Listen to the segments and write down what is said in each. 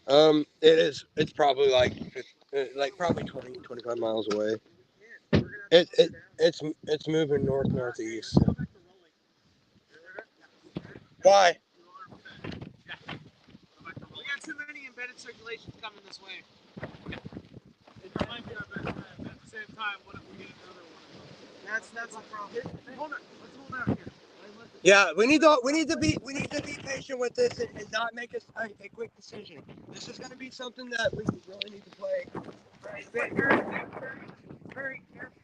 It is. It's probably like probably 20, 25 miles away. It's moving north northeast. Why? We got too many embedded circulations coming this way. It might be our best friend. At the same time, what if we get another one? That's the problem. Hold on. Let's hold out here. Yeah, we need to be patient with this and not make a quick decision. This is going to be something that we really need to play. Very careful.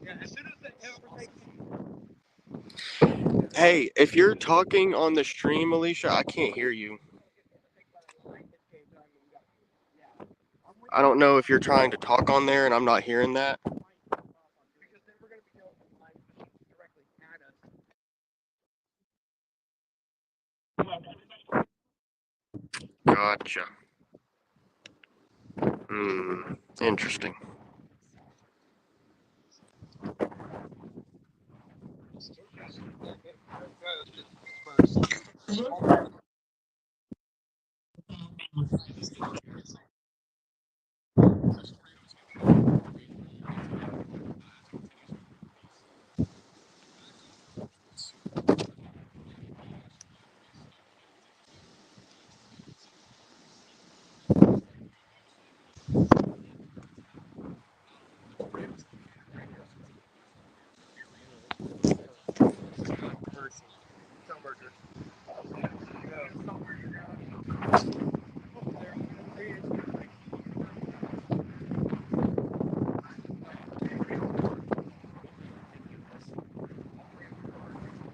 Yeah, as soon as it overtakes. Hey, if you're talking on the stream, Alicia, I can't hear you. I don't know if you're trying to talk on there and I'm not hearing that. Gotcha. Interesting.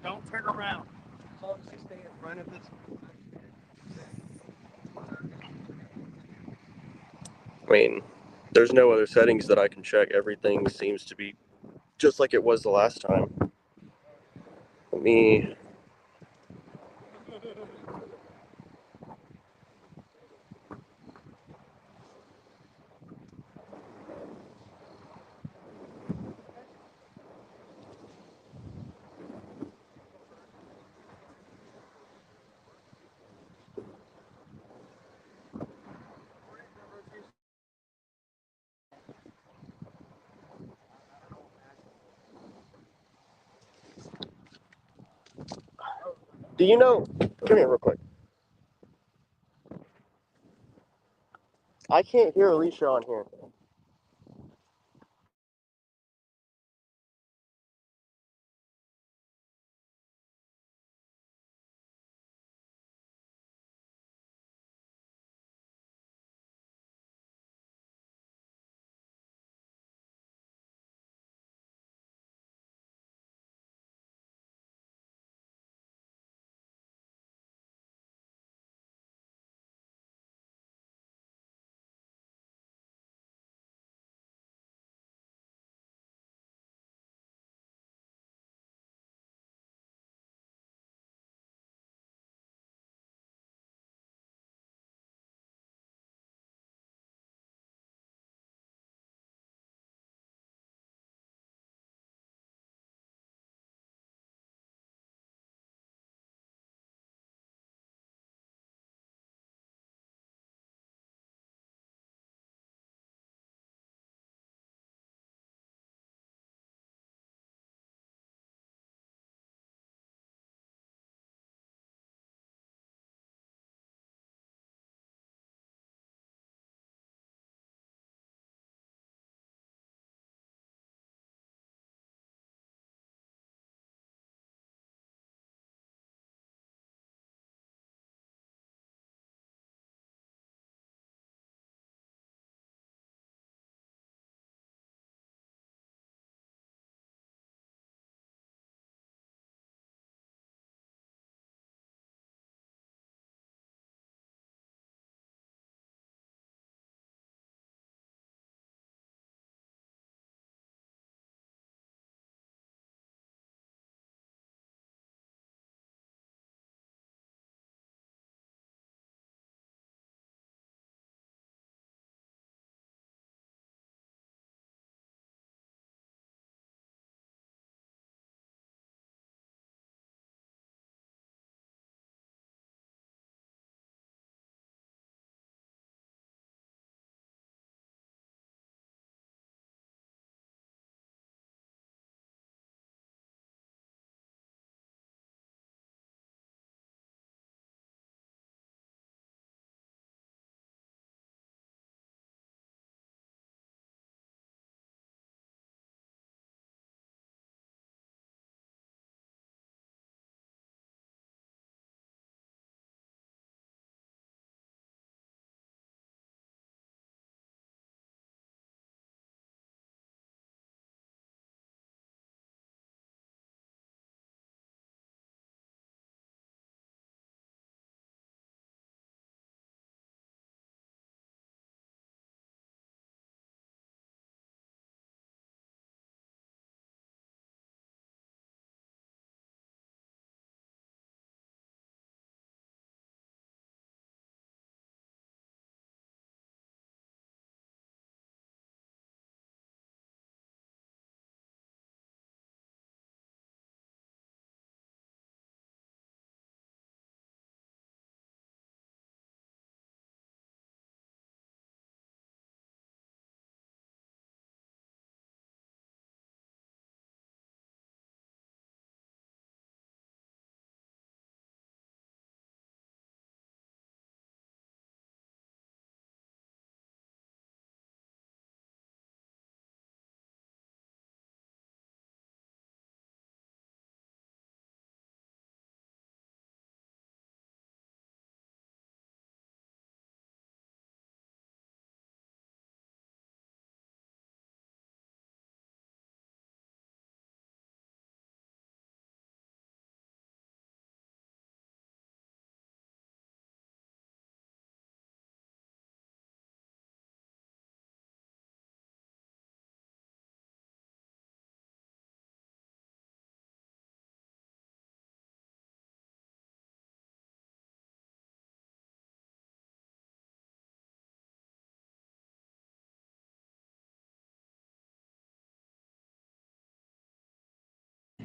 Don't turn around. As long as you stay in front of this. I mean, there's no other settings that I can check. Everything seems to be just like it was the last time. Let me. Do you know? Come here, real quick. I can't hear Alicia on here.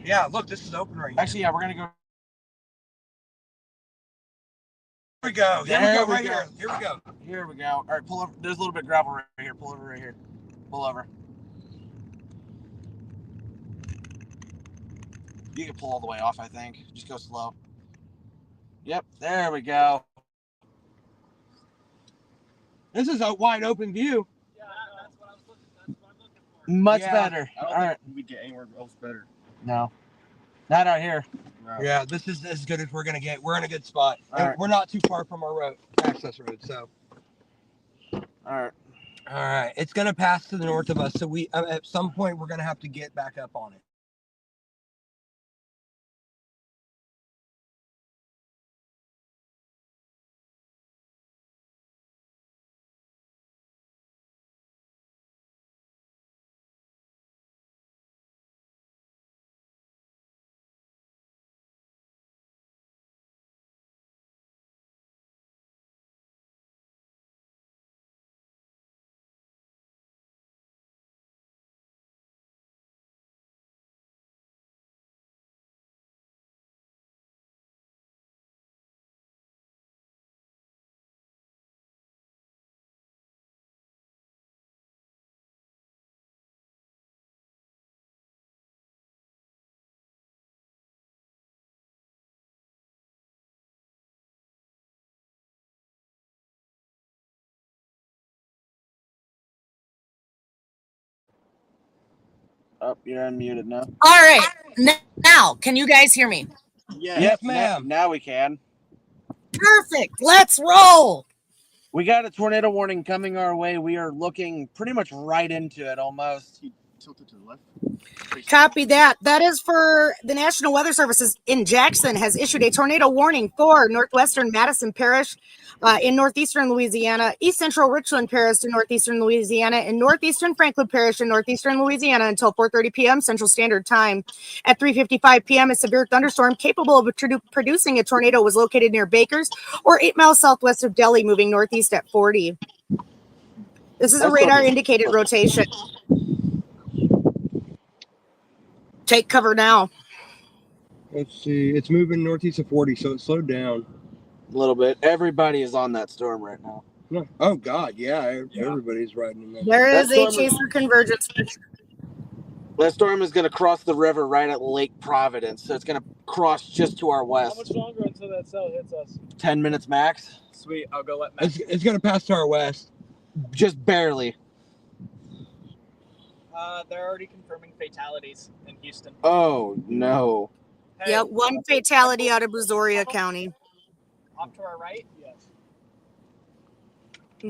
Yeah, look, this is open right now. Actually, yeah, we're gonna go. Here we go. Here we go. Right here. Here we go. Here we go. All right, pull over. There's a little bit of gravel right here. Pull over right here. Pull over. You can pull all the way off, I think. Just go slow. Yep, there we go. This is a wide open view. Yeah, that's what I'm looking for. Much better. I don't think we get anywhere else better. No. Not out here. No. Yeah, this is as good as we're gonna get. We're in a good spot. All right. We're not too far from our road, access road. So. All right. All right, it's gonna pass to the north of us. So we, at some point, we're gonna have to get back up on it. Oh, you're unmuted now. All right. Now, can you guys hear me? Yeah. Yes, ma'am. Now we can. Perfect. Let's roll. We got a tornado warning coming our way. We are looking pretty much right into it almost. He tilted to the left. Copy that. That is for the National Weather Services in Jackson has issued a tornado warning for northwestern Madison Parish in northeastern Louisiana, east central Richland Parish in northeastern Louisiana, and northeastern Franklin Parish in northeastern Louisiana until 4:30 p.m. Central Standard Time. At 3:55 p.m., a severe thunderstorm capable of producing a tornado was located near Bakers or 8 miles southwest of Delhi, moving northeast at 40. This is a radar indicated rotation. Take cover now. Let's see. It's moving northeast of 40, so it slowed down. A little bit. Everybody is on that storm right now. Oh God, yeah. Everybody's riding in that. There is a chaser convergence. That storm is going to cross the river right at Lake Providence, so it's going to cross just to our west. How much longer until that cell hits us? 10 minutes max. Sweet, I'll go let Matt. It's going to pass to our west. Just barely. They're already confirming fatalities in Houston. Oh, no. Hey, Yep, one fatality out of Brazoria County. off to our right? Yes.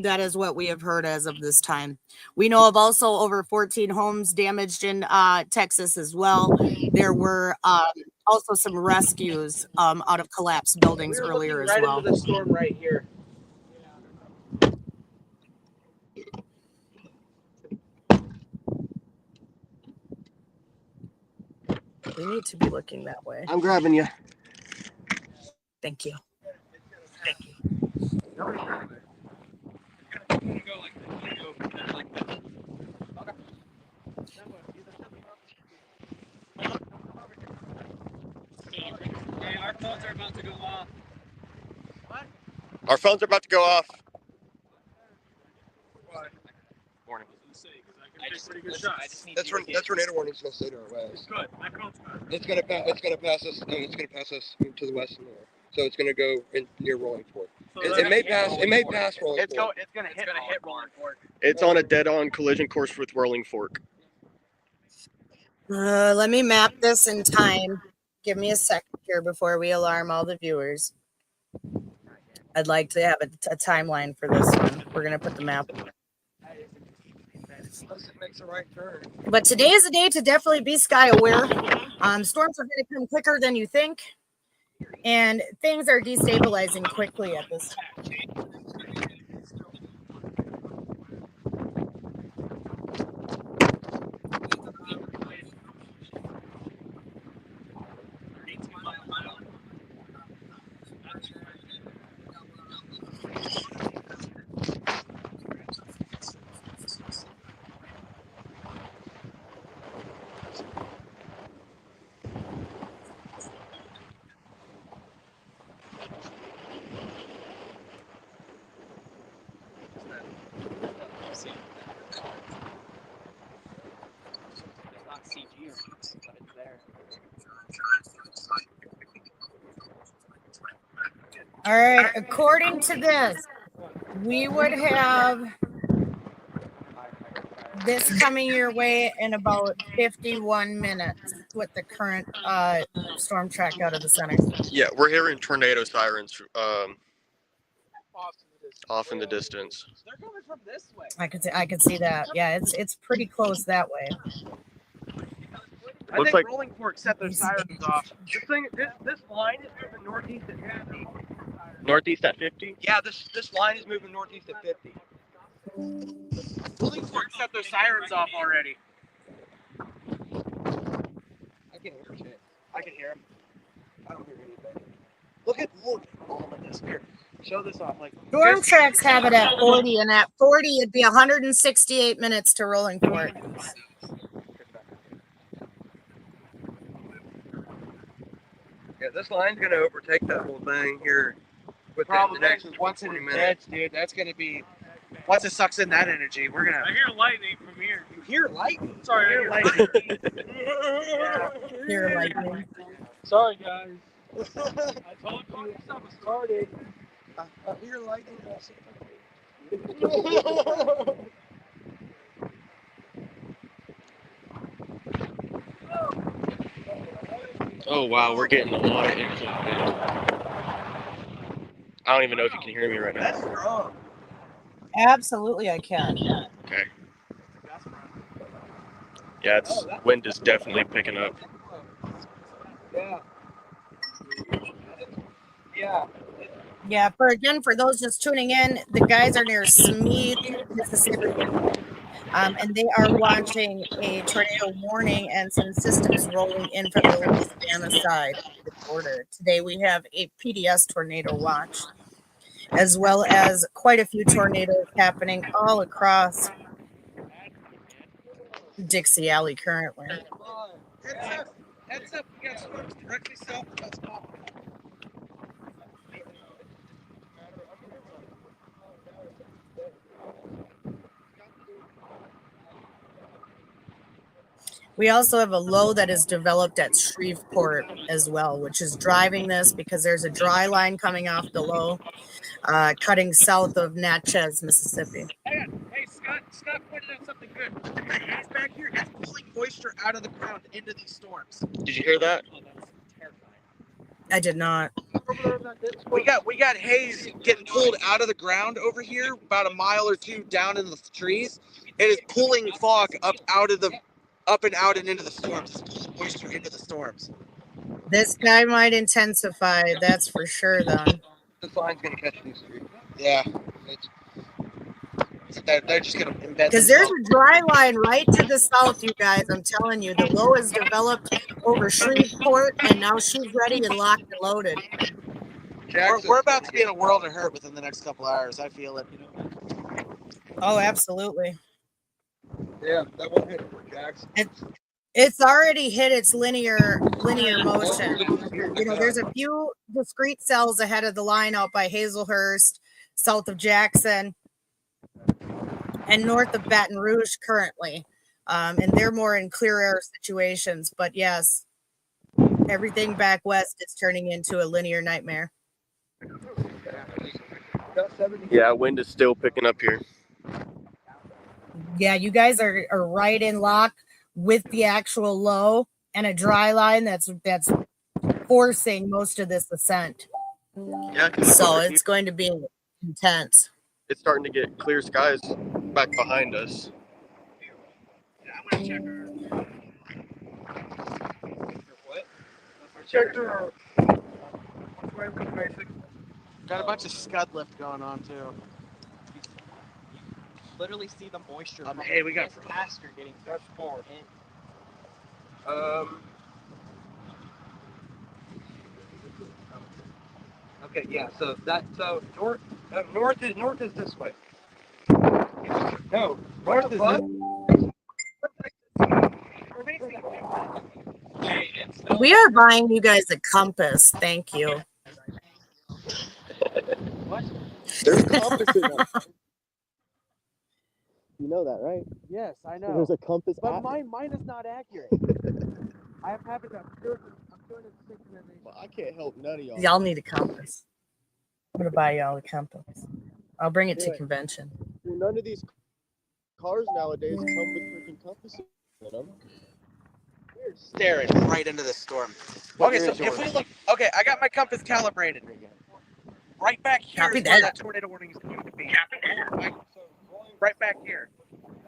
That is what we have heard as of this time. We know of also over 14 homes damaged in Texas as well. There were also some rescues out of collapsed buildings earlier as well. Into the storm right here. We need to be looking that way. I'm grabbing you. Thank you. Go like this. Okay. Hey, our phones are about to go off. What? Our phones are about to go off. What? Morning. I just pretty good shots. That tornado warning is going to stay to our west. Good. My phone's good. It's going to pass us. It's going to pass us to the west and north. So it's going to go near Rolling Fork. So It may pass Rolling Fork. It's gonna hit Rolling Fork. It's on a dead-on collision course with Whirling Fork. Let me map this in time. Give me a second here before we alarm all the viewers. I'd like to have a timeline for this one. We're going to put the map. Makes a right turn. But today is a day to definitely be sky aware. Storms are going to come quicker than you think. And things are destabilizing quickly at this time. All right, according to this, we would have this coming your way in about 51 minutes with the current storm track out of the center. Yeah, we're hearing tornado sirens Off off in in the distance. the distance. They're coming from this way. I could see that. Yeah, it's pretty close that way. I Looks think like- Rolling Fork set their sirens off. This line is moving northeast at 50. Northeast at 50? Yeah, this line is moving northeast at 50. Rolling Fork set their sirens off already. I can't hear shit. I can hear them. I don't hear anything. Look at all of this here. Show this off. Like Storm tracks have it at 40, and at 40, it'd be 168 minutes to Rolling Fork. Yeah, this line's gonna overtake that whole thing here within problem the next is, once it 20 is minutes. dead, dude, that's gonna be. Once it sucks in that energy, we're gonna. I hear lightning from here. You hear lightning. Sorry, I You hear hear lightning. Here, lightning. Sorry, guys. I told you stuff was started. I hear lightning. Oh wow, we're getting a lot of input. I don't even know if you can hear me right now. That's strong. Absolutely, I can. Okay. Yeah, it's wind is definitely picking up. Yeah. Yeah. Yeah, for those just tuning in, the guys are near Smead, Mississippi, and they are watching a tornado warning and some systems rolling in from the Louisiana side of the border. Today we have a PDS tornado watch, as well as quite a few tornadoes happening all across Dixie Alley currently. Heads up. We got storms directly south of us. We also have a low that is developed at Shreveport as well, which is driving this because there's a dry line coming off the low, cutting south of Natchez, Mississippi. Hey, Scott pointed out something good. He's back here. It's pulling moisture out of the ground into these storms. Did you hear that? Oh, that's terrifying. I did not. We got haze getting pulled out of the ground over here, about a mile or two down in the trees. It is pulling fog up and out and into the storms. It's pulling moisture into the storms. This guy might intensify, that's for sure, though. This line's gonna catch these three. Yeah. It's, They're just gonna embed. Because there's a dry line right to the south, you guys. I'm telling you, the low is developed over Shreveport, and now she's ready and locked and loaded. We're about to be in a world of hurt within the next couple hours. I feel it. Oh, absolutely. yeah, that won't hit for Jackson. It's already hit its linear motion. You know, there's a few discrete cells ahead of the line out by Hazelhurst, south of Jackson, and north of Baton Rouge currently. And they're more in clear air situations. But yes, everything back west is turning into a linear nightmare. Yeah, wind is still picking up here. Yeah, you guys are right in lock with the actual low and a dry line that's forcing most of this ascent. Yeah, 'cause So it's going to be intense. it's starting to get clear skies back behind us. Yeah, I'm gonna check her. Check her. Got a bunch of scud lift going on too. Literally see the moisture. Hey, we got faster getting. That's far. Okay, yeah. So north is this way. No, north is this. Hey, it's We are buying you guys a compass. Thank you. There's a compass in them. You know that, right? Yes, I know. There's a compass But app. mine is not accurate. I have it. I'm doing it 6 and then Well, I can't help none of y'all. Y'all need a compass. I'm gonna buy y'all a compass. I'll bring it to convention. Well, none of these cars nowadays come with freaking compasses in them. We're staring right into the storm. What Okay, year so is if yours? we look, okay, I got my compass calibrated. Right back here Copy is where that. that tornado warning is going to be. Right back here.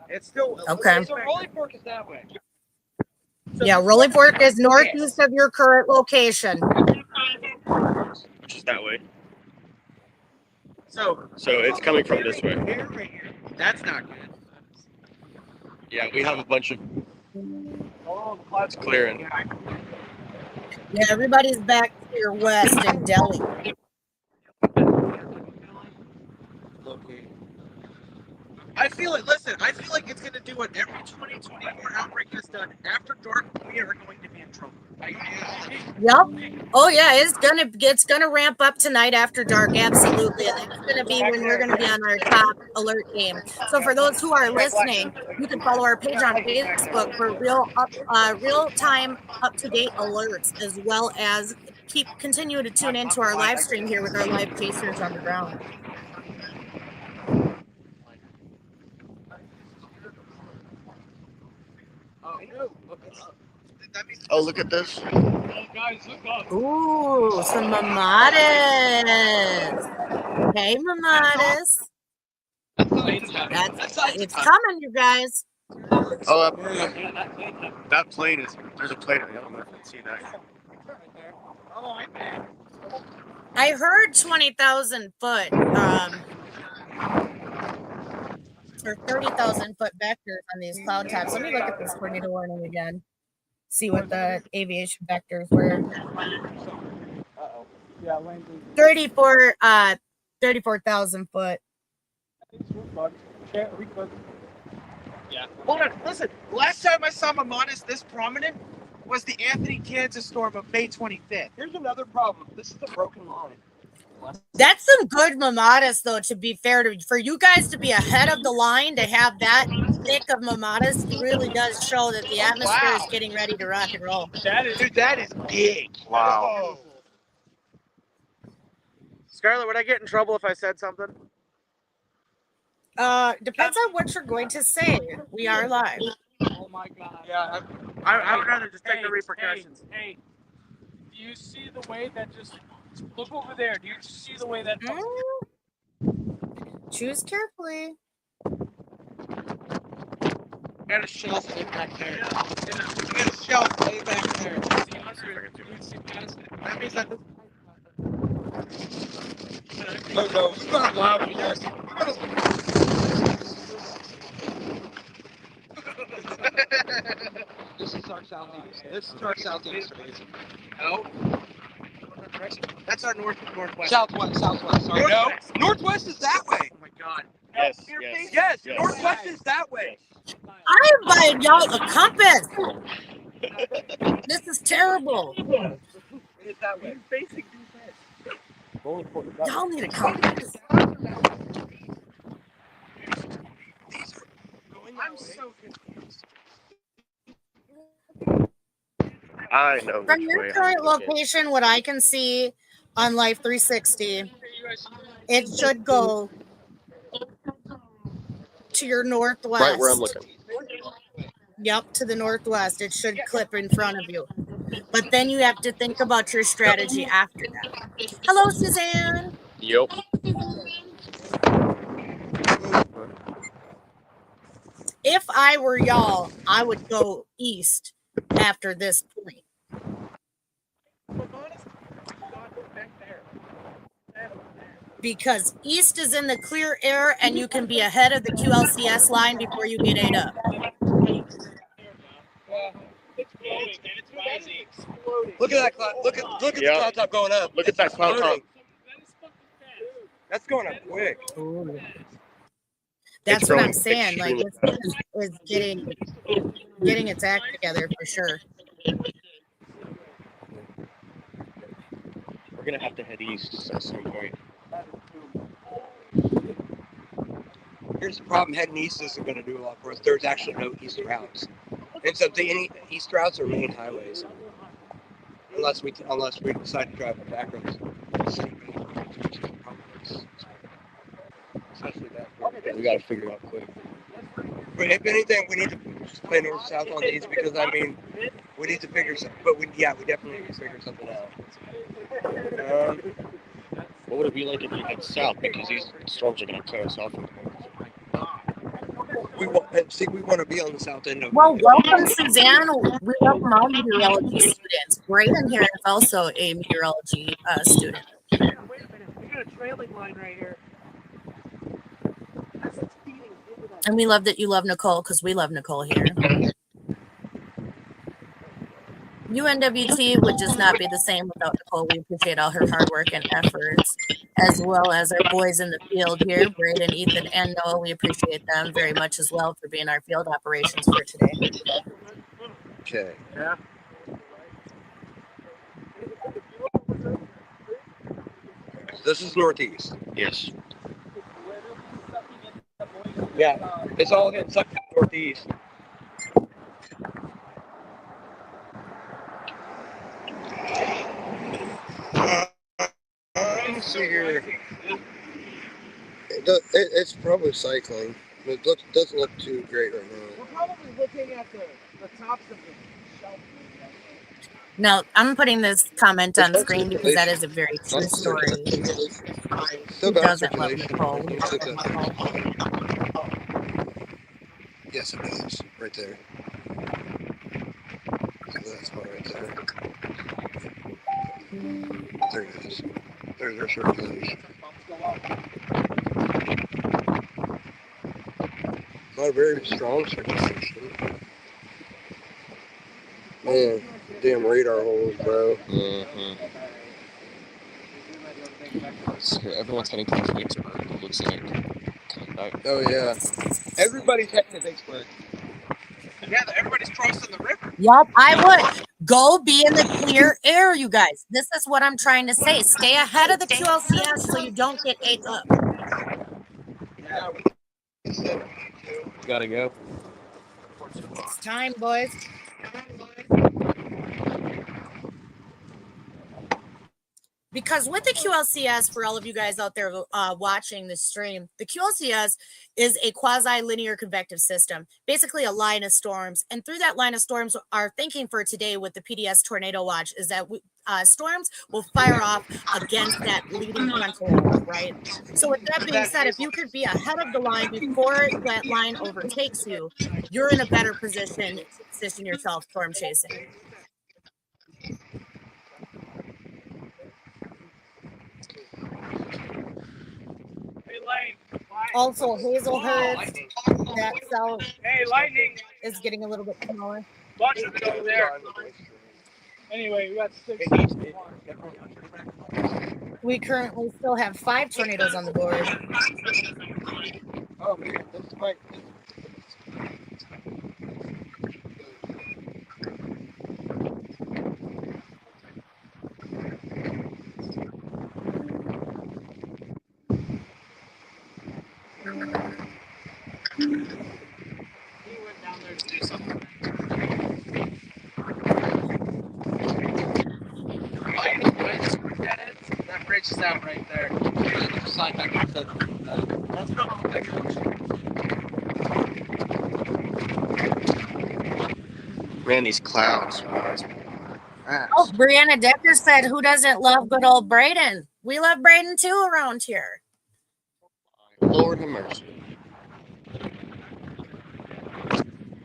It's still Okay. So Rolling Fork is that way. Yeah, Rolling Fork is northeast of your current location. Which is that way. So it's coming from this way. Right here. That's not good. Yeah, we have a bunch of clouds clearing. Yeah, everybody's back to your west in Delhi. I feel it. Listen, I feel like it's going to do what every 2024 outbreak has done. After dark, we are going to be in trouble. Yep. Oh yeah, it's gonna ramp up tonight after dark, absolutely. And that's gonna be when we're gonna be on our top alert game. So for those who are listening, you can follow our page on Facebook for real time up to date alerts, as well as continue to tune into our live stream here with our live chasers on the ground. Oh, look at this. Oh, guys, look up. Ooh, some mamadas. Hey, mamadas. It's coming, you guys. Oh, that plane is. There's a plane. I don't know if you can see that. I heard 20,000 foot, or 30,000 foot vectors on these cloud tops. Let me look at this tornado warning again. See what the aviation vectors were. 34,000 foot. Yeah. Hold on. Listen. Last time I saw mamadas this prominent was the Anthony, Kansas storm of May 25th. Here's another problem. This is a broken line. That's some good mamadas, though, to be fair. For you guys to be ahead of the line, to have that thick of mamadas really does show that the atmosphere is getting ready to rock and roll. That is big. Wow. Scarlett, would I get in trouble if I said something? Depends on what you're going to say. We are live. Oh my God. Yeah, I would rather just take the repercussions. Hey, do you see the way that just look over there? Do you see the way that? Choose carefully. Got a shelf way back there. Got a shelf way back there. That means that. Oh no, it's not loud. Yes. This is our southeast. This is our southeast. No. That's our northwest. Southwest. Sorry. No. Northwest is that way. Oh my God. Yes. Yes. Northwest is that way. I am buying y'all a compass. This is terrible. It's that way. Basic Y'all need a compass. I'm so confused. I know. From your current location, what I can see on Life 360, it should go to your northwest. Right where I'm looking. Yep, to the northwest. It should clip in front of you. But then you have to think about your strategy after that. Hello, Suzanne. Yep. If I were y'all, I would go east after this point. Because east is in the clear air and you can be ahead of the QLCS line before you get ate up. Look at that cloud. Look at the cloud top going up. Look at that cloud top. That's going up quick. Ooh. That's what I'm saying. Like it's getting its act together for sure. We're gonna have to head east at some point. Here's the problem: heading east isn't going to do a lot for us. There's actually no east routes, and so any east routes are main highways, unless we decide to drive the back roads. northeast. Especially that. We got to figure it out quick. But if anything, we need to play north-south on these because, I mean, we need to figure something. But we definitely need to figure something out. What would it be like if you head south? Because these storms are going to cut us off. We want to be on the south end of Well, it. welcome, Suzanne. We welcome all meteorology students. Braden here is also a meteorology student. Wait a minute, we got a trailing line right here. And we love that you love Nicole because we love Nicole here. UNWT would just not be the same without Nicole. We appreciate all her hard work and efforts, as well as our boys in the field here, Braden, Ethan, and Noah. We appreciate them very much as well for being our field operations for today. Okay. Yeah. This is northeast. Yes. Yeah, it's all getting sucked to northeast. Let's see here. It's probably cycling, but it doesn't look too great right now. We're probably looking at the tops of the shelf. Now, I'm putting this comment on the screen because that is a very true story. Still Who got doesn't love circulation. Nicole? Yes, it does. Right there. So that's one right there. There it is. There's our circulation. Not a very strong circulation. Man, damn radar holes, bro. Mm-hmm. So everyone's heading to Vicksburg. It looks like. Oh yeah. Everybody's heading to Vicksburg. Yeah, everybody's crossing the river. Yep, I would. Go be in the clear air, you guys. This is what I'm trying to say. Stay ahead of the QLCS so you don't get ate up. Yeah, Gotta go. It's time, boys. Because with the QLCS, for all of you guys out there watching the stream, the QLCS is a quasi-linear convective system, basically a line of storms. And through that line of storms, our thinking for today with the PDS Tornado Watch is that storms will fire off against that leading frontal area, right? So with that being said, if you could be ahead of the line before that line overtakes you, you're in a better position to position yourself storm chasing. Also, Hazelhurst, that cell is getting a little bit smaller. Bunch of it over there. Anyway, we got 6. We currently still have 5 tornadoes on the board. Oh man, this might. That bridge is out right there. Let's go. Man, these clouds. Oh, Brianna Decker said, who doesn't love good old Braden? We love Braden too around here. Lord have mercy.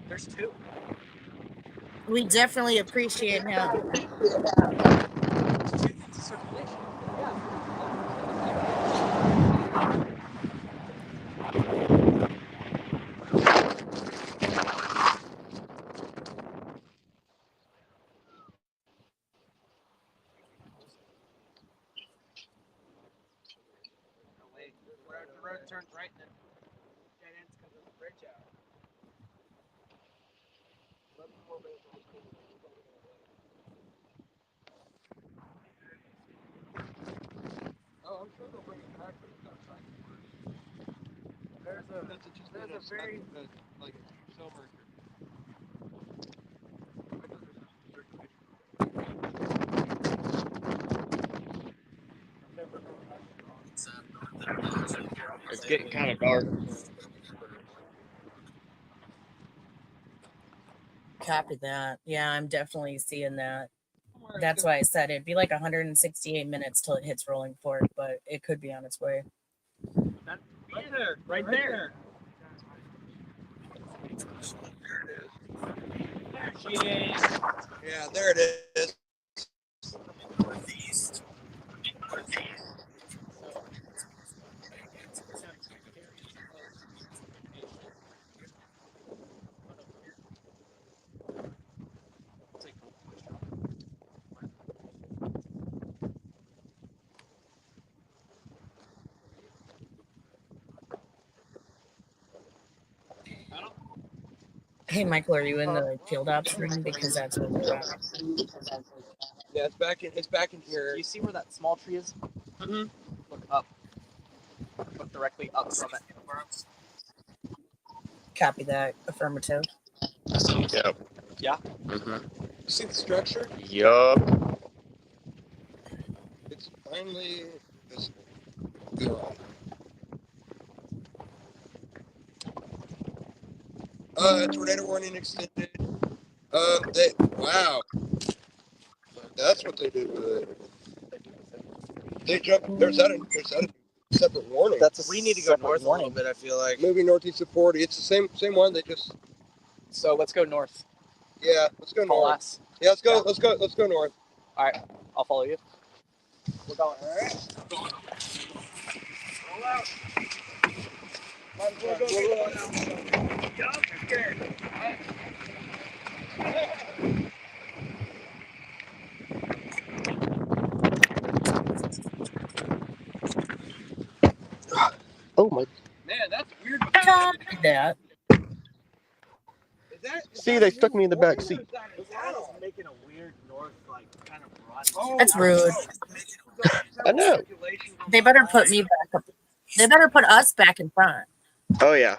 There's 2. We definitely appreciate him. The road turns right and then dead ends because of the bridge out. Oh, I'm sure they'll bring it back, but it's not trying to work. There's a very like cell marker. It's getting kind of dark. Copy that. Yeah, I'm definitely seeing that. That's why I said it'd be like 168 minutes till it hits Rolling Fork, but it could be on its way. Right there. Right there. There she is. Yeah, there it is. Hey, Michael, are you in the field ops room? Because that's where we're at. Yeah, it's back in here. Do you see where that small tree is? Mm-hmm. Look up. Look directly up from it. Copy that. Affirmative. Yep. Yeah? Mm-hmm. See the structure? Yup. It's finally visible. Tornado warning extended. Wow. That's what they did with it. They jumped. There's that a separate warning. We need to go north a little bit, I feel like. Moving northeast of 40. It's the same one. They just. So let's go north. Yeah, let's go Follow north. us. Yeah, let's go north. All right, I'll follow you. We're going. All right. Roll out. Might as well go get I'm scared. Oh my. Man, that's weird. Copy that. See, they stuck me in the back seat. Making a weird north, like, kind of run. That's rude. I know. They better put me back up. They better put us back in front. Oh yeah.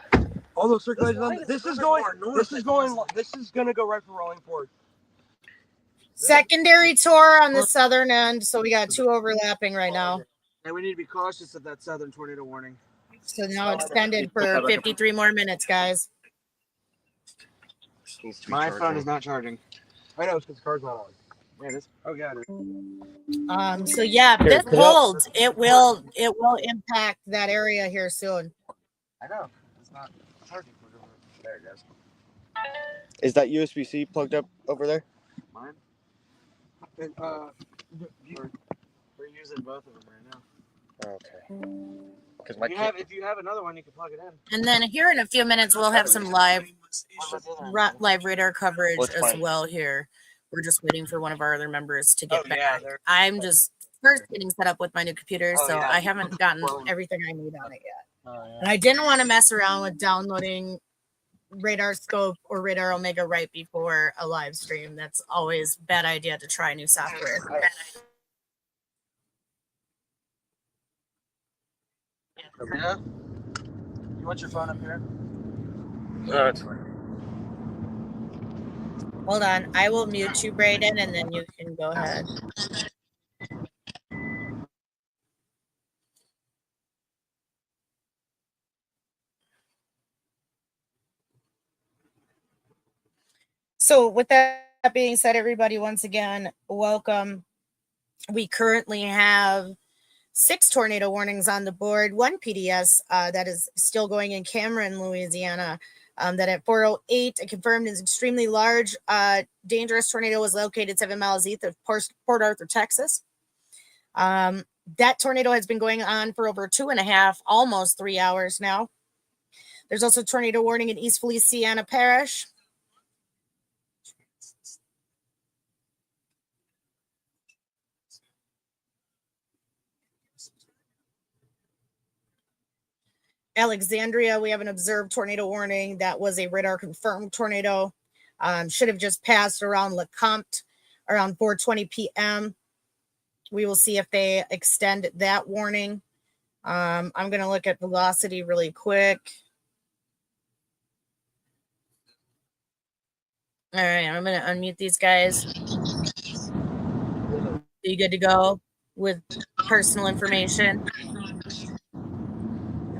All those circulations on this is going to go right for Rolling Fork. Secondary tour on the southern end, so we got two overlapping right now. And we need to be cautious of that southern tornado warning. So now extended for 53 more minutes, guys. My phone is not charging. I know, it's because the car's not on. Yeah, it is. Oh yeah. So yeah, if this holds, it will impact that area here soon. I know. It's not charging. There it goes. Is that USB-C plugged up over there? Mine? And, We're using both of them right now. Okay. Because If you have another one, you can plug it in. And then here in a few minutes, we'll have some live radar coverage as well here. We're just waiting for one of our other members to get back. I'm just first getting set up with my new computer, so I haven't gotten everything I need on it yet. And I didn't want to mess around with downloading Radar Scope or Radar Omega right before a live stream. That's always a bad idea to try new software. Yeah. You want your phone up here? No, it's fine. Hold on. I will mute you, Brayden, and then you can go ahead. So with that being said, everybody, once again, welcome. We currently have 6 tornado warnings on the board, 1 PDS that is still going in Cameron, Louisiana. That at 4:08, a confirmed is extremely large, dangerous tornado was located 7 miles east of Port Arthur, Texas. That tornado has been going on for over 2.5, almost 3 hours now. There's also a tornado warning in East Feliciana Parish. Alexandria, we have an observed tornado warning. That was a radar confirmed tornado. Should have just passed around LeCompte around 4:20 p.m. We will see if they extend that warning. I'm going to look at velocity really quick. All right, I'm going to unmute these guys. Are you good to go with personal information?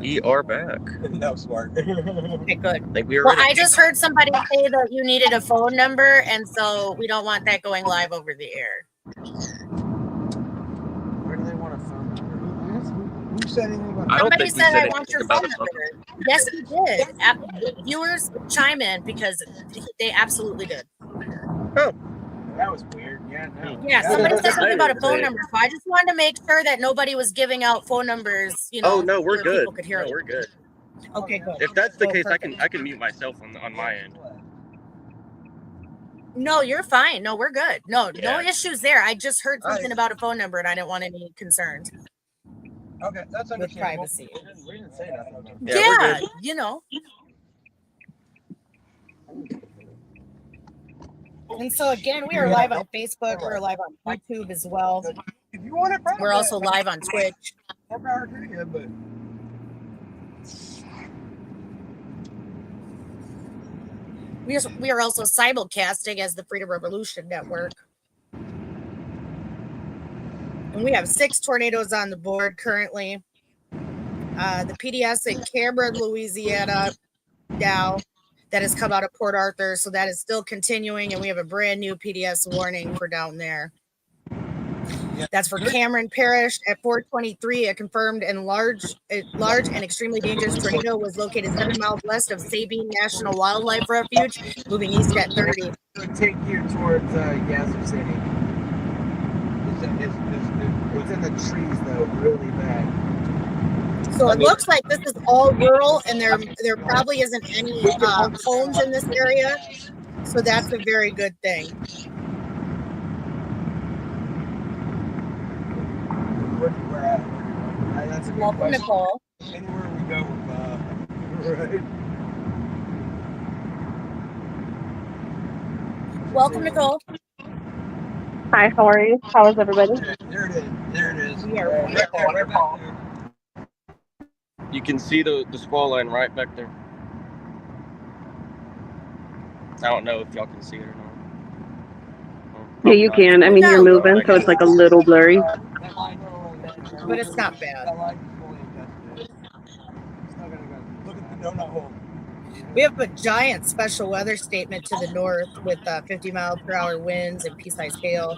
We are back. That was smart. Okay, good. I think we are Well, ready. I just heard somebody say that you needed a phone number, and so we don't want that going live over the air. Where do they want a phone number? Who said anything about I don't Somebody think we said, said I want your anything phone about a phone number. Yes, we did. Viewers chime in because they absolutely did. That was weird. Yeah, no. Yeah, somebody said something about a phone Say it. number. So I just wanted to make sure that nobody was giving out phone numbers, you know, Oh no, we're where good. people could hear No, them. we're good. Okay, good. If that's the Oh, case, perfect. I can mute myself on my end. No, you're fine. No, we're good. No Yeah. issues there. I just heard something Alright. about a phone number and I didn't want any concerns Okay, that's with understandable. privacy. We didn't say nothing about it. Yeah, we're Yeah, good. you know. And so again, we are live on Facebook. We're live on YouTube as well. If you want it, We're also live on Twitch. more power to you, but We are also simulcasting as the Freedom Revolution Network. And we have 6 tornadoes on the board currently. The PDS in Cameron, Louisiana, now that has come out of Port Arthur. So that is still continuing. And we have a brand new PDS warning for down there. That's for Cameron Parish at 4:23. A confirmed and large and extremely dangerous tornado was located 7 miles west of Sabine National Wildlife Refuge, moving east at 30. It would take you towards Yazoo City. It's in the trees though, really bad. So it looks like this is all rural, and there probably isn't any homes in this area. So that's a very good thing. Where at? That's a good Welcome, question. Nicole. Anywhere we go, right? Welcome, Nicole. Hi, how are you? How is everybody? There it is. There it is. We are right back there. You can see the squall line right back there. I don't know if y'all can see it or not. Yeah, you can. I mean, you're moving, so it's like a little blurry. But it's not bad. Look at the donut hole. We have a giant special weather statement to the north with 50-mile-per-hour winds and pea-sized hail.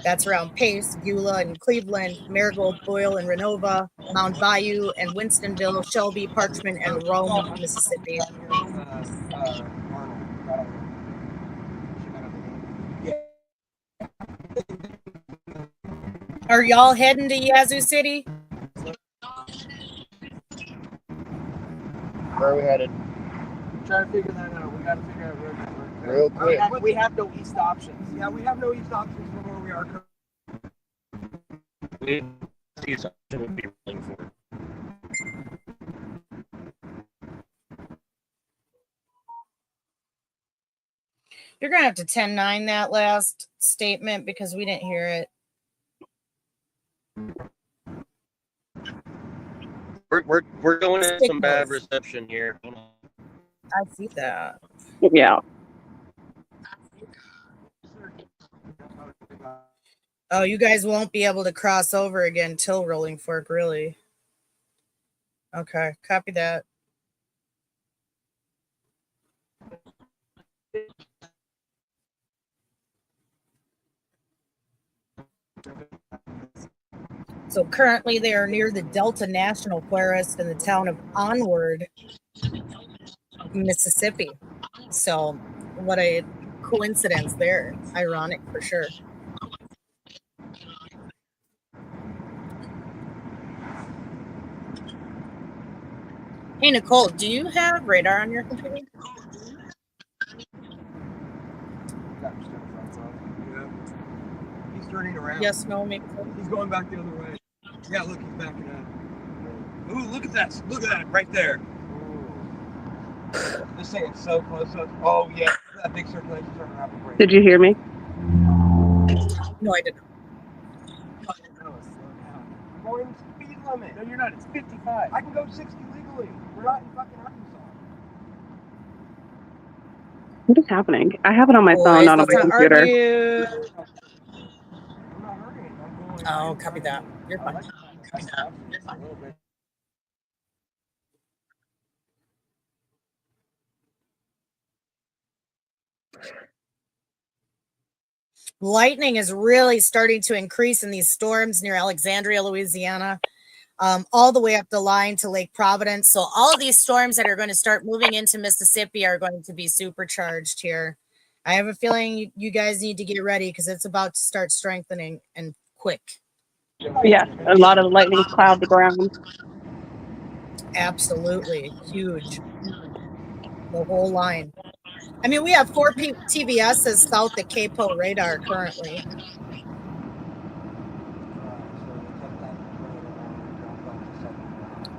That's around Pace, Beulah, and Cleveland, Marigold, Boyle, and Renova, Mount Bayou, and Winstonville, Shelby, Parchment, and Rome, Mississippi. Are y'all heading to Yazoo City? where are we headed? Trying to figure that out. We got to figure out where we're Real quick. We have no east options. Yeah, we have no east options from where we are currently. Would be rolling for. You're going to have to 10-9 that last statement because we didn't hear it. We're going in some bad reception here. I see that. Yeah. Oh, you guys won't be able to cross over again till Rolling Fork, really. Okay, copy that. So currently they are near the Delta National Forest in the town of Onward, Mississippi. So what a coincidence there. Ironic for sure. Hey, Nicole, do you have radar on your computer? He's turning around. Yes, no, maybe so. He's going back the other way. Yeah, look, he's backing up. Ooh, look at that. Look at that right there. Ooh. This thing is so close. Oh, yeah. That big circulation turning around. Did you hear me? No, I didn't. I'm going the speed limit. No, you're not. It's 55. I can go 60 legally. We're not in fucking Arkansas. What is happening? I have it on my phone, not on my computer. Argue. I'm not hurrying. I'm going. Oh, copy that. You're fine. Lightning is really starting to increase in these storms near Alexandria, Louisiana, all the way up the line to Lake Providence. So all of these storms that are going to start moving into Mississippi are going to be supercharged here. I have a feeling you guys need to get ready because it's about to start strengthening and quick. Yeah, a lot of lightning cloud the ground. Absolutely huge. The whole line. I mean, we have 4 TVSs south of Capo radar currently.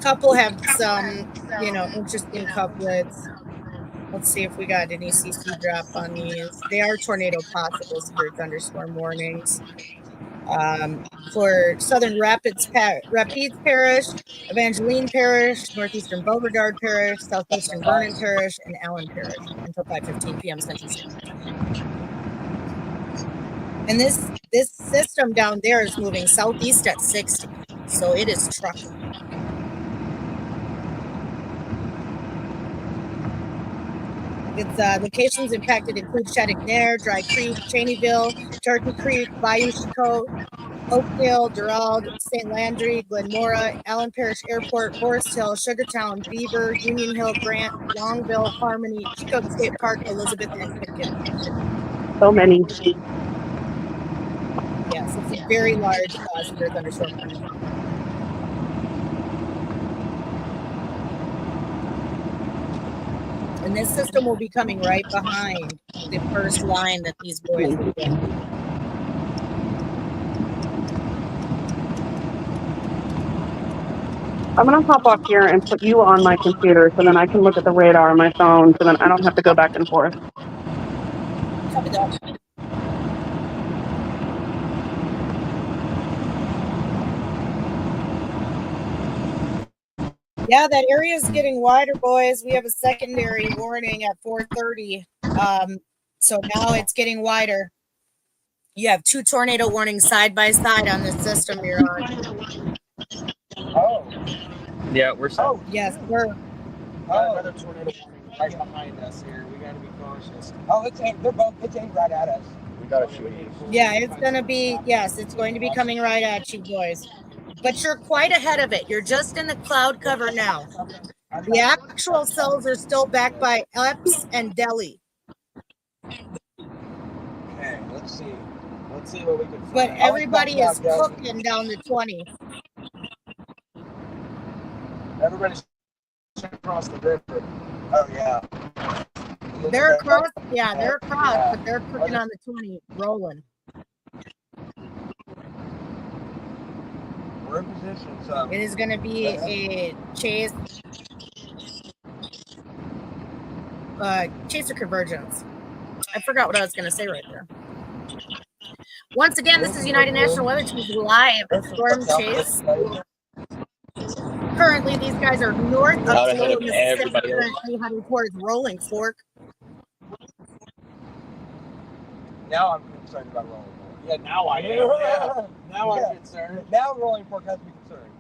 Couple have some, interesting couplets. Let's see if we got any CC drop on these. They are tornado possible severe thunderstorm warnings. For Southern Rapides Parish, Evangeline Parish, Northeastern Beauregard Parish, Southwestern Vernon Parish, and Allen Parish until 5:15 p.m. Central Standard Time. And this system down there is moving southeast at 60, so it is trucking. Its locations impacted include Chateauguay, Dry Creek, Cheneyville, Turkey Creek, Bayou Chicot, Oakdale, Durald, St. Landry, Glenmora, Allen Parish Airport, Forest Hill, Sugartown, Beaver, Union Hill, Grant, Longville, Harmony, Chicote State Park, Elizabeth, and Pitkin. So many. Yes, it's a very large severe thunderstorm warning. And this system will be coming right behind the first line that these boys will get. I'm going to hop off here and put you on my computer so then I can look at the radar on my phone so then I don't have to go back and forth. Copy that. Yeah, that area is getting wider, boys. We have a secondary warning at 4:30. So now it's getting wider. You have 2 tornado warnings side by side on the system you're on. Oh. Yeah, we're set. Oh, Yes, we're. Another tornado warning right behind us here. We gotta be cautious. Oh, it's aimed right at us. We gotta shoot. Yeah, it's going to be, yes, it's going to be coming right at you, boys. But you're quite ahead of it. You're just in the cloud cover now. The actual cells are still back by Epps and Delhi. Okay, let's see. Let's see what we can find. But everybody is cooking down to 20. Everybody's across the river. Oh, yeah. They're across, but they're cooking on the 20, rolling. We're in position, so. It is going to be a chaser convergence. I forgot what I was going to say right there. Once again, this is United National Weather Team's live storm chase. Currently, these guys are north of Toledo, Mississippi, currently heading towards Rolling Fork. Now I'm concerned about Rolling Fork. Yeah, now I am. Yeah. Now I'm concerned. Now Rolling Fork has to be concerned.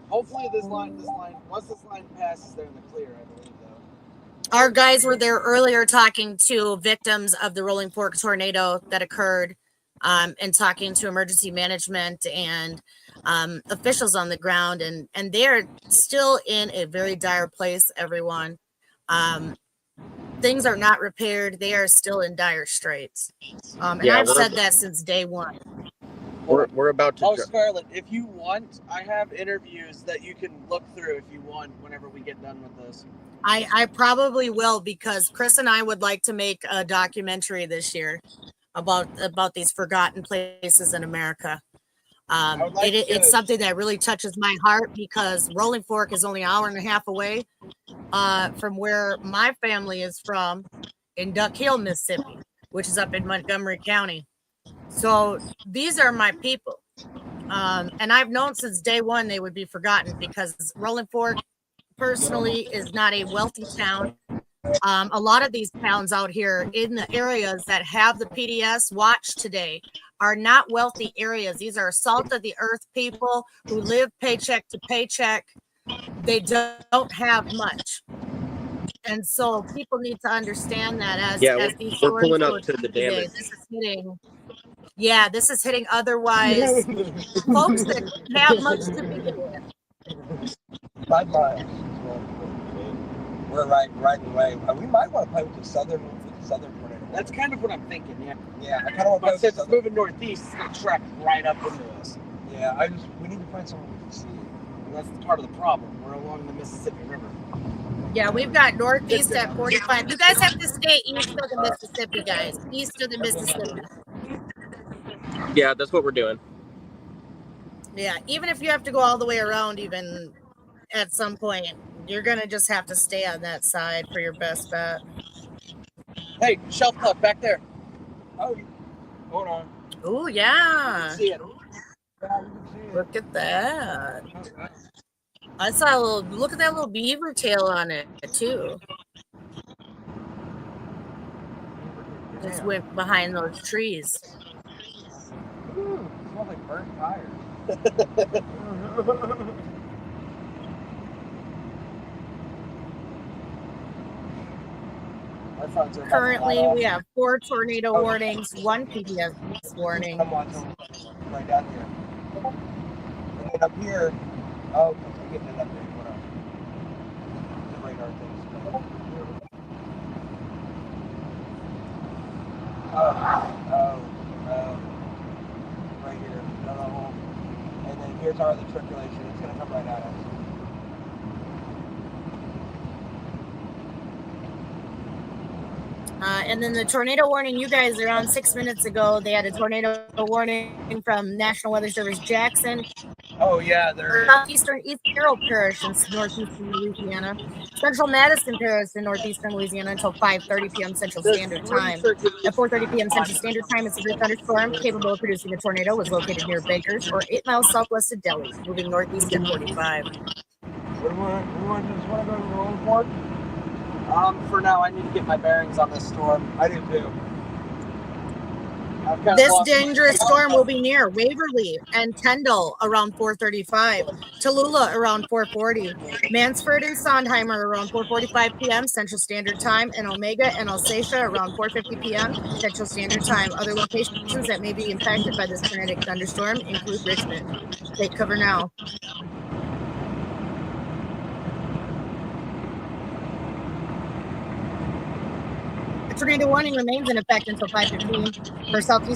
Hopefully once this line passes, they're in the clear, I believe, though. Our guys were there earlier talking to victims of the Rolling Fork tornado that occurred, and talking to emergency management and officials on the ground, and they are still in a very dire place, everyone. Things are not repaired. They are still in dire straits. And Yeah, I've said that since day one. We're about to. Oh, Scarlett, if you want, I have interviews that you can look through if you want whenever we get done with this. I probably will, because Chris and I would like to make a documentary this year about these forgotten places in America. It's something that really touches my heart, because Rolling Fork is only an hour and a half away from where my family is from, in Duck Hill, Mississippi, which is up in Montgomery County. So these are my people. And I've known since day one they would be forgotten, because Rolling Fork personally is not a wealthy town. A lot of these towns out here in the areas that have the PDS watch today are not wealthy areas. These are salt of the earth people who live paycheck to paycheck. They don't have much. And so people need to understand that as these we're storms pulling go up to the today, damage. this is hitting. Yeah, this is hitting otherwise folks that have much to begin with. 5 miles. We're right away. We might want to play with the southern tornado. That's kind of what I'm thinking. Yeah. Yeah, I kind of want to play But with since the it's moving northeast, it's gonna track right up into us. Yeah, we need to find someone we can see. And that's part of the problem. We're along the Mississippi River. Yeah, we've got northeast at 45. You guys have to stay east of the Mississippi, guys. East of the Mississippi. Yeah, that's what we're doing. Yeah, even if you have to go all the way around, even at some point, you're gonna just have to stay on that side for your best bet. Hey, shelf club back there. Oh, hold on. Oh yeah. See it. Yeah, you can see it. Look at that. I saw a little. Look at that little beaver tail on it too. Just went behind those trees. Ooh, it smells like burnt tires. Currently, we have 4 tornado warnings, 1 PBS warning. I'm watching right down here. And then up here, oh, we're getting it up there. What else? The radar things. Right here, another hole. And then here's our other circulation. It's going to come right at us. And then the tornado warning, you guys are on 6 minutes ago. They had a tornado warning from National Weather Service Jackson. Oh, yeah, there is. Southeastern East Carroll Parish in northeastern Louisiana. Central Madison Parish in northeastern Louisiana until 5:30 p.m. Central Standard Time. At 4:30 p.m. Central Standard Time, a severe thunderstorm capable of producing a tornado was located near Bakers, or 8 miles southwest of Delhi, moving northeast at 45. What do we want to just want to go roll for? For now, I need to get my bearings on this storm. I do too. This dangerous storm will be near Waverly and Kendall around 4:35, Tallulah around 4:40, Mansford and Sondheimer around 4:45 p.m. Central Standard Time, and Omega and Alsatia around 4:50 p.m. Central Standard Time. Other locations that may be impacted by this tornadic thunderstorm include Richmond. Take cover now. Tornado warning remains in effect until 5:15 for southern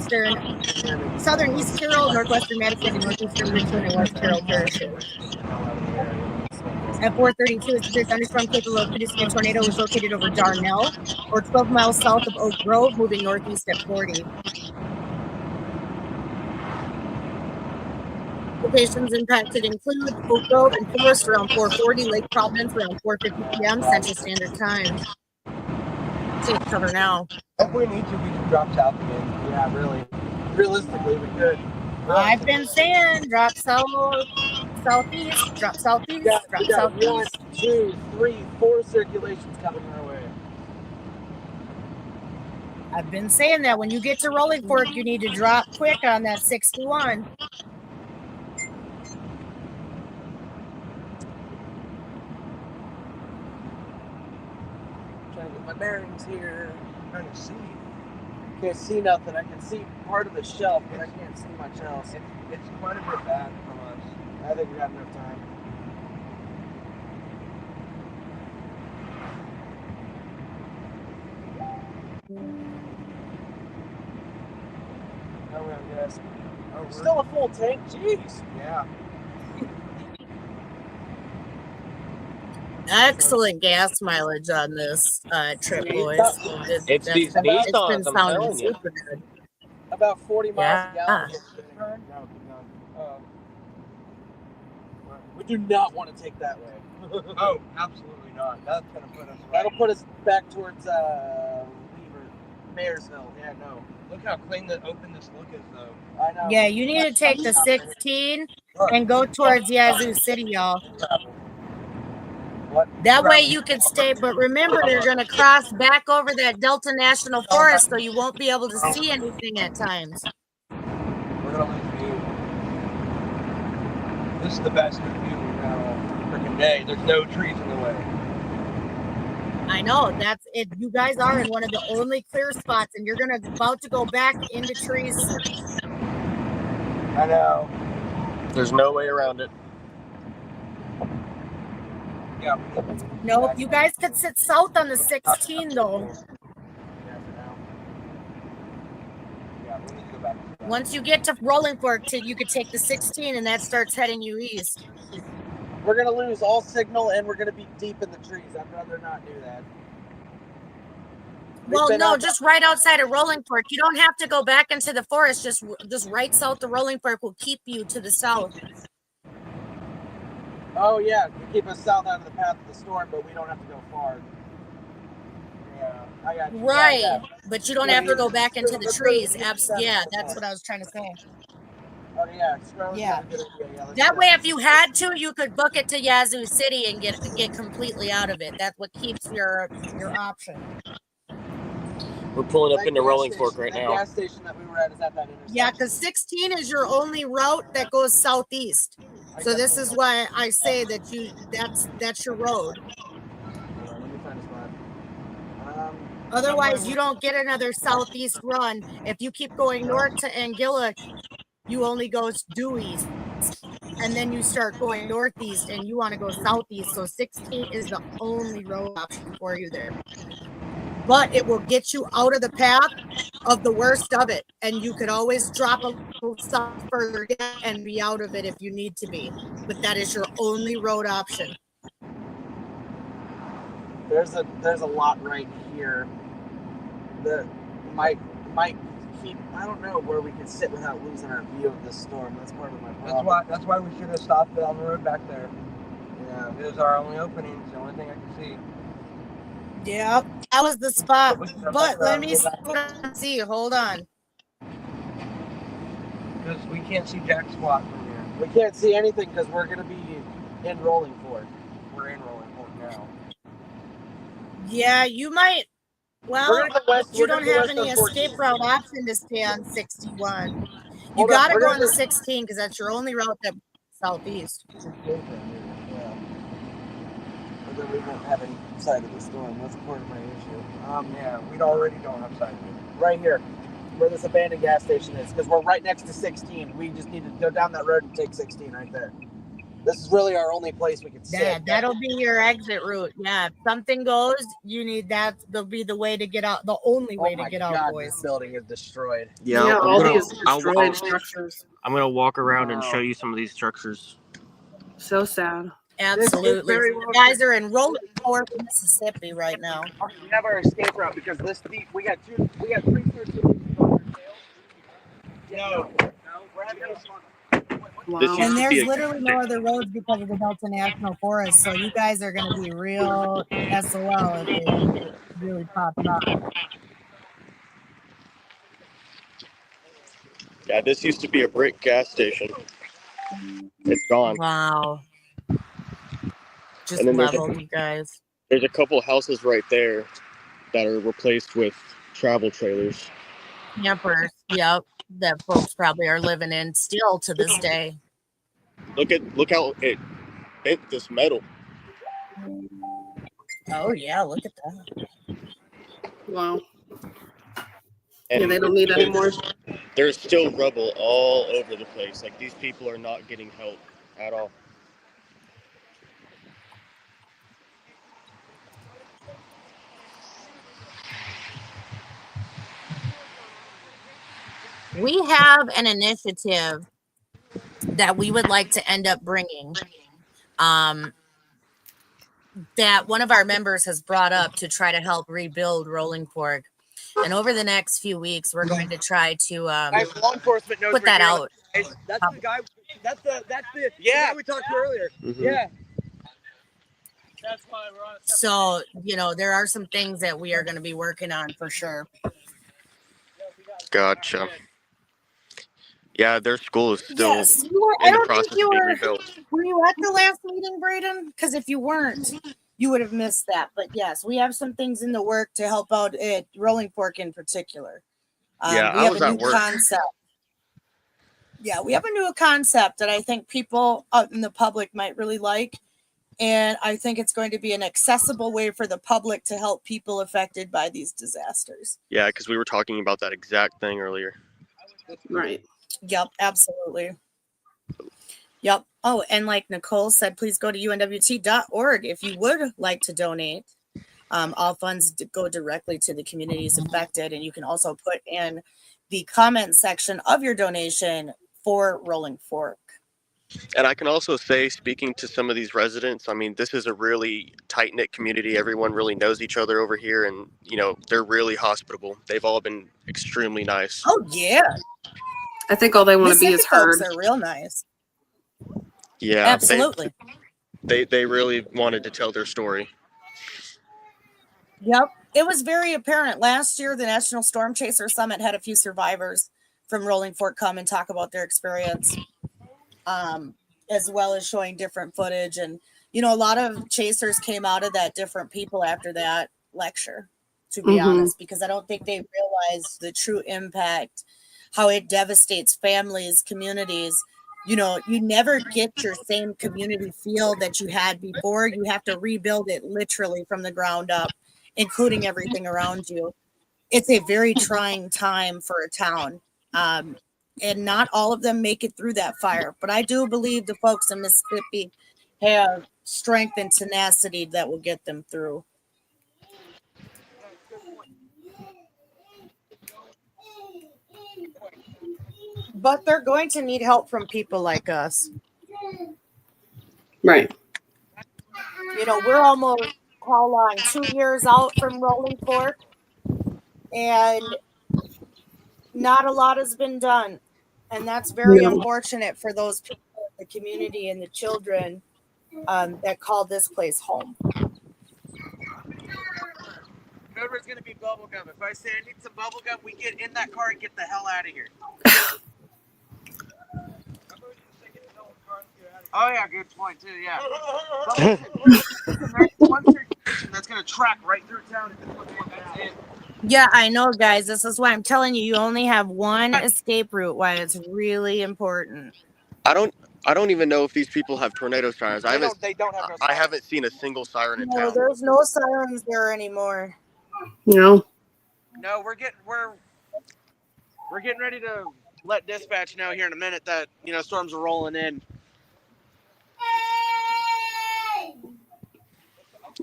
East Carroll, northwestern Madison, and northeastern Richmond and West Carroll parishes. At 4:32, a severe thunderstorm capable of producing a tornado was located over Darnell, or 12 miles south of Oak Grove, moving northeast at 40. Locations impacted include Oak Grove and Forest around 4:40, Lake Providence around 4:50 p.m. Central Standard Time. Take cover now. If we need to, we can drop south again. Yeah, really. Realistically, we could. I've been saying drop southeast, drop southeast, drop southeast. 1, 2, 3, 4 circulations coming our way. I've been saying that when you get to Rolling Fork, you need to drop quick on that 61. Trying to get my bearings here. I'm trying to see. Can't see nothing. I can see part of the shelf, but I can't see much else. It's quite a bit back from us. I think we got enough time. Oh, we have gas. Oh, Still a full tank? Jeez. Yeah. Excellent gas mileage on this trip, boys. It's these been Nissans, I'm sounding telling you. super good. About 40 miles a Yeah. gallon. We do not want to take that way. Oh, absolutely not. That's going to put us That'll put us back towards Mayersville. Yeah, no. Look how clean the open this look is, though. I know. Yeah, you need to take the 16 and go towards Yazoo City, y'all. What? That way you can stay, but remember they're going to cross back over that Delta National Forest, so you won't be able to see anything at times. We're going to lose view. This is the best view we've had all freaking day. There's no trees in the way. I know that's it. You guys are in one of the only clear spots, and you're about to go back into trees. I know. There's no way around it. Yeah. Nope, you guys could sit south on the 16 though. Yeah, we need to go back. Once you get to Rolling Fork, you could take the 16, and that starts heading you east. We're gonna lose all signal, and we're gonna be deep in the trees. I'd rather not do that. Well, no, just right outside of Rolling Fork. You don't have to go back into the forest. Just right south of Rolling Fork will keep you to the south. Oh yeah, keep us south out of the path of the storm, but we don't have to go far. Yeah, I got you. Right, yeah. But you don't have to go back into the trees. Yeah, that's what I was trying to say. Oh yeah, yeah. That way, if you had to, you could book it to Yazoo City and get completely out of it. That's what keeps your option. We're pulling up into Rolling Fork right now. The gas station that we were at is at that intersection. Yeah, because 16 is your only route that goes southeast. So this is why I say that that's your road. Let me find a spot. Otherwise, you don't get another southeast run. If you keep going north to Anguilla, you only go due east. And then you start going northeast and you want to go southeast. So 16 is the only road option for you there. But it will get you out of the path of the worst of it. And you could always drop a little south further and be out of it if you need to be. But that is your only road option. There's a lot right here that might keep. I don't know where we could sit without losing our view of this storm. That's part of my problem. That's why we should have stopped on the road back there. Yeah, it was our only opening. It's the only thing I can see. Yep, that was the spot. But let me see what I see. Hold on. Because we can't see jack squat from here. We can't see anything because we're going to be in Rolling Fork. We're in Rolling Fork now. Yeah, you might. Well, you don't have any escape route option to stay on 61. You got to go on the 16 because that's your only route to southeast. But then we won't have any side of the storm. That's part of my issue. Yeah, we already don't have side of it. Right here, where this abandoned gas station is, because we're right next to 16. We just need to go down that road and take 16 right there. This is really our only place we can sit. Yeah, that'll be your exit route. Yeah, if something goes, you need that. That'll be the way to get out. The only way to get out, boys. This building is destroyed. Yeah, all these destroyed structures. I'm gonna walk around and show you some of these structures. So sad. Absolutely. You guys are in Rolling Fork, Mississippi right now. We have our escape route because this deep. We got 3 circulations on our tail. No, we're having this one. Wow. And there's literally no other roads because of the Delta National Forest. So you guys are going to be real SOL if it really pops off. Yeah, this used to be a brick gas station. It's gone. Wow. Just leveled, you guys. There's a couple houses right there that are replaced with travel trailers. Campers, yep. That folks probably are living in still to this day. Look how it bent this metal. Oh yeah, look at that. Wow. And yeah, they don't need any more. There's still rubble all over the place. Like, these people are not getting help at all. We have an initiative that we would like to end up bringing that one of our members has brought up to try to help rebuild Rolling Fork. And over the next few weeks, we're going to try to law enforcement knows put that out. That's the guy. That's the guy we talked to earlier. Mm-hmm. Yeah. That's why we're on. So, there are some things that we are going to be working on for sure. Gotcha. Yeah, their school is still Yes, in the process of being rebuilt. Were you at the last meeting, Braden? Because if you weren't, you would have missed that. But yes, we have some things in the work to help out at Rolling Fork in particular. Yeah, we I have was a at new work. concept. Yeah, we have a new concept that I think people out in the public might really like. And I think it's going to be an accessible way for the public to help people affected by these disasters. Yeah, because we were talking about that exact thing earlier. Right. Yep, absolutely. Yep. Oh, and like Nicole said, please go to unwt.org if you would like to donate. All funds go directly to the communities affected, and you can also put in the comment section of your donation for Rolling Fork. And I can also say, speaking to some of these residents, I mean, this is a really tight-knit community. Everyone really knows each other over here, and, you know, they're really hospitable. They've all been extremely nice. Oh, yeah. I think all they want to be is heard. Folks are real nice. Yeah. Absolutely. They really wanted to tell their story. Yep. It was very apparent. Last year, the National Storm Chaser Summit had a few survivors from Rolling Fork come and talk about their experience, as well as showing different footage. And, you know, a lot of chasers came out of that, different people after that lecture, to be honest, because I don't think they realized the true impact, how it devastates families, communities. You know, you never get your same community feel that you had before. You have to rebuild it literally from the ground up, including everything around you. It's a very trying time for a town. And not all of them make it through that fire. But I do believe the folks in Mississippi have strength and tenacity that will get them through. But they're going to need help from people like us. Right. You know, we're almost, how long, 2 years out from Rolling Fork, and not a lot has been done. And that's very unfortunate for those people in the community and the children that call this place home. Remember, it's going to be bubble gum. If I say I need some bubble gum, we get in that car and get the hell out of here. Oh, yeah, good point, too, yeah. One circulation that's going to track right through town. That's it. Yeah, I know, guys. This is why I'm telling you, you only have one escape route, why it's really important. I don't even know if these people have tornado sirens. They don't have no sirens. I haven't seen a single siren in town. There's no sirens there anymore. No. No, we're getting ready to let dispatch know here in a minute that, you know, storms are rolling in.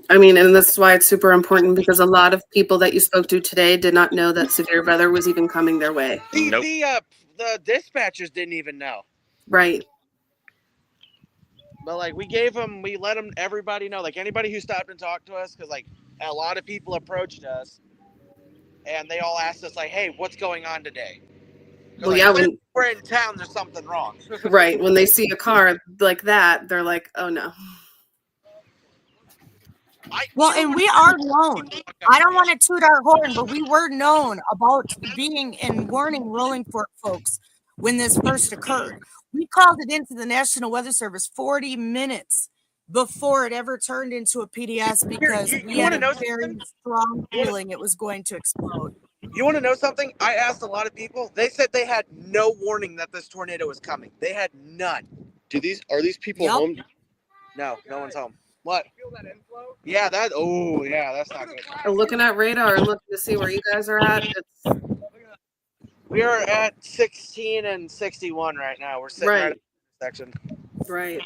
I mean, and this is why it's super important, because a lot of people that you spoke to today did not know that severe weather was even coming their way. Nope. The dispatchers didn't even know. Right. But like we let them, everybody know, like anybody who stopped and talked to us, because like a lot of people approached us and they all asked us like, hey, what's going on today? Well, like, yeah, when we're in town, there's something wrong. Right. When they see a car like that, they're like, oh no. And we are known. I don't want to toot our horn, but we were known about being and warning Rolling Fork folks when this first occurred. We called it into the National Weather Service 40 minutes before it ever turned into a PDS, because we had a very strong feeling it was going to explode. You want to know something? I asked a lot of people. They said they had no warning that this tornado was coming. They had none. Are these people home? No one's home. What? Feel that inflow? Yeah, that's not good. I'm looking at radar and looking to see where you guys are at. We are at 16 and 61 right now. We're sitting right at the section. Right.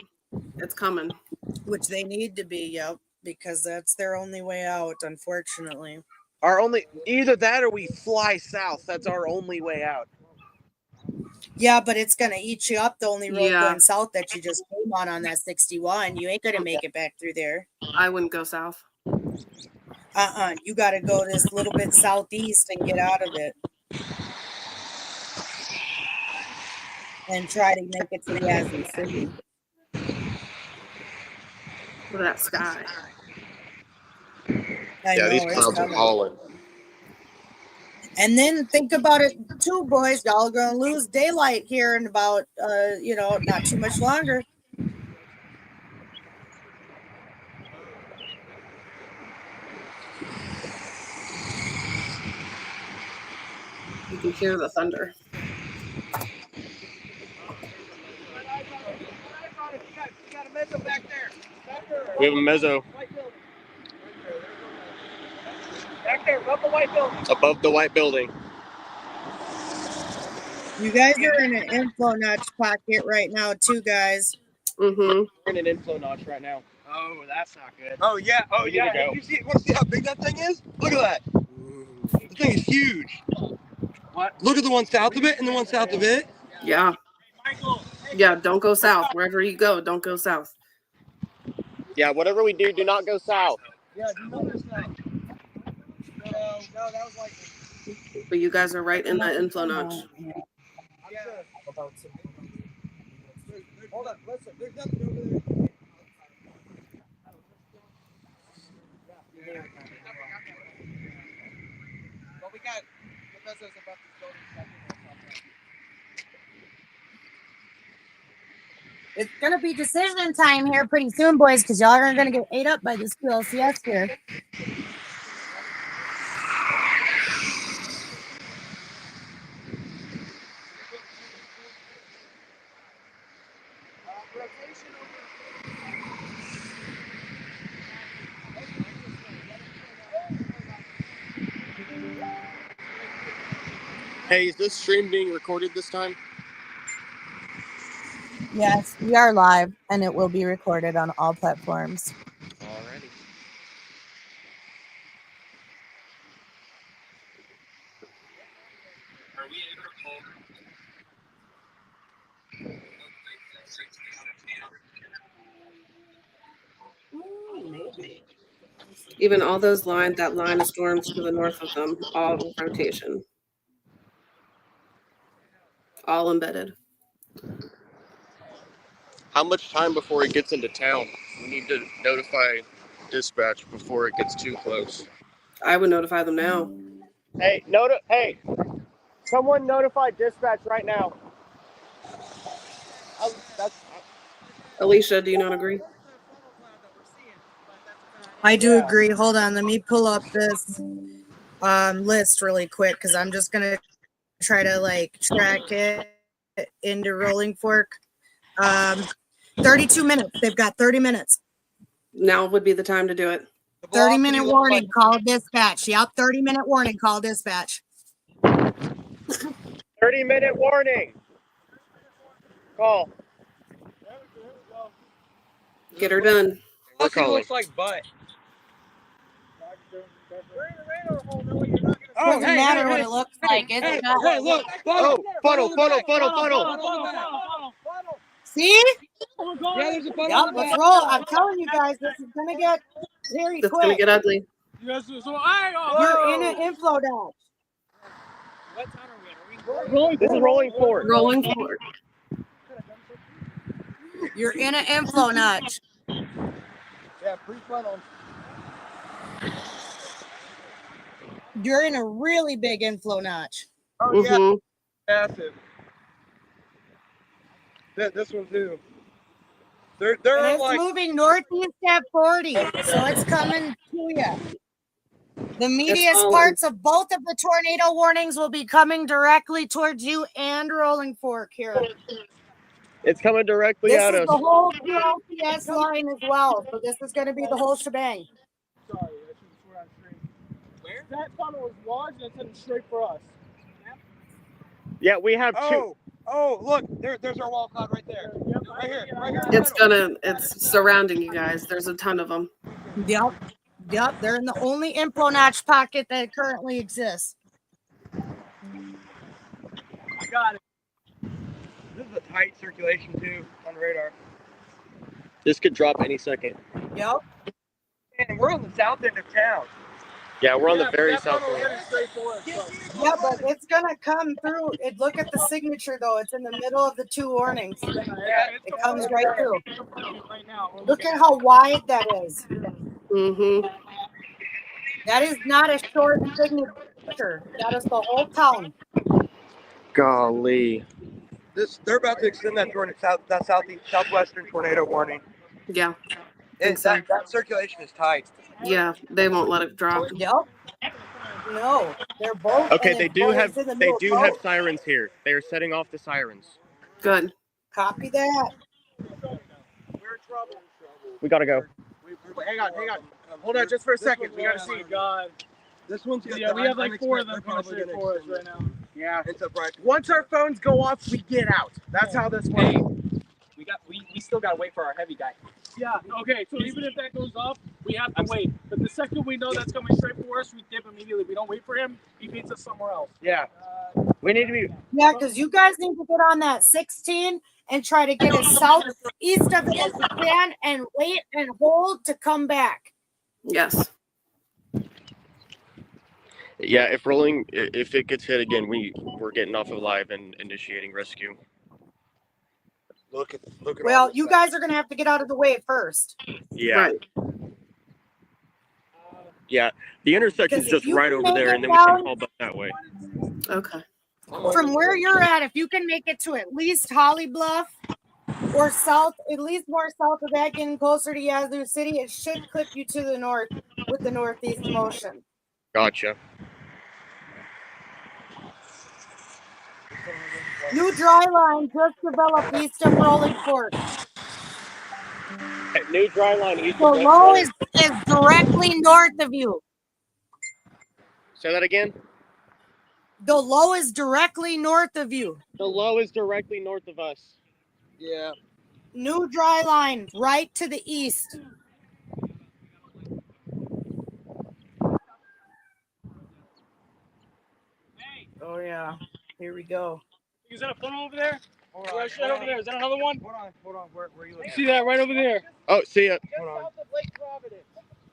It's coming. Which they need to be, because that's their only way out, unfortunately. Either that or we fly south. That's our only way out. Yeah, but it's going to eat you up. The only road going south that you just came on that 61. You ain't going to make it back through there. I wouldn't go south. You got to go this little bit southeast and get out of it. And try to make it to Yazoo City. Look at that sky. I know, these clouds are hauling. And then think about it too, boys. Y'all are going to lose daylight here in about, not too much longer. You can hear the thunder. You got a missile back there. We have a mezzo Back there, above the white building. above the white building. You guys are in an inflow notch pocket right now, too, guys. We're in an inflow notch right now. Oh, that's not good. Oh yeah. Oh yeah. Hey, you want to see how big that thing is? Look at that. The thing is huge. What? Look at the one south of it and the one south of it. Yeah. Yeah, don't go south. Wherever you go, don't go south. Yeah, whatever we do, do not go south. Yeah, do not go south. No, that was like. But you guys are right in that inflow notch. Yeah. Hold on, listen. There's nothing over there. But we got the mezzos above this building. It's going to be decision time here pretty soon, boys, because y'all are going to get ate up by this QLCS here. Hey, is this stream being recorded this time? Yes, we are live, and it will be recorded on all platforms. Alrighty. Even all those lines, that line of storms to the north of them, all rotation. All embedded. How much time before it gets into town? We need to notify dispatch before it gets too close. I would notify them now. Hey, someone notify dispatch right now. Alicia, do you not agree? I do agree. Hold on. Let me pull up this list really quick because I'm just going to try to like track it into Rolling Fork. 32 minutes. They've got 30 minutes. Now would be the time to do it. 30-minute warning. Call dispatch. Yep. 30-minute warning. Call dispatch. 30-minute warning. Call. Get her done. We're calling. Looks like butt. Doesn't matter what it looks like. It's not. Hey, look. Oh, funnel. See? Yeah, there's a funnel. Yep. Let's roll. I'm telling you guys, this is gonna get very It's going to quick. get ugly. You guys, You're in an inflow dash. What town are we in? This is Rolling Fork. Rolling forward. You're in an inflow notch. Yeah, pre-funnel. You're in a really big inflow notch. Oh yeah, massive. This one too. They're And it's like moving northeast at 40, so it's coming to you. The meatiest all parts of both of the tornado warnings will be coming directly towards you and Rolling Fork here. It's coming directly This at is us. the whole QLCS line as well, so this is going to be the whole shebang. Sorry, I should swear on stream. Where? That funnel is large and it's heading straight for us. Yeah, we have two. Oh, look, there's our wall cloud right there. Right here. It's surrounding you guys. There's a ton of them. Yep. They're in the only inflow notch pocket that currently exists. I got it. This is a tight circulation too on radar. This could drop any second. Yep. And we're on the south end of town. Yeah, we're on the very that south funnel is end. heading straight for us. So. Yeah, but it's gonna come through. Look at the signature though. It's in the middle of the two warnings. It comes right through. Right now. Look at how wide that is. Mm-hmm. That is not a short signature. That is the whole town. Golly. They're about to extend that southwestern tornado warning. Yeah. That circulation is tight. Yeah. They won't let it drop. Yep. No, they're both. Okay, and they it's do both have in the middle have both. sirens here. They are setting off the sirens. Good. Copy that. We're in trouble. We gotta go. We Wait, hang on. Hold on just for a second. We gotta see. God. This one's Yeah, we have like 4 of them coming straight for us right now. Yeah. It's up right. Once our phones go off, we get out. That's how this works. Hey, we still gotta wait for our heavy guy. Yeah, okay, so even if that goes off, we have to wait. But the second we know that's coming straight for us, we dip immediately. We don't wait for him, he beats us somewhere else. Yeah. We need to be. Yeah, because you guys need to get on that 16 and try to get as southeast of it as you can and wait and hold to come back. Yes. Yeah, if it gets hit again, we're getting off of live and initiating rescue. Look at. Well, you guys are going to have to get out of the way first. Yeah. Right. Yeah, the intersection's Because just right over there, and then we can haul back that way. Okay. From where you're at, if you can make it to at least Holly Bluff or south, at least more south of that, getting closer to Yazoo City, it should clip you to the north with the northeast motion. Gotcha. New dry line just developed east of Rolling Fork. New dry line east The of low is directly north of you. Say that again? The low is directly north of you. The low is directly north of us. Yeah. New dry line right to the east. Oh yeah, here we go. Is that a funnel over there? Hold Right over there. Is that another one? Hold on. Where are you looking? You see that right over there? Oh, see ya. Hold on.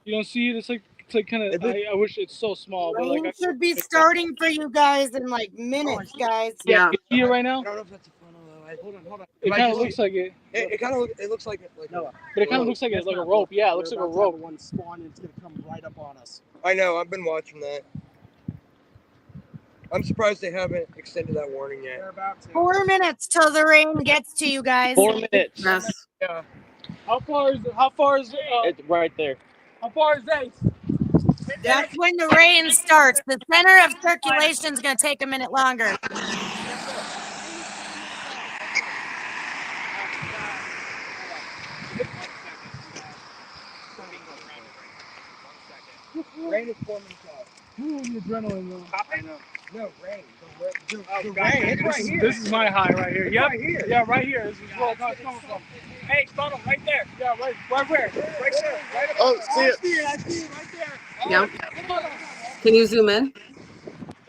You don't see it? It's like kind of. I wish it's so small, but Rain like should be starting for you guys in like minutes, guys. Yeah. you see it right now. I don't know if that's a funnel though. Hold on. It kind of looks like it. It looks like it. But it kind of looks like it's like a rope. Yeah, it looks like a rope. One spawn and it's gonna come right up on us. I know. I've been watching that. I'm surprised they haven't extended that warning yet. They're about to. 4 minutes till the rain gets to you guys. 4 minutes. Yes. Yeah. How far is It's right there. how far is that? That's when the rain starts. The center of circulation is going to take a minute longer. Rain is 4 minutes out. Ooh, the adrenaline though. I know. No, rain. The rain. God, It's right here. This is my high right here. Yep. Right here. Yeah, right here. This is where it's coming from. Hey, funnel right there. Yeah, right where? Right there. Right up. Oh, see it. I see it right there. Yep. Can you zoom in?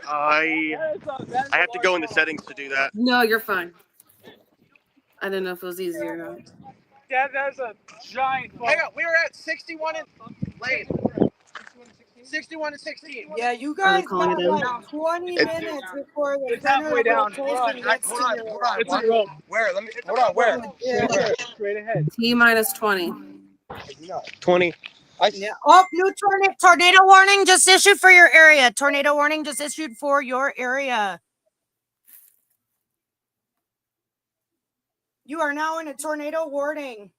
I have to go in the settings to do that. No, you're fine. I didn't know if it was easy or not. That's a giant funnel. Hang on. We were at 61 and lane. 61 and 16. Yeah, you guys calling got it in? like 20 minutes before the It's halfway down. rotation gets to you. Hold on. It's a rope. Where? Hold on. Where? Yeah. Straight ahead. T minus 20. 20. Yeah. Oh, new tornado warning just issued for your area. Tornado warning just issued for your area. You are now in a tornado warning.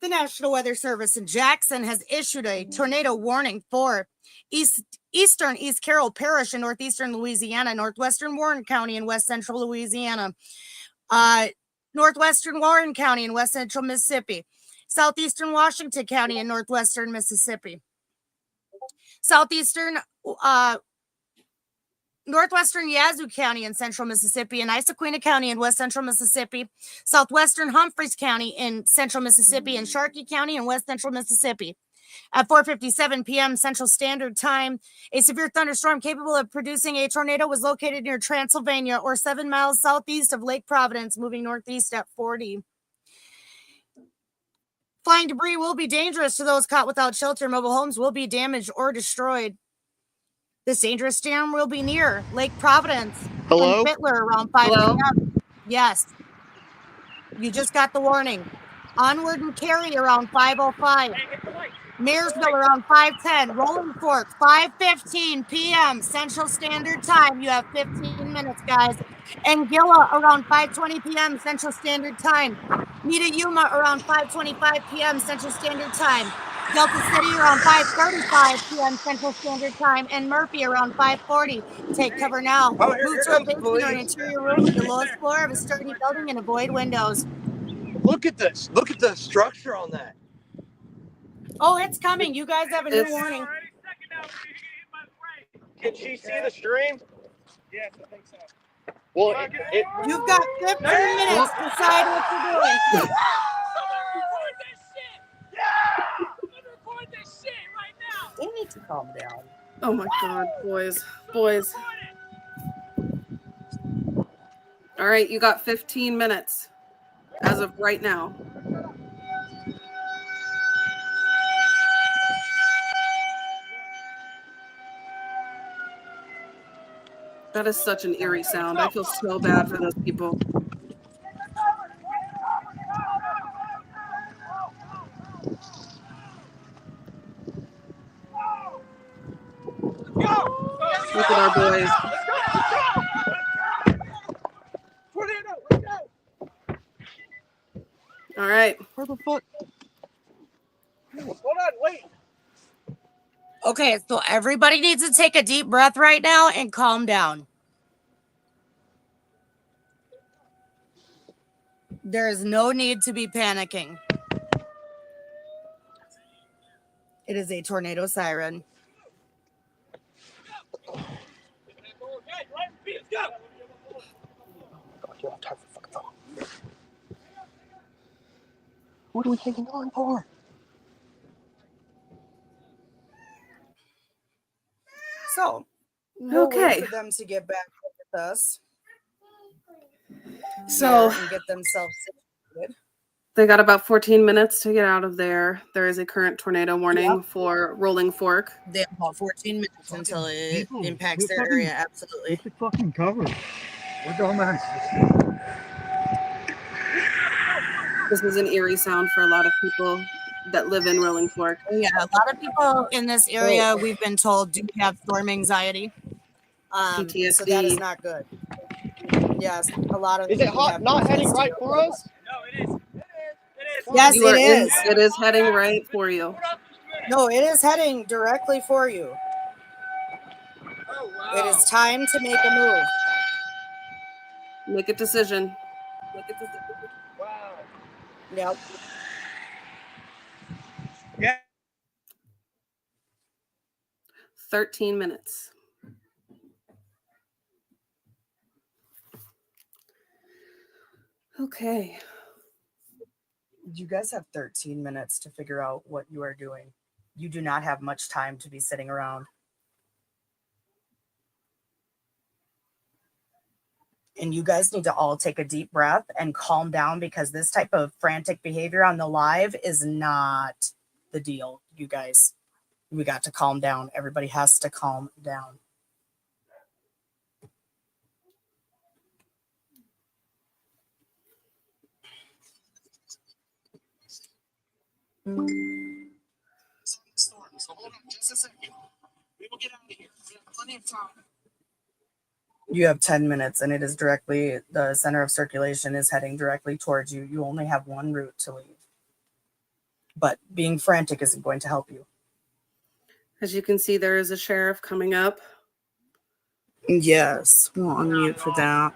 The National Weather Service in Jackson has issued a tornado warning for eastern East Carroll Parish in northeastern Louisiana, northwestern Warren County in west central Louisiana, northwestern Warren County in west central Mississippi, southeastern Washington County in northwestern Mississippi, southeastern northwestern Yazoo County in central Mississippi, and Issaquah County in west central Mississippi, southwestern Humphreys County in central Mississippi, and Sharkey County in west central Mississippi. At 4:57 p.m. Central Standard Time, a severe thunderstorm capable of producing a tornado was located near Transylvania, or 7 miles southeast of Lake Providence, moving northeast at 40. Flying debris will be dangerous to those caught without shelter. Mobile homes will be damaged or destroyed. This dangerous storm will be near Lake Providence Hello? and Fittler around 5 p.m. Yes. You just got the warning. Onward and Cary around 5:05. Marysville around 5:10. Rolling Fork, 5:15 p.m. Central Standard Time. You have 15 minutes, guys. Anguilla around 5:20 p.m. Central Standard Time. Nita Yuma around 5:25 p.m. Central Standard Time. Delta City around 5:35 p.m. Central Standard Time, and Murphy around 5:40. Take cover now. Oh, Move to a basement or an interior room with the lowest floor of a sturdy building and avoid windows. Look at this. Look at the structure on that. Oh, it's coming. You guys have a new warning. Can she see the stream? Yes, I think so. Well, You've got 15 minutes to decide what you're doing. Someone record this shit! Yeah! Someone record this shit right now! They need to calm down. Oh my God, boys. Boys. All right, you got 15 minutes as of right now. That is such an eerie sound. I feel so bad for those people. Look at our boys. All right. Where the fuck? Hold on, wait. Okay, so everybody needs to take a deep breath right now and calm down. There is no need to be panicking. It is a tornado siren. What are we taking on for? So, we'll Okay. wait for them to get back with us. So and get themselves situated. they got about 14 minutes to get out of there. There is a current tornado warning for Rolling Fork. They have about 14 minutes until it people, impacts we're their fucking- area. Absolutely. Get the fucking cover. We're dumbasses. This is an eerie sound for a lot of people that live in Rolling Fork. Yeah, a lot of people in this area, we've been told, do have storm anxiety. PTSD. So that is not good. Yes, a lot of is it people hot? have Not heading PTSD. right for us? No, it is. It is. Yes, You are it is. It is heading right for you. No, it is heading directly for you. Oh, wow. It is time to make a move. Make a decision. Wow. Yep. Yeah. 13 minutes. Okay. You guys have 13 minutes to figure out what you are doing. You do not have much time to be sitting around. And you guys need to all take a deep breath and calm down, because this type of frantic behavior on the live is not the deal, you guys. We got to calm down. Everybody has to calm down. So hold on just a second. We will get out of here. We have plenty of time. You have 10 minutes, and it is directly, the center of circulation is heading directly towards you. You only have one route to leave. But being frantic isn't going to help you. As you can see, there is a sheriff coming up. Yes, we'll unmute for that.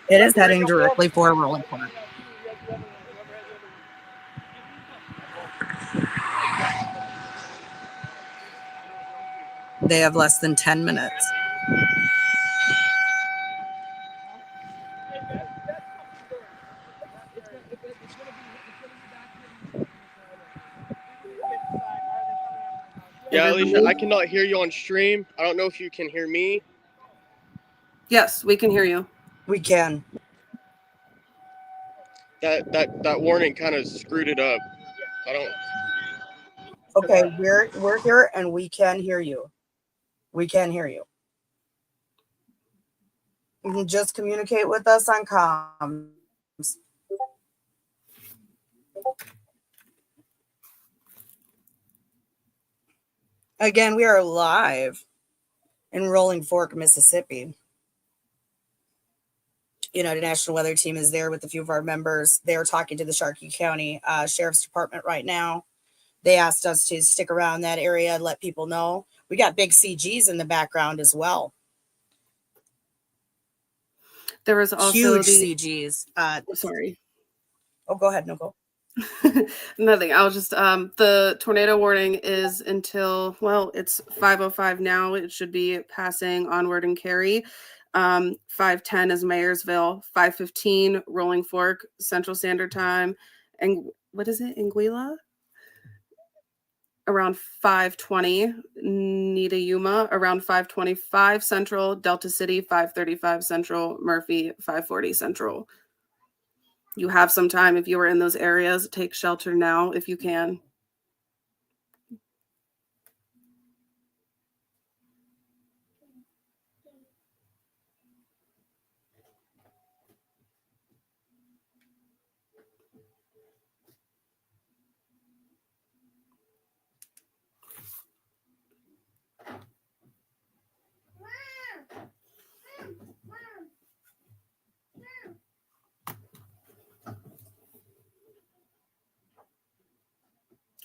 It is heading directly for Rolling Point. They have less than 10 minutes. Yeah, Alicia, I cannot hear you on stream. I don't know if you can hear me. Yes, we can hear you. We can. That warning kind of screwed it up. I don't. Okay, we're here and we can hear you. We can hear you. You can just communicate with us on comms. Again, we are live in Rolling Fork, Mississippi. United National Weather Team is there with a few of our members. They are talking to the Sharkey County Sheriff's Department right now. They asked us to stick around that area and let people know. We got big CGs in the background as well. There was also huge the CGs. sorry. Oh, go ahead, Nicole. Nothing. I'll just the tornado warning is until, well, it's 5:05 now. It should be passing onward and carry. 5:10 is Mayersville, 5:15 Rolling Fork Central Standard Time, and what is it? Anguilla? Around 5:20 Nita Yuma, around 5:25 Central, Delta City 5:35 Central, Murphy 5:40 Central. You have some time if you are in those areas. Take shelter now if you can.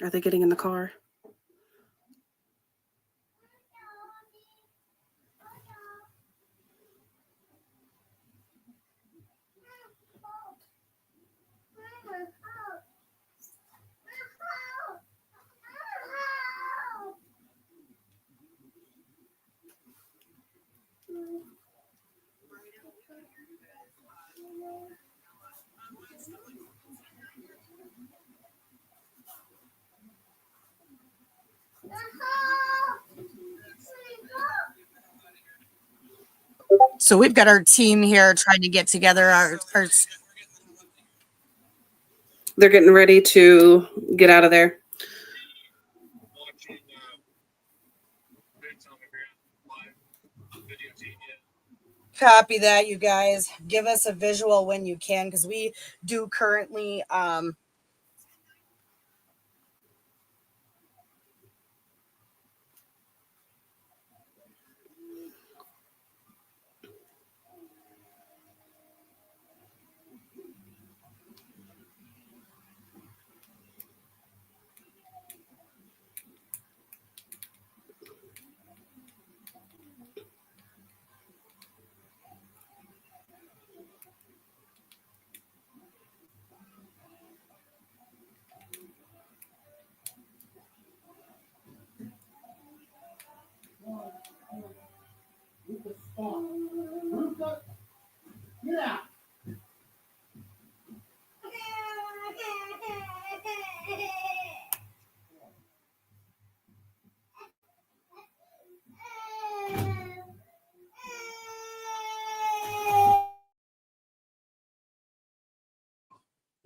Are they getting in the car? So we've got our team here trying to get together. They're getting ready to get out of there. Copy that, you guys. Give us a visual when you can, because we do currently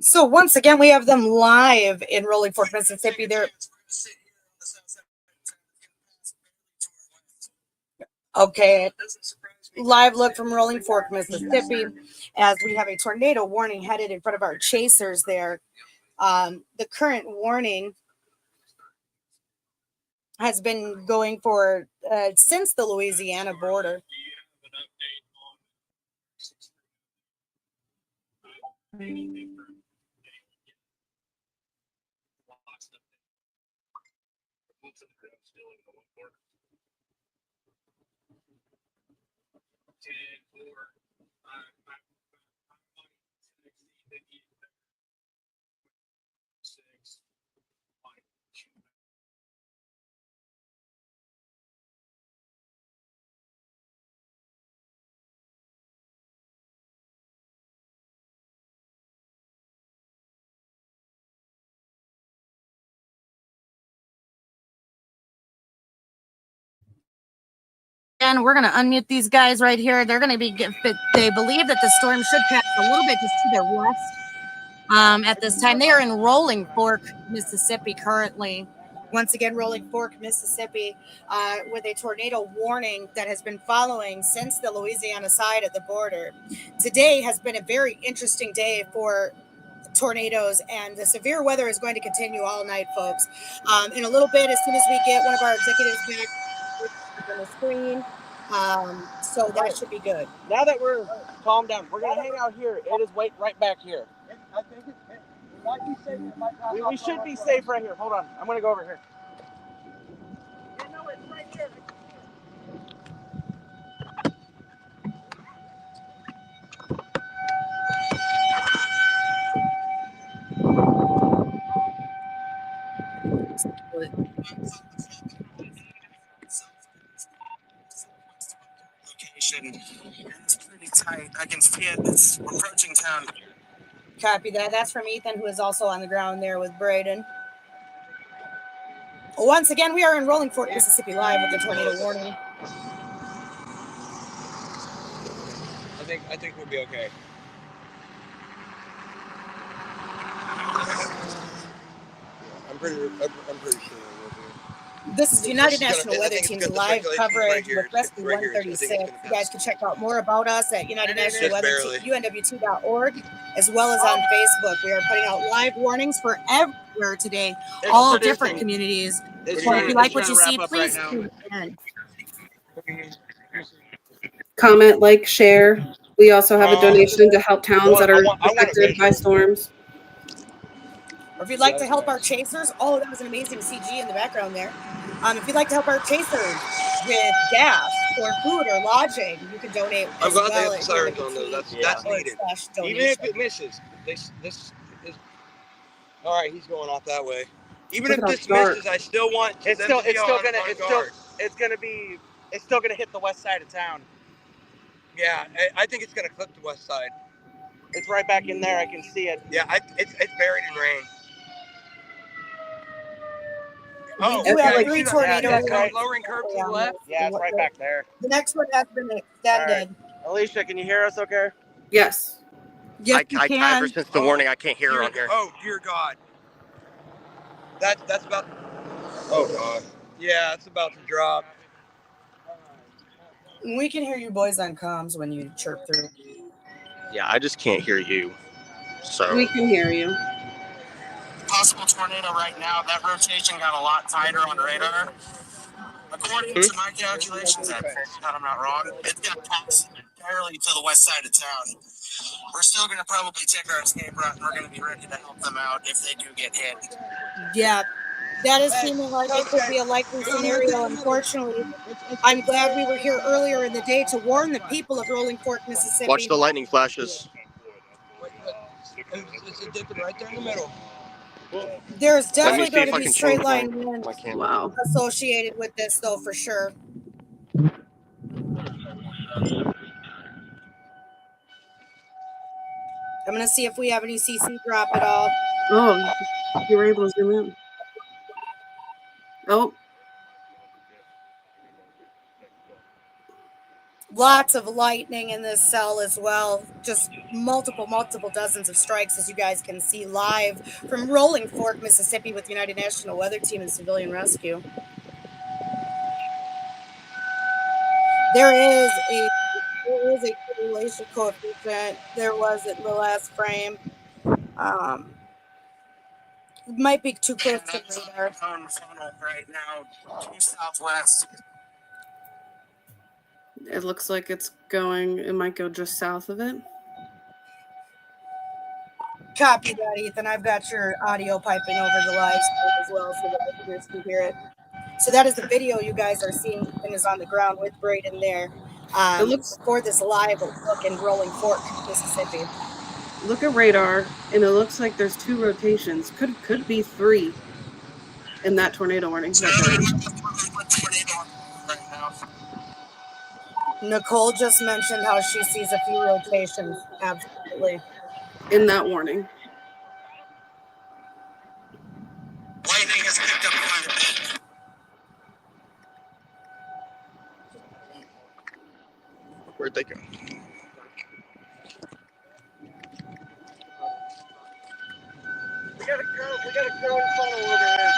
So once again, we have them live in Rolling Fork, Mississippi. They're okay. Live look from Rolling Fork, Mississippi, as we have a tornado warning headed in front of our chasers there. The current warning has been going for since the Louisiana border. And we're going to unmute these guys right here. They're going to be, they believe that the storm should pass a little bit just to their west at this time. They are in Rolling Fork, Mississippi currently. Once again, Rolling Fork, Mississippi, with a tornado warning that has been following since the Louisiana side of the border. Today has been a very interesting day for tornadoes, and the severe weather is going to continue all night, folks. In a little bit, as soon as we get one of our executives back on the screen, so that should be good. Now that we're calmed down, we're gonna hang out here. It is right back here. I think it might be safe. We should be safe right here. Hold on, I'm gonna go over here. Yeah, no, it's right here. Location. It's pretty tight. I can see it. It's approaching town. Copy that. That's from Ethan, who is also on the ground there with Braden. Once again, we are in Rolling Fork, Mississippi live with the tornado warning. I think we'll be okay. I'm pretty sure we'll be. This is the United National Weather Team's live coverage with Rescue 136. You guys can check out more about us at United National Weather UNWT.org, as well as on Facebook. We are putting out live warnings for everywhere today, all different communities. So if you like what you see, please tune in. Comment, like, share. We also have a donation to help towns that are affected by storms. Or if you'd like to help our chasers, oh, that was an amazing CG in the background there. If you'd like to help our chasers with gas or food or lodging, you can donate. I'm glad they have the sirens on those. That's needed. Even if it misses, this is all right. He's going off that way. Even if this misses, I still want. It's still gonna hit the west side of town. Yeah, I think it's gonna clip the west side. It's right back in there. I can see it. Yeah, it's buried in rain. We do have 3 tornadoes. Lowering curve to the left. Yeah, it's right back there. The next one has been extended. Right. Alicia, can you hear us okay? Yes. Yes, you can. Ever since the warning, I can't hear her on here. Oh, dear God. That's about... Oh, God. Yeah, it's about to drop. We can hear you boys on comms when you chirp through. Yeah, I just can't hear you. So We can hear you. Possible tornado right now. That rotation got a lot tighter on radar. According to my calculations, that I'm not wrong, it's going to pass entirely to the west side of town. We're still going to probably check our escape route, and we're going to be ready to help them out if they do get hit. Yeah, that is seeming like it could be a likely scenario. Unfortunately, I'm glad we were here earlier in the day to warn the people of Rolling Fork, Mississippi. watch the lightning flashes. It's a dipping right there in the middle. There's definitely going to be straight line wind Wow. associated with this, though, for sure. I'm going to see if we have any CC drop at all. Oh, you were able to zoom in. Oh. Lots of lightning in this cell as well. Just multiple dozens of strikes, as you guys can see live from Rolling Fork, Mississippi, with United National Weather Team and Civilian Rescue. There is a correlation coefficient. There was in the last frame. It might be too close to radar. Right now, due southwest. It looks like it's going, it might go just south of it. Copy that, Ethan. I've got your audio piping over the live stream as well so that the viewers can hear it. So that is the video you guys are seeing. Ethan is on the ground with Braden there. It looks for this live look in Rolling Fork, Mississippi. Look at radar, and it looks like there's 2 rotations. Could be 3 in that tornado warning. Nicole just mentioned how she sees a few rotations. Absolutely. In that warning. Lightning has picked up quite a bit. Where'd they go? We got a drone funnel over there.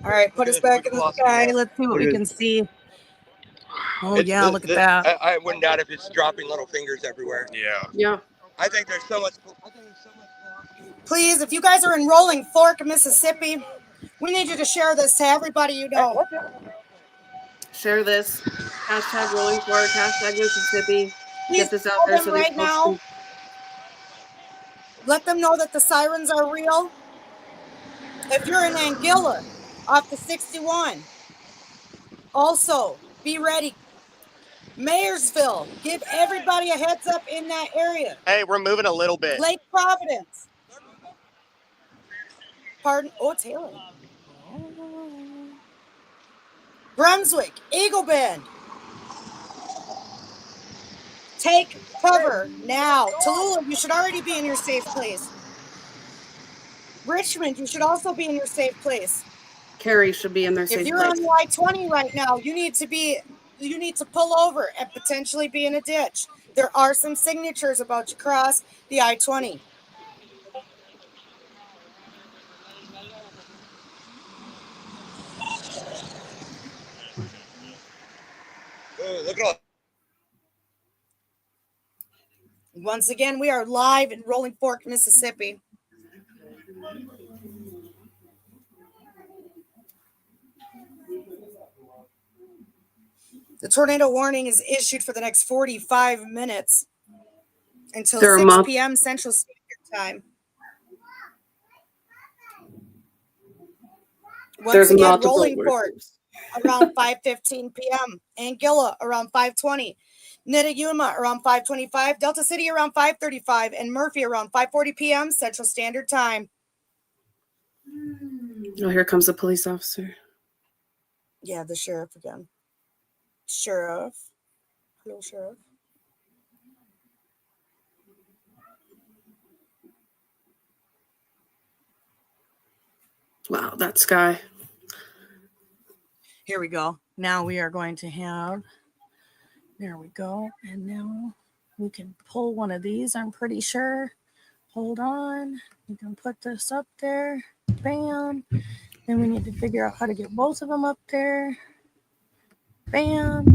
All right, put us back in the sky. Let's see what we can see. Oh, yeah, look at that. I wouldn't doubt if it's dropping little fingers everywhere. Yeah. Yeah. I think there's so much. Please, if you guys are in Rolling Fork, Mississippi, we need you to share this to everybody you know. Share this. Hashtag Rolling Fork, hashtag Mississippi. Please Get this out tell there them so right they now. Let them know that the sirens are real. If you're in Anguilla, off the 61, also be ready. Mayersville, give everybody a heads up in that area. Hey, we're moving a little bit. Lake Providence. pardon. Oh, it's hailing. Brunswick, Eagle Bend. Take cover now. Tallulah, you should already be in your safe place. Richmond, you should also be in your safe place. Cary should be in their safe If you're place. on the I-20 right now, you need to pull over and potentially be in a ditch. There are some signatures about to cross the I-20. Look at Once again, we are live in Rolling Fork, Mississippi. The tornado warning is issued for the next 45 minutes until 6 p.m. Central Standard Time. Once again, Rolling Fork around 5:15 p.m. Anguilla around 5:20. Nitayuma around 5:25. Delta City around 5:35. And Murphy around 5:40 p.m. Central Standard Time. Oh, here comes a police officer. Yeah, the sheriff again. Sheriff. Hello, Sheriff. Wow, that sky. Here we go. Now we are going to have, there we go. And now we can pull one of these, I'm pretty sure. Hold on. You can put this up there. Bam. Then we need to figure out how to get both of them up there. Bam.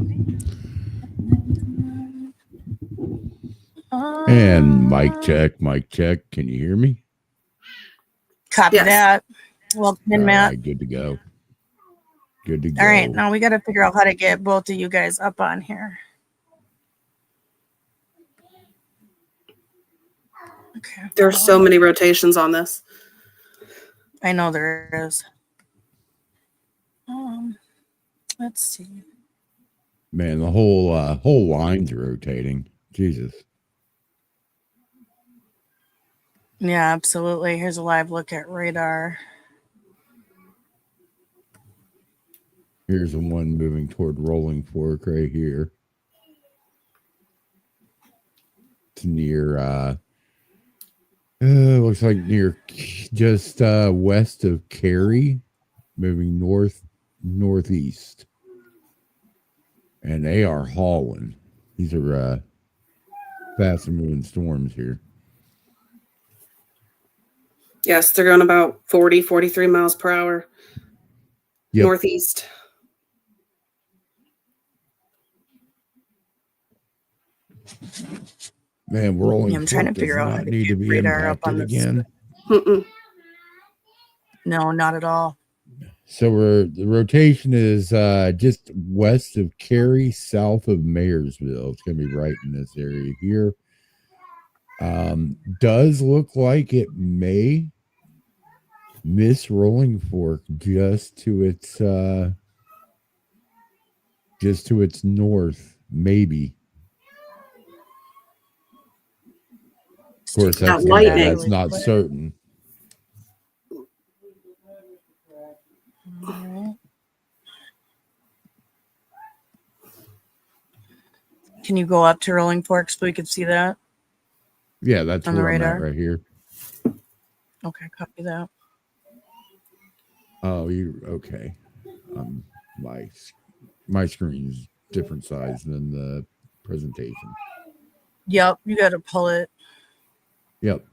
And mic check. Can you hear me? Copy that. Welcome in, Matt. Right, good to go. Good to go. All right, now we got to figure out how to get both of you guys up on here. Okay. There's so many rotations on this. I know there is. Let's see. Man, the whole line's rotating. Jesus. Yeah, absolutely. Here's a live look at radar. Here's the one moving toward Rolling Fork right here. It's near looks like near just west of Cary, moving northeast. And they are hauling. These are fast moving storms here. Yes, they're going about 40, 43 miles per hour. Yep. Northeast. Man, we're only. I'm trying to figure out how to need to be radar up on this again. No, not at all. So the rotation is just west of Cary, south of Mayersville. It's going to be right in this area here. Does look like it may miss Rolling Fork just to its north, maybe. Of course, that's not certain. Can you go up to Rolling Fork so we could see that? Yeah, that's on where I'm at right here. Okay, copy that. Oh, you okay? My screen's different size than the presentation. Yep, you got to pull it. Yep.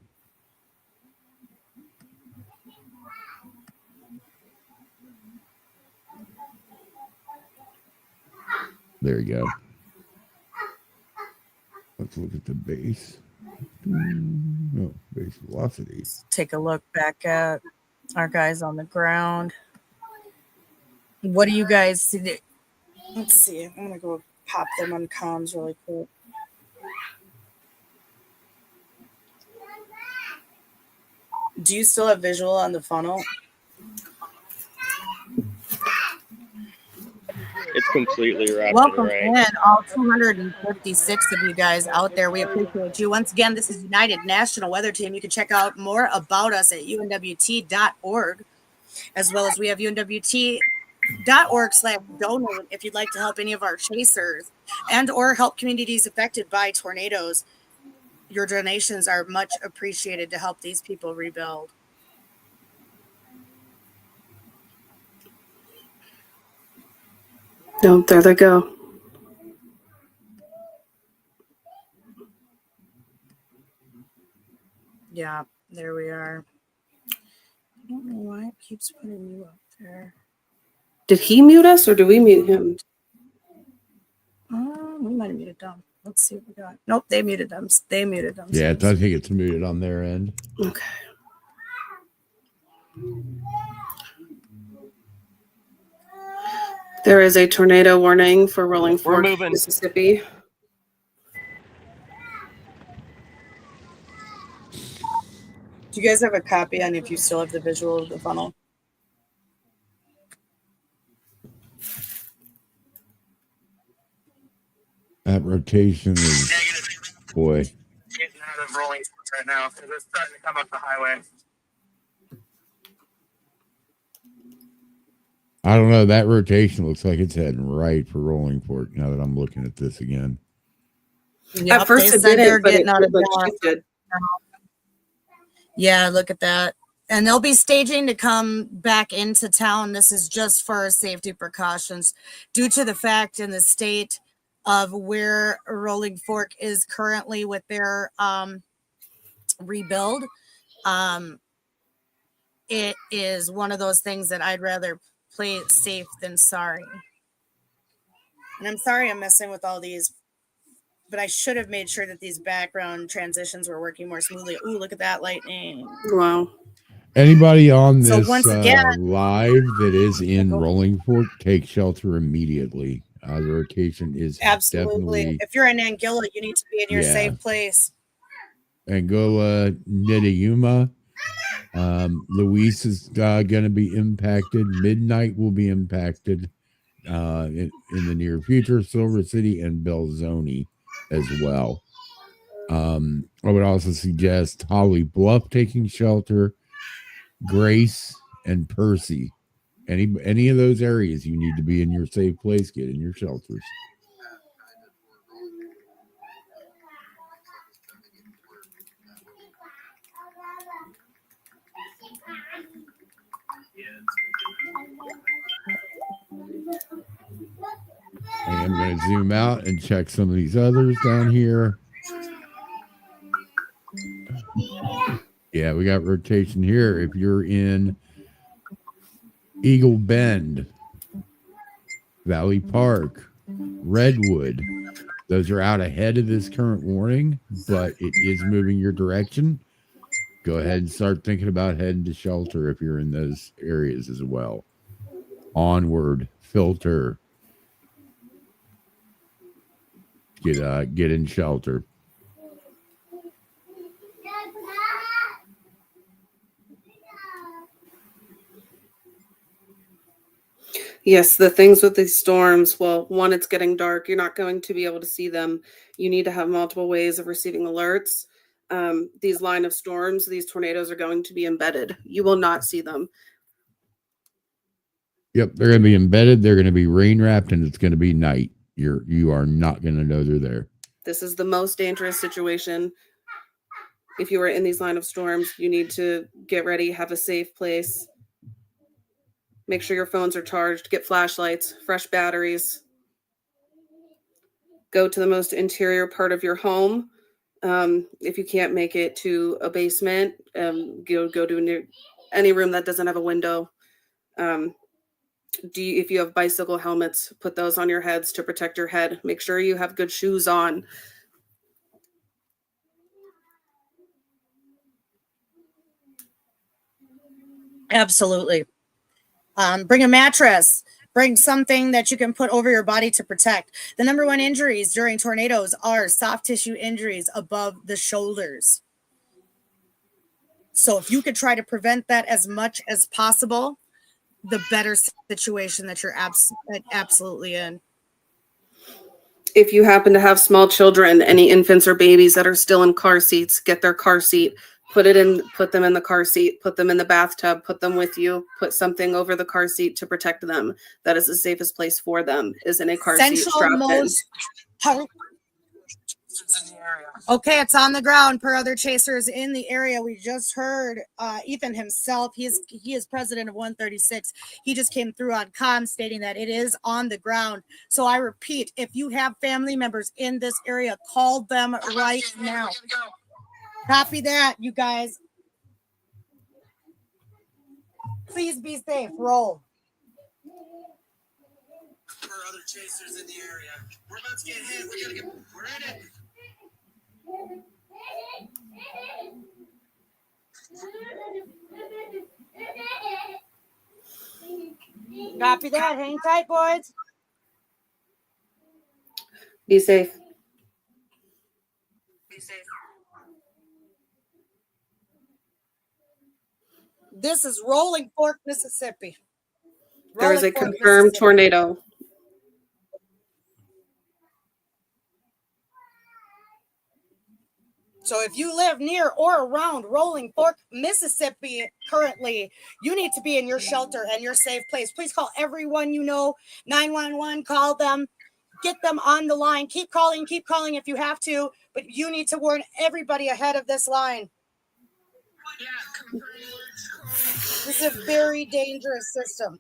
There you go. Let's look at the base. No, base velocity. Let's take a look back at our guys on the ground. What do you guys see? Let's see. I'm going to go pop them on comms really quick. Do you still have visual on the funnel? It's completely wrapped Welcome in in, all 256 of you guys out there. We appreciate you. Once again, this is United National Weather Team. You can check out more about us at unwt.org, as well as we have unwt.org/donate if you'd like to help any of our chasers and or help communities affected by tornadoes. Your donations are much appreciated to help these people rebuild. No, there they go. Yeah, there we are. I don't know why it keeps putting you up there. Did he mute us or do we mute him? We might have muted them. Let's see what we got. Nope, they muted them. They muted them. Yeah, I think it's muted on their end. Okay. There is a tornado warning for Rolling Fork, Mississippi. Do you guys have a copy on if you still have the visual of the funnel? That rotation is, boy. Getting out of Rolling Fork right now because it's starting to come up the highway. I don't know. That rotation looks like it's heading right for Rolling Fork now that I'm looking at this again. Yep, at first it didn't, but it shifted. Yeah, look at that. And they'll be staging to come back into town. This is just for safety precautions due to the fact in the state of where Rolling Fork is currently with their rebuild. It is one of those things that I'd rather play it safe than sorry. And I'm sorry I'm messing with all these, but I should have made sure that these background transitions were working more smoothly. Ooh, look at that lightning. Wow. Anybody on So this once again, live that is in Rolling Fork, take shelter immediately. The rotation is absolutely. definitely. If you're in Anguilla, you need to be in your safe place. Anguilla, Nidayuma. Luis is going to be impacted. Midnight will be impacted in the near future. Silver City and Belzoni as well. I would also suggest Holly Bluff taking shelter, Grace and Percy. Any of those areas, you need to be in your safe place. Get in your shelters. I am going to zoom out and check some of these others down here. Yeah, we got rotation here. If you're in Eagle Bend, Valley Park, Redwood, those are out ahead of this current warning, but it is moving your direction. Go ahead and start thinking about heading to shelter if you're in those areas as well. Onward, filter. Get in shelter. Yes, the things with these storms, well, one, it's getting dark. You're not going to be able to see them. You need to have multiple ways of receiving alerts. These line of storms, these tornadoes are going to be embedded. You will not see them. Yep, they're going to be embedded. They're going to be rain wrapped, and it's going to be night. You are not going to know they're there. This is the most dangerous situation. If you are in these line of storms, you need to get ready, have a safe place. Make sure your phones are charged, get flashlights, fresh batteries. Go to the most interior part of your home. If you can't make it to a basement, go to any room that doesn't have a window. If you have bicycle helmets, put those on your heads to protect your head. Make sure you have good shoes on. Absolutely. Bring a mattress. Bring something that you can put over your body to protect. The number one injuries during tornadoes are soft tissue injuries above the shoulders. So if you could try to prevent that as much as possible, the better situation that you're absolutely in. If you happen to have small children, any infants or babies that are still in car seats, get their car seat, put them in the car seat, put them in the bathtub, put them with you, put something over the car seat to protect them. That is the safest place for them, is in a car seat strapped in. Okay, it's on the ground per other chasers in the area. We just heard Ethan himself. He is president of 136. He just came through on comm stating that it is on the ground. So I repeat, if you have family members in this area, call them right now. Copy that, you guys. Please be safe. Roll. For other chasers in the area, we're about to get hit. We're in it. Copy that. Hang tight, boys. Be safe. Be safe. This is Rolling Fork, Mississippi. There is a confirmed tornado. So if you live near or around Rolling Fork, Mississippi currently, you need to be in your shelter and your safe place. Please call everyone you know, 911, call them, get them on the line. Keep calling if you have to, but you need to warn everybody ahead of this line. This is a very dangerous system.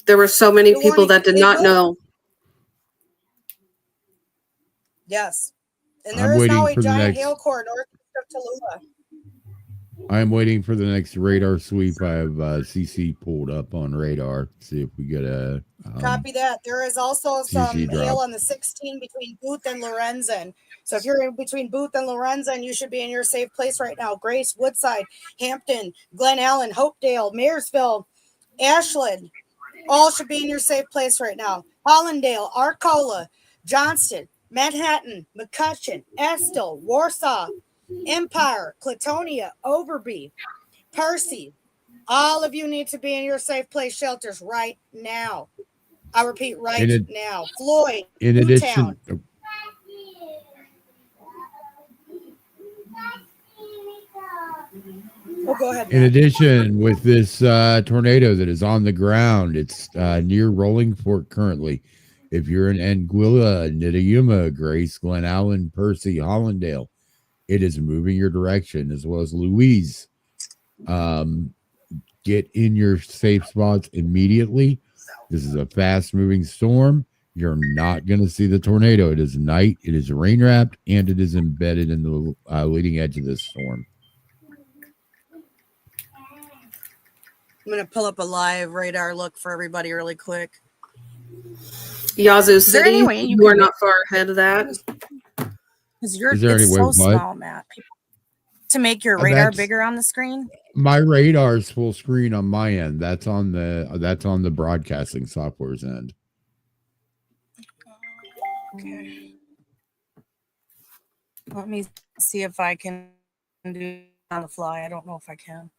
There were so many people that did not know. Yes. And there is now a giant hail core north of Tallulah. I'm waiting for the next radar sweep. I have CC pulled up on radar. See if we get a copy that. There is also some CC hail drop on the 16 between Booth and Lorenzen. So if you're in between Booth and Lorenzen, you should be in your safe place right now. Grace, Woodside, Hampton, Glen Allen, Hopedale, Mayersville, Ashland, all should be in your safe place right now. Hollandale, Arcola, Johnston, Manhattan, McCutcheon, Estill, Warsaw, Empire, Clatonia, Overby, Percy. All of you need to be in your safe place shelters right now. I repeat, right now. Floyd, in addition, go ahead. In addition, with this tornado that is on the ground, it's near Rolling Fork currently. If you're in Anguilla, Nidayuma, Grace, Glen Allen, Percy, Hollandale, it is moving your direction, as well as Louise. Get in your safe spots immediately. This is a fast-moving storm. You're not going to see the tornado. It is night, it is rain-wrapped, and it is embedded in the leading edge of this storm. I'm going to pull up a live radar look for everybody really quick. Yazoo City, you are not far ahead of that. Is there it's so small, Matt. To make your radar bigger on the screen? My radar is full screen on my end. That's on the broadcasting software's end. Okay. Let me see if I can do it on the fly. I don't know if I can.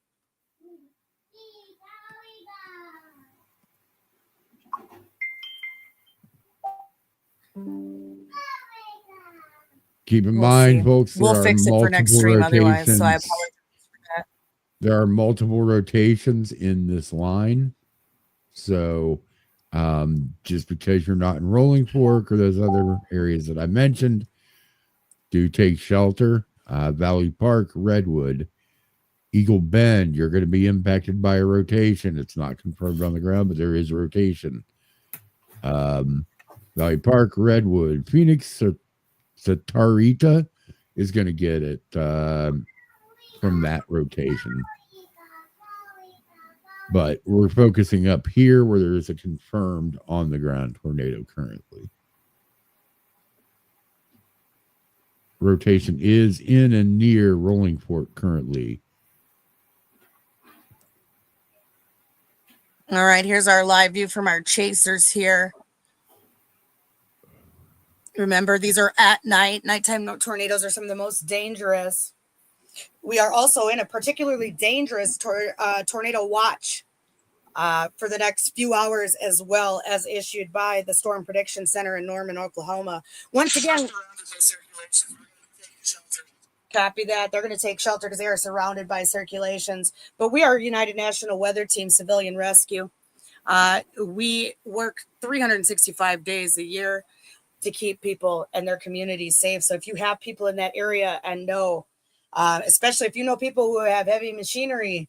Keep in mind, folks, we'll fix it for next stream otherwise, so I apologize for that. There are multiple rotations in this line. So just because you're not in Rolling Fork or those other areas that I mentioned, do take shelter. Valley Park, Redwood, Eagle Bend, you're going to be impacted by a rotation. It's not confirmed on the ground, but there is a rotation. Valley Park, Redwood, Phoenix, Satarita is going to get it from that rotation. But we're focusing up here where there is a confirmed on-the-ground tornado currently. Rotation is in and near Rolling Fork currently. All right, here's our live view from our chasers here. Remember, these are at night. Nighttime tornadoes are some of the most dangerous. We are also in a particularly dangerous tornado watch for the next few hours, as well as issued by the Storm Prediction Center in Norman, Oklahoma. Once again, copy that. They're going to take shelter because they are surrounded by circulations. But we are United National Weather Team Civilian Rescue. We work 365 days a year to keep people and their communities safe. So if you have people in that area and know, especially if you know people who have heavy machinery,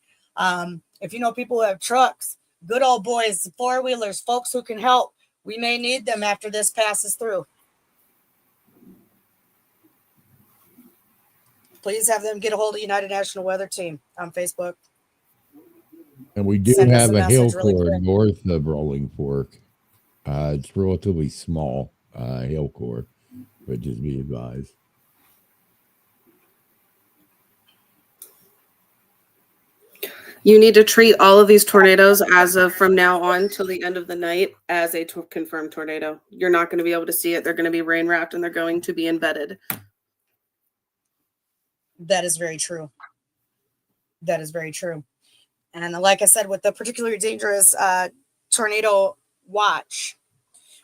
if you know people who have trucks, good old boys, four-wheelers, folks who can help, we may need them after this passes through. Please have them get a hold of United National Weather Team on Facebook. And we do Send us have a a hail message really core quick. north of Rolling Fork. It's relatively small hail core, but just be advised. You need to treat all of these tornadoes as of from now on till the end of the night as a confirmed tornado. You're not going to be able to see it. They're going to be rain wrapped and they're going to be embedded. That is very true. That is very true. And like I said, with the particularly dangerous tornado watch,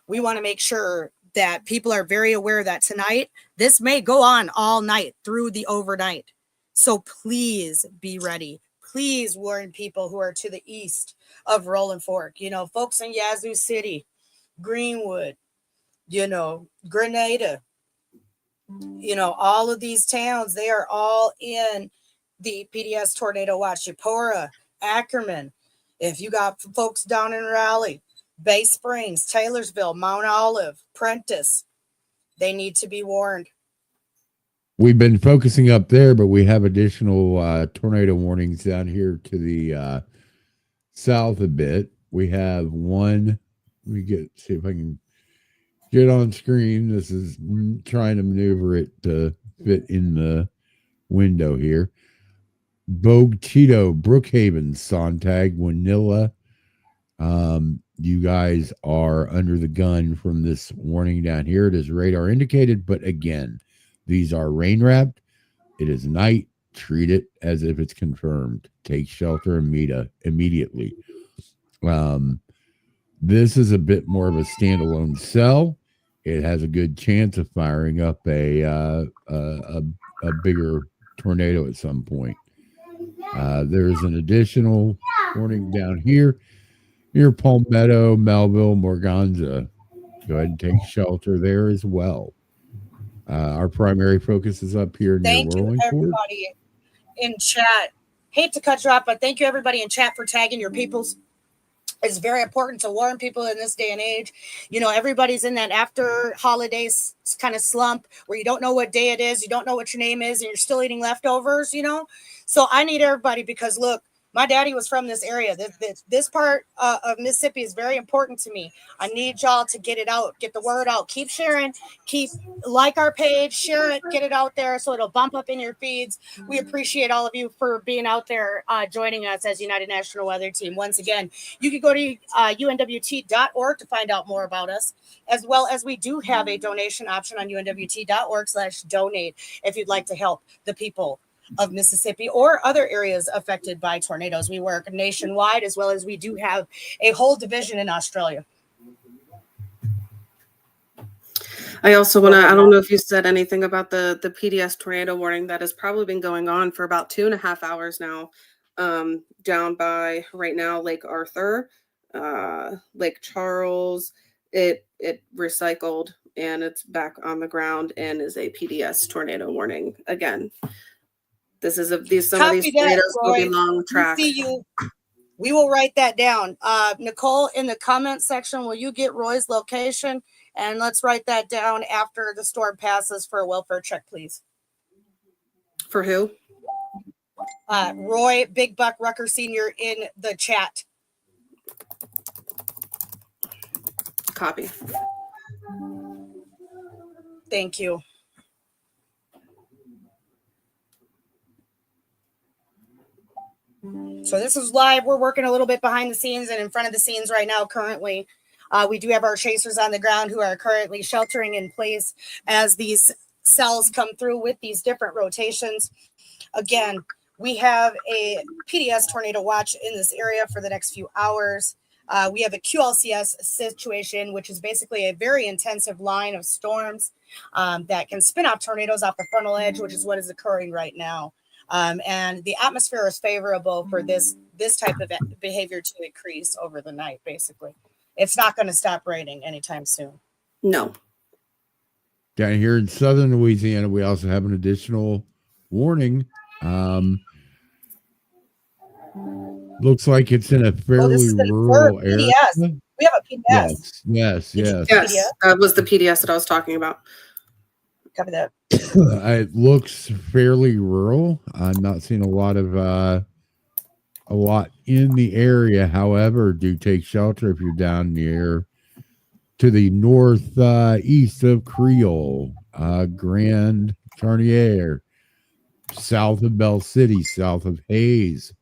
we want to make sure that people are very aware that tonight, this may go on all night through the overnight. So please be ready. Please warn people who are to the east of Rolling Fork, you know, folks in Yazoo City, Greenwood, you know, Grenada, you know, all of these towns, they are all in the PDS tornado watch. Eupora, Ackerman. If you got folks down in Raleigh, Bay Springs, Taylorsville, Mount Olive, Prentice, they need to be warned. We've been focusing up there, but we have additional tornado warnings down here to the south a bit. We have one. Let me see if I can get on screen. This is trying to maneuver it to fit in the window here. Bogue, Cheeto, Brookhaven, Sontag, Wanilla. You guys are under the gun from this warning down here. It is radar indicated, but again, these are rain wrapped. It is night. Treat it as if it's confirmed. Take shelter immediately. This is a bit more of a standalone cell. It has a good chance of firing up a bigger tornado at some point. There's an additional warning down here near Palmetto, Melville, Morganza. Go ahead and take shelter there as well. Our primary focus is up here near Thank you, Rolling Fork. everybody in chat. Hate to cut you off, but thank you, everybody in chat, for tagging your peoples. It's very important to warn people in this day and age. You know, everybody's in that after holidays kind of slump where you don't know what day it is, you don't know what your name is, and you're still eating leftovers, you know? So I need everybody, because look, my daddy was from this area. This part of Mississippi is very important to me. I need y'all to get it out, get the word out. Keep sharing, like our page, share it, get it out there so it'll bump up in your feeds. We appreciate all of you for being out there joining us as United National Weather Team. Once again, you can go to UNWT.org to find out more about us, as well as we do have a donation option on UNWT.org/donate if you'd like to help the people of Mississippi or other areas affected by tornadoes. We work nationwide, as well as we do have a whole division in Australia. I also want to, I don't know if you said anything about the PDS tornado warning that has probably been going on for about 2.5 hours now, down by right now Lake Arthur, Lake Charles. It recycled and it's back on the ground and is a PDS tornado warning again. Some of these tornadoes will be long track. See you. We will write that down. Nicole, in the comment section, will you get Roy's location? And let's write that down after the storm passes for a welfare check, please. For who? Roy Big Buck Rucker Sr. in the chat. Copy. Thank you. So this is live. We're working a little bit behind the scenes and in front of the scenes right now currently. We do have our chasers on the ground who are currently sheltering in place as these cells come through with these different rotations. Again, We have a PDS tornado watch in this area for the next few hours. We have a QLCS situation, which is basically a very intensive line of storms that can spin off tornadoes off the frontal edge, which is what is occurring right now. And the atmosphere is favorable for this type of behavior to increase over the night, basically. It's not going to stop raining anytime soon. No. Down here in southern Louisiana, we also have an additional warning. Looks like it's in a fairly rural area. We have a PDS. Yes. Yes, that was the PDS that I was talking about. Copy that. It looks fairly rural. I'm not seeing a lot in the area. However, do take shelter if you're down near to the northeast of Creole, Grand Charnier, south of Bell City, south of Hayes,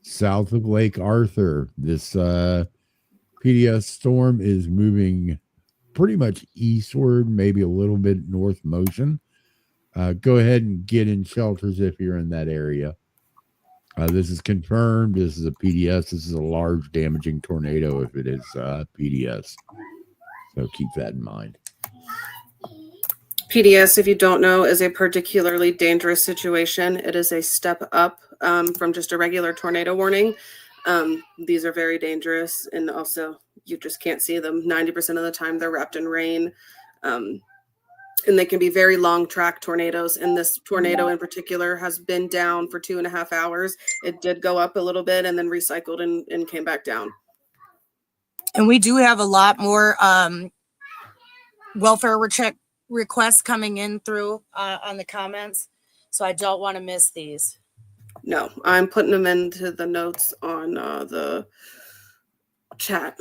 south of Lake Arthur. This PDS storm is moving pretty much eastward, maybe a little bit north motion. Go ahead and get in shelters if you're in that area. This is confirmed. This is a PDS. This is a large damaging tornado if it is PDS. So keep that in mind. PDS, if you don't know, is a particularly dangerous situation. It is a step up from just a regular tornado warning. These are very dangerous, and also you just can't see them. 90% of the time they're wrapped in rain. And they can be very long track tornadoes. And this tornado in particular has been down for 2.5 hours. It did go up a little bit and then recycled and came back down. And we do have a lot more welfare requests coming in through on the comments. So I don't want to miss these. No, I'm putting them into the notes on the chat.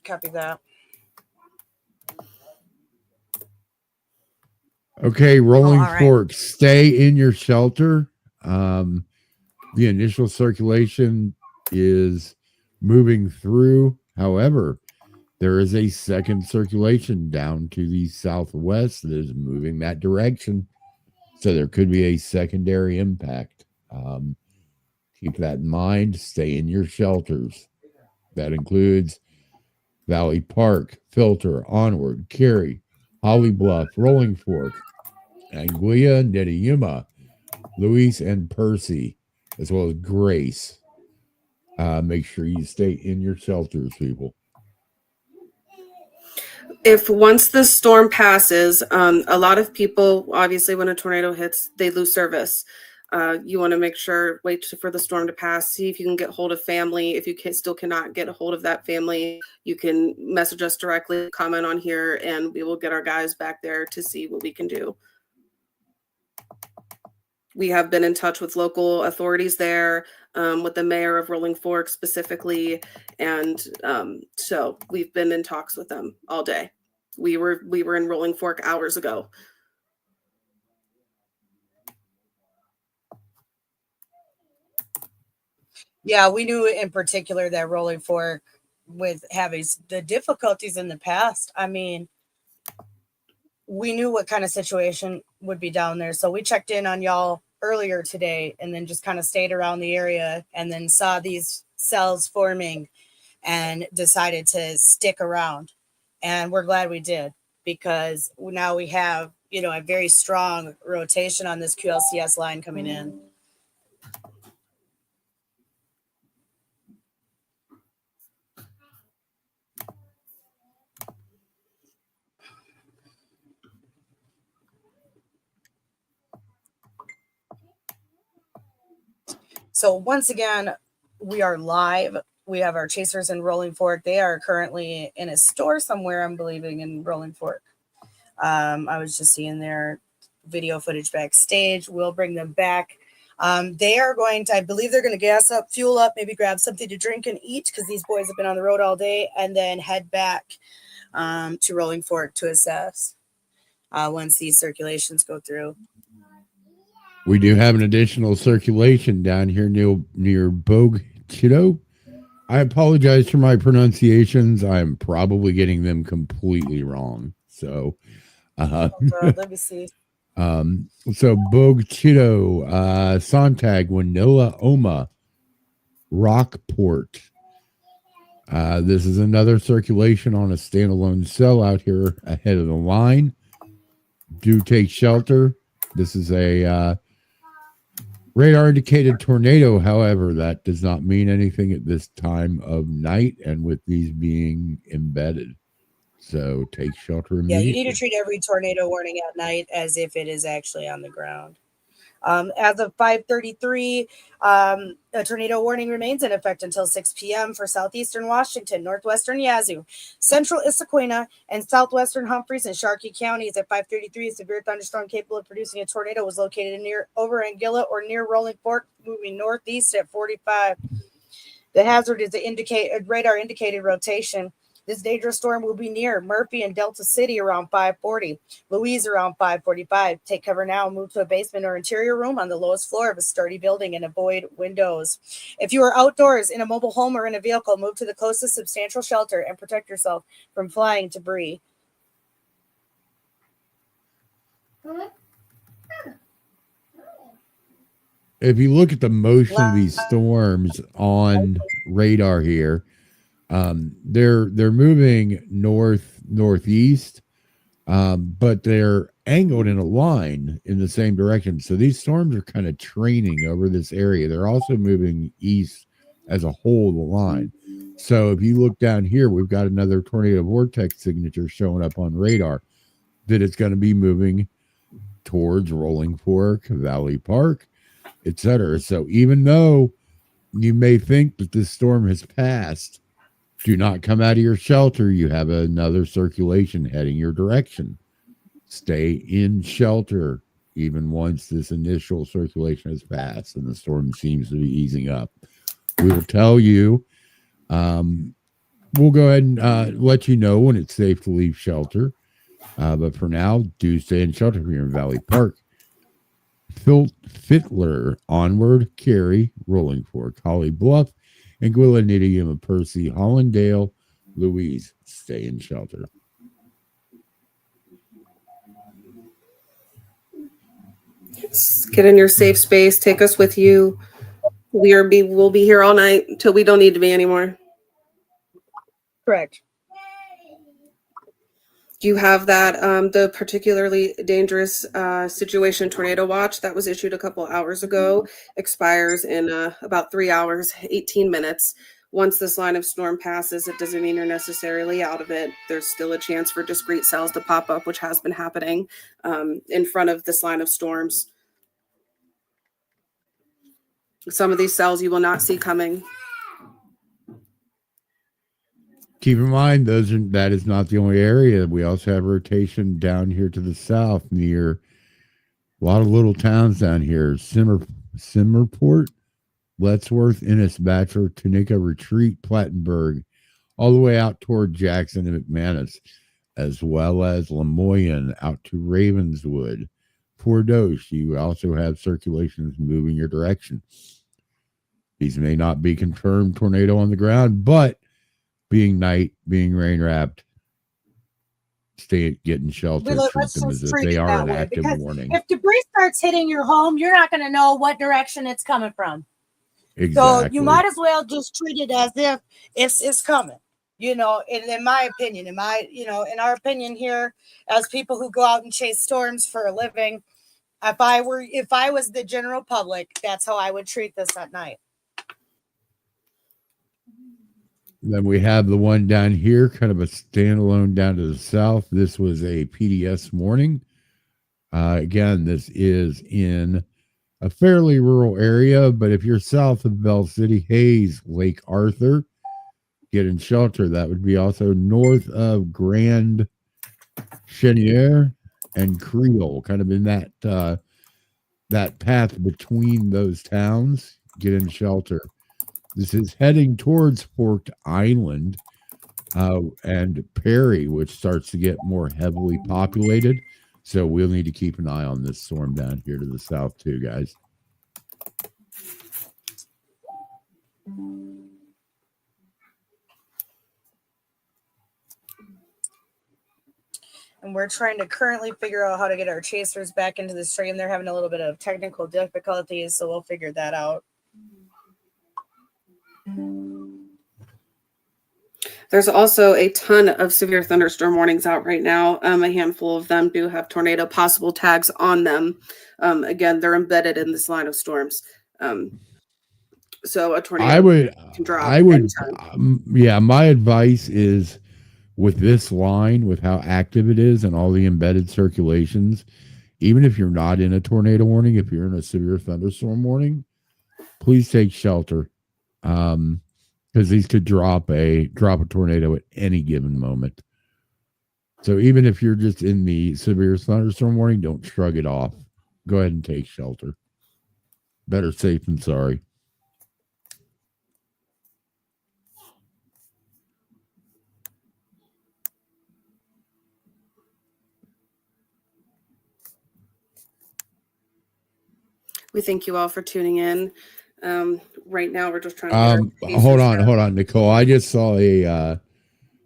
Copy that. Okay, Rolling Fork, stay in your shelter. The initial circulation is moving through. However, there is a second circulation down to the southwest that is moving that direction. So there could be a secondary impact. Keep that in mind. Stay in your shelters. That includes Valley Park, Filter, Onward, Cary, Holly Bluff, Rolling Fork, Anguilla, Netayuma, Luis, and Percy, as well as Grace. Make sure you stay in your shelters, people. If once the storm passes, a lot of people, obviously when a tornado hits, they lose service. You want to make sure, wait for the storm to pass, see if you can get hold of family. If you still cannot get a hold of that family, you can message us directly, comment on here, and we will get our guys back there to see what we can do. We have been in touch with local authorities there, with the mayor of Rolling Fork specifically, and so we've been in talks with them all day. We were in Rolling Fork hours ago. Yeah, we knew in particular that Rolling Fork, with having the difficulties in the past, I mean, we knew what kind of situation would be down there. So we checked in on y'all earlier today and then just kind of stayed around the area and then saw these cells forming and decided to stick around. And we're glad we did, because now we have, a very strong rotation on this QLCS line coming in. So once again, we are live. We have our chasers in Rolling Fork. They are currently in a store somewhere, I'm believing, in Rolling Fork. I was just seeing their video footage backstage. We'll bring them back. They are going to, I believe they're going to gas up, fuel up, maybe grab something to drink and eat, because these boys have been on the road all day, and then head back to Rolling Fork to assess once these circulations go through. We do have an additional circulation down here near Bogue Chitto. I apologize for my pronunciations. I'm probably getting them completely wrong. So, let me see. So Bogue Chitto, Sontag, Winola, Oma, Rockport. This is another circulation on a standalone cell out here ahead of the line. Do take shelter. This is a radar indicated tornado. However, that does not mean anything at this time of night and with these being embedded. So take shelter Yeah, immediately. you need to treat every tornado warning at night as if it is actually on the ground. As of 5:33, a tornado warning remains in effect until 6 p.m. for southeastern Washington, northwestern Yazoo, central Issaquah, and southwestern Humphreys and Sharkey counties. At 5:33, a severe thunderstorm capable of producing a tornado was located near over Anguilla or near Rolling Fork, moving northeast at 45. The hazard is a radar indicated rotation. This dangerous storm will be near Murphy and Delta City around 5:40. Louise around 5:45. Take cover now and move to a basement or interior room on the lowest floor of a sturdy building and avoid windows. If you are outdoors in a mobile home or in a vehicle, move to the closest substantial shelter and protect yourself from flying debris. If you look at the motion of these storms on radar here, they're moving northeast, but they're angled in a line in the same direction. So these storms are kind of training over this area. They're also moving east as a whole of the line. So if you look down here, we've got another tornado vortex signature showing up on radar that it's going to be moving towards Rolling Fork, Valley Park, etc. So even though you may think that this storm has passed, do not come out of your shelter. You have another circulation heading your direction. Stay in shelter even once this initial circulation has passed and the storm seems to be easing up. We will tell you. We'll go ahead and let you know when it's safe to leave shelter. But for now, do stay in shelter here in Valley Park. Fittler, Onward, Cary, Rolling Fork, Holly Bluff, Anguilla, Nidiyuma, Percy, Hollandale, Louise, stay in shelter. Get in your safe space. Take us with you. We'll be here all night until we don't need to be anymore. Correct. Do you have that the particularly dangerous situation tornado watch that was issued a couple hours ago expires in about 3 hours, 18 minutes. Once this line of storm passes, it doesn't mean you're necessarily out of it. There's still a chance for discrete cells to pop up, which has been happening in front of this line of storms. Some of these cells you will not see coming. Keep in mind, that is not the only area. We also have rotation down here to the south near a lot of little towns down here. Simmerport, Lettsworth, Ennis, Bachelor, Tunica, Retreat, Plattenburg, all the way out toward Jackson and McManus, as well as Lemoyne out to Ravenswood. Portdoche, you also have circulations moving your direction. These may not be confirmed tornado on the ground, but being night, being rain wrapped, getting shelter, treat them as if they are an active warning. If debris starts hitting your home, you're not going to know what direction it's coming from. Exactly. So you might as well just treat it as if it's coming. In my opinion, in our opinion here, as people who go out and chase storms for a living, if I was the general public, that's how I would treat this at night. Then we have the one down here, kind of a standalone down to the south. This was a PDS warning. Again, this is in a fairly rural area, but if you're south of Bell City, Hayes, Lake Arthur, get in shelter. That would be also north of Grand Chenier and Creole, kind of in that path between those towns. Get in shelter. This is heading towards Forked Island and Perry, which starts to get more heavily populated. So we'll need to keep an eye on this storm down here to the south too, guys. And we're trying to currently figure out how to get our chasers back into the stream. They're having a little bit of technical difficulties, so we'll figure that out. There's also a ton of severe thunderstorm warnings out right now. A handful of them do have tornado possible tags on them. Again, they're embedded in this line of storms. So a tornado can drop anytime. Yeah, my advice is with this line, with how active it is and all the embedded circulations, even if you're not in a tornado warning, if you're in a severe thunderstorm warning, please take shelter. Because these could drop a tornado at any given moment. So even if you're just in the severe thunderstorm warning, don't shrug it off. Go ahead and take shelter. Better safe than sorry. We thank you all for tuning in. Right now, we're just trying to get hold on, Nicole. I just saw a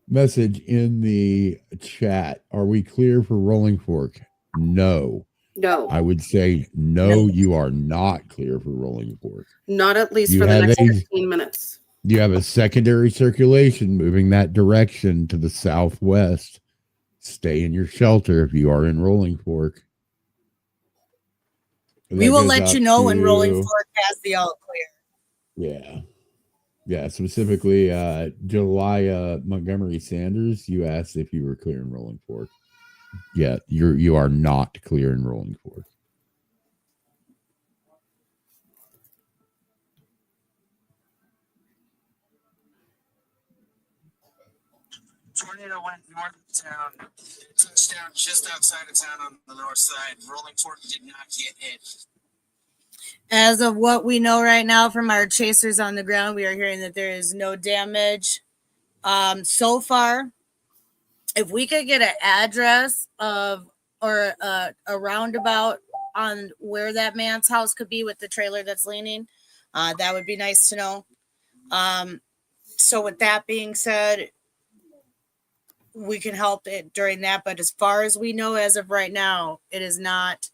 message in the chat. Are we clear for Rolling Fork? No. I would say no. You are not clear for Rolling Fork. Not at least for the next 15 minutes. You have a secondary circulation moving that direction to the southwest. Stay in your shelter if you are in Rolling Fork. We will let you know when Rolling Fork has the all clear. Yeah. Specifically, July Montgomery Sanders. You asked if you were clear in Rolling Fork. Yeah, you are not clear in Rolling Fork. Tornado went north of town, touched down just outside of town on the north side. Rolling Fork did not get hit. As of what we know right now from our chasers on the ground, we are hearing that there is no damage. So far, if we could get an address of or a roundabout on where that man's house could be with the trailer that's leaning, that would be nice to know. So with that being said, we can help it during that. But as far as we know, as of right now, it has not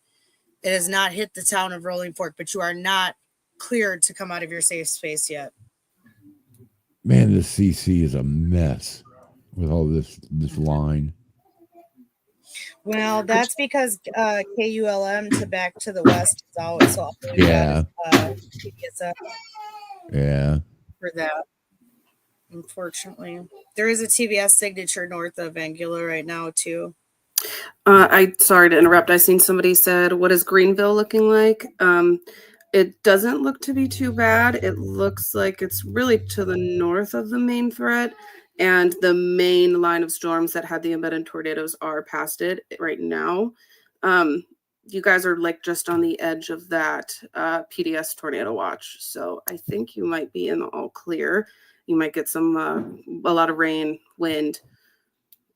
hit the town of Rolling Fork, but you are not cleared to come out of your safe space yet. Man, the CC is a mess with all this line. Well, that's because KULM to back to the west is out. So yeah. For that. Unfortunately, there is a TBS signature north of Anguilla right now too. Sorry to interrupt. I seen somebody said, "What is Greenville looking like?" It doesn't look to be too bad. It looks like it's really to the north of the main threat, and the main line of storms that had the embedded tornadoes are past it right now. You guys are like just on the edge of that PDS tornado watch, so I think you might be in the all clear. You might get some a lot of rain, wind,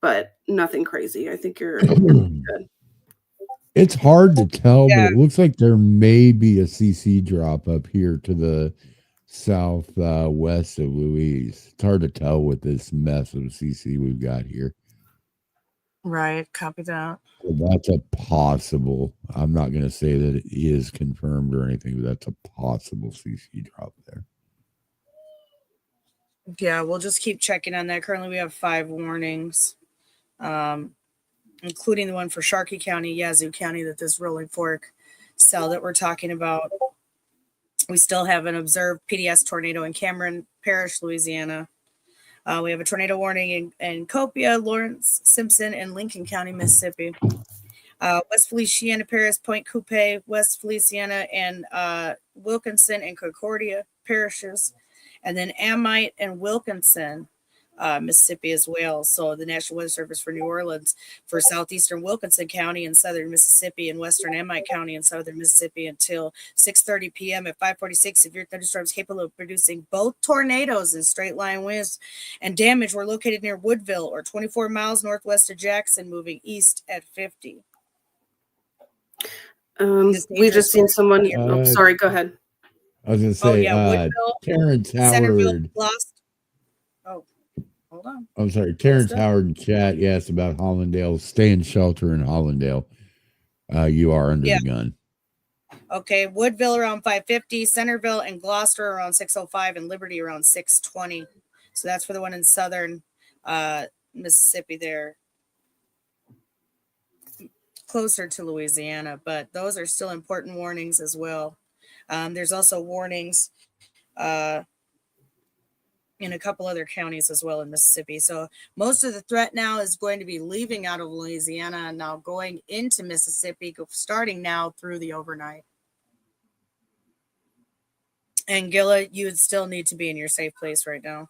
but nothing crazy. I think you're good. It's hard to tell, but it looks like there may be a CC drop up here to the southwest of Louise. It's hard to tell with this mess of CC we've got here. Right, copy that. So that's a possible. I'm not going to say that it is confirmed or anything, but that's a possible CC drop there. Yeah, we'll just keep checking on that. Currently, we have 5 warnings, including the one for Sharkey County, Yazoo County, that this Rolling Fork cell that we're talking about. We still have an observed PDS tornado in Cameron Parish, Louisiana. We have a tornado warning in Copia, Lawrence, Simpson, and Lincoln County, Mississippi. West Feliciana Parish, Point Coupe, West Feliciana, and Wilkinson and Concordia parishes. And then Amite and Wilkinson, Mississippi as well. So the National Weather Service for New Orleans for southeastern Wilkinson County and southern Mississippi and western Amite County and southern Mississippi until 6:30 p.m. at 5:46. Severe thunderstorms capable of producing both tornadoes and straight line winds and damage were located near Woodville or 24 miles northwest of Jackson, moving east at 50. We just seen someone. Sorry, go ahead. I was going to say, Woodville, Terrence Howard. Centerville, lost. Oh, hold on. I'm sorry, Terrence Howard in chat. Yes, about Hollandale. Stay in shelter in Hollandale. You are under the gun. Okay, Woodville around 550, Centerville and Gloucester around 605, and Liberty around 620. So that's for the one in southern Mississippi there, closer to Louisiana, but those are still important warnings as well. There's also warnings in a couple other counties as well in Mississippi. So most of the threat now is going to be leaving out of Louisiana and now going into Mississippi, starting now through the overnight. And Gilla, you would still need to be in your safe place right now.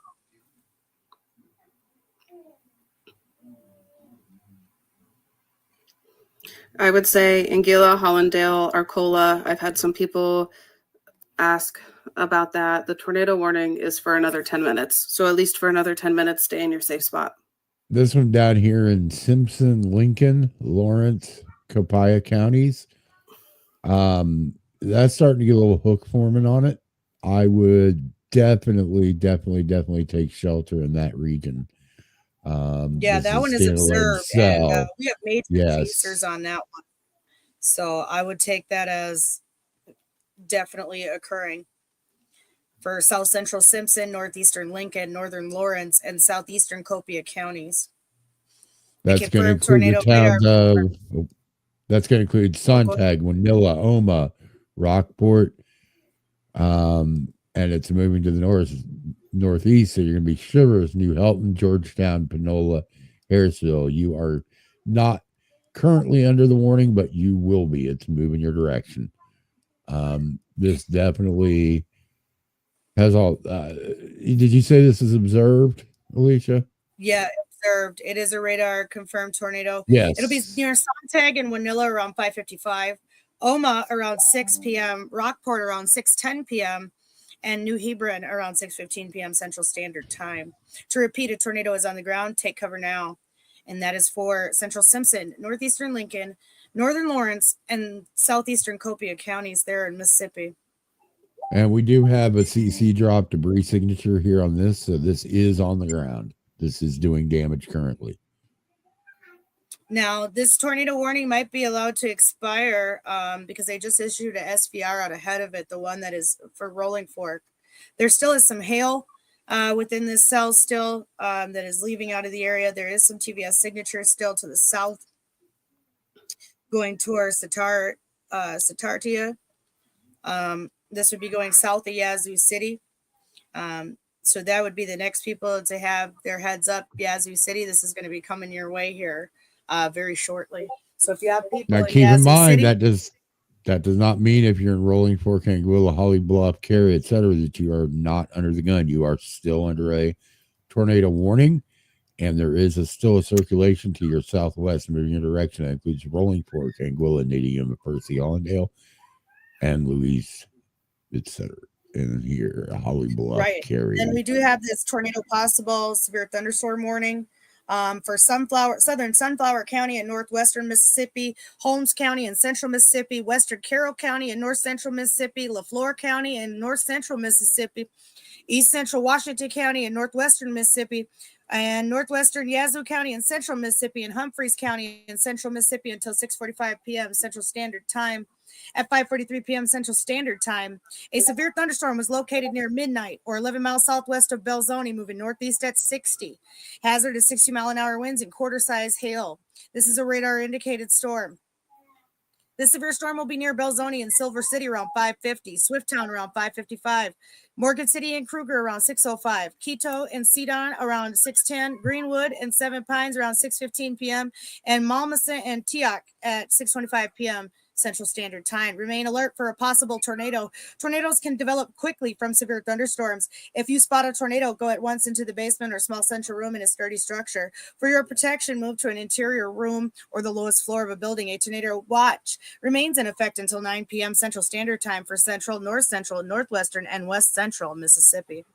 I would say Anguilla, Hollandale, Arcola. I've had some people ask about that. The tornado warning is for another 10 minutes. So at least for another 10 minutes, stay in your safe spot. This one down here in Simpson, Lincoln, Lawrence, Copiah counties. That's starting to get a little hook forming on it. I would definitely take shelter in that region. That one is observed, and we have major chasers on that one. So I would take that as definitely occurring for South Central Simpson, Northeastern Lincoln, Northern Lawrence, and Southeastern Copiah counties. That's going to include the towns of. That's going to include Sontag, Winilla, Oma, Rockport, and it's moving to the northeast. So you're going to be Shivers, New Helton, Georgetown, Panola, Harrisville. You are not currently under the warning, but you will be. It's moving your direction. This definitely has all. Did you say this is observed, Alicia? Yeah, observed. It is a radar confirmed tornado. Yes. It'll be near Sontag and Winilla around 5:55. Oma around 6 p.m., Rockport around 6:10 p.m., and New Hebron around 6:15 p.m. Central Standard Time. To repeat, a tornado is on the ground. Take cover now. And that is for Central Simpson, Northeastern Lincoln, Northern Lawrence, and Southeastern Copiah counties there in Mississippi. And we do have a CC drop debris signature here on this. So this is on the ground. This is doing damage currently. Now, this tornado warning might be allowed to expire because they just issued a SVR out ahead of it, the one that is for Rolling Fork. There still is some hail within this cell still that is leaving out of the area. There is some TVS signature still to the south going towards Satartia. This would be going south of Yazoo City. So that would be the next people to have their heads up. Yazoo City, this is going to be coming your way here very shortly. So if you have people now, keep in mind City, that does not mean if you're in Rolling Fork, Anguilla, Holly Bluff, Cary, etc., that you are not under the gun. You are still under a tornado warning, and there is still a circulation to your southwest moving your direction. That includes Rolling Fork, Anguilla, Nadium, Percy, Allendale, and Louise, etc. In here, Holly Bluff, right. Cary. And we do have this tornado possible severe thunderstorm warning for southern Sunflower County and northwestern Mississippi, Holmes County and central Mississippi, western Carroll County and north central Mississippi, LaFleur County and north central Mississippi, east central Washington County and northwestern Mississippi, and northwestern Yazoo County and central Mississippi, and Humphreys County and central Mississippi until 6:45 p.m. Central Standard Time. At 5:43 p.m. Central Standard Time, a severe thunderstorm was located near midnight or 11 miles southwest of Belzoni, moving northeast at 60. Hazard is 60-mile-an-hour winds and quarter-size hail. This is a radar-indicated storm. This severe storm will be near Belzoni and Silver City around 5:50, Swifttown around 5:55, Morgan City and Kruger around 6:05, Quito and Cedon around 6:10, Greenwood and Seven Pines around 6:15 p.m., and Malmason and Teoc at 6:25 p.m. Central Standard Time. Remain alert for a possible tornado. Tornadoes can develop quickly from severe thunderstorms. If you spot a tornado, go at once into the basement or small central room in a sturdy structure. For your protection, move to an interior room or the lowest floor of a building. A tornado watch remains in effect until 9 p.m. Central Standard Time for central, north central, northwestern, and west central Mississippi.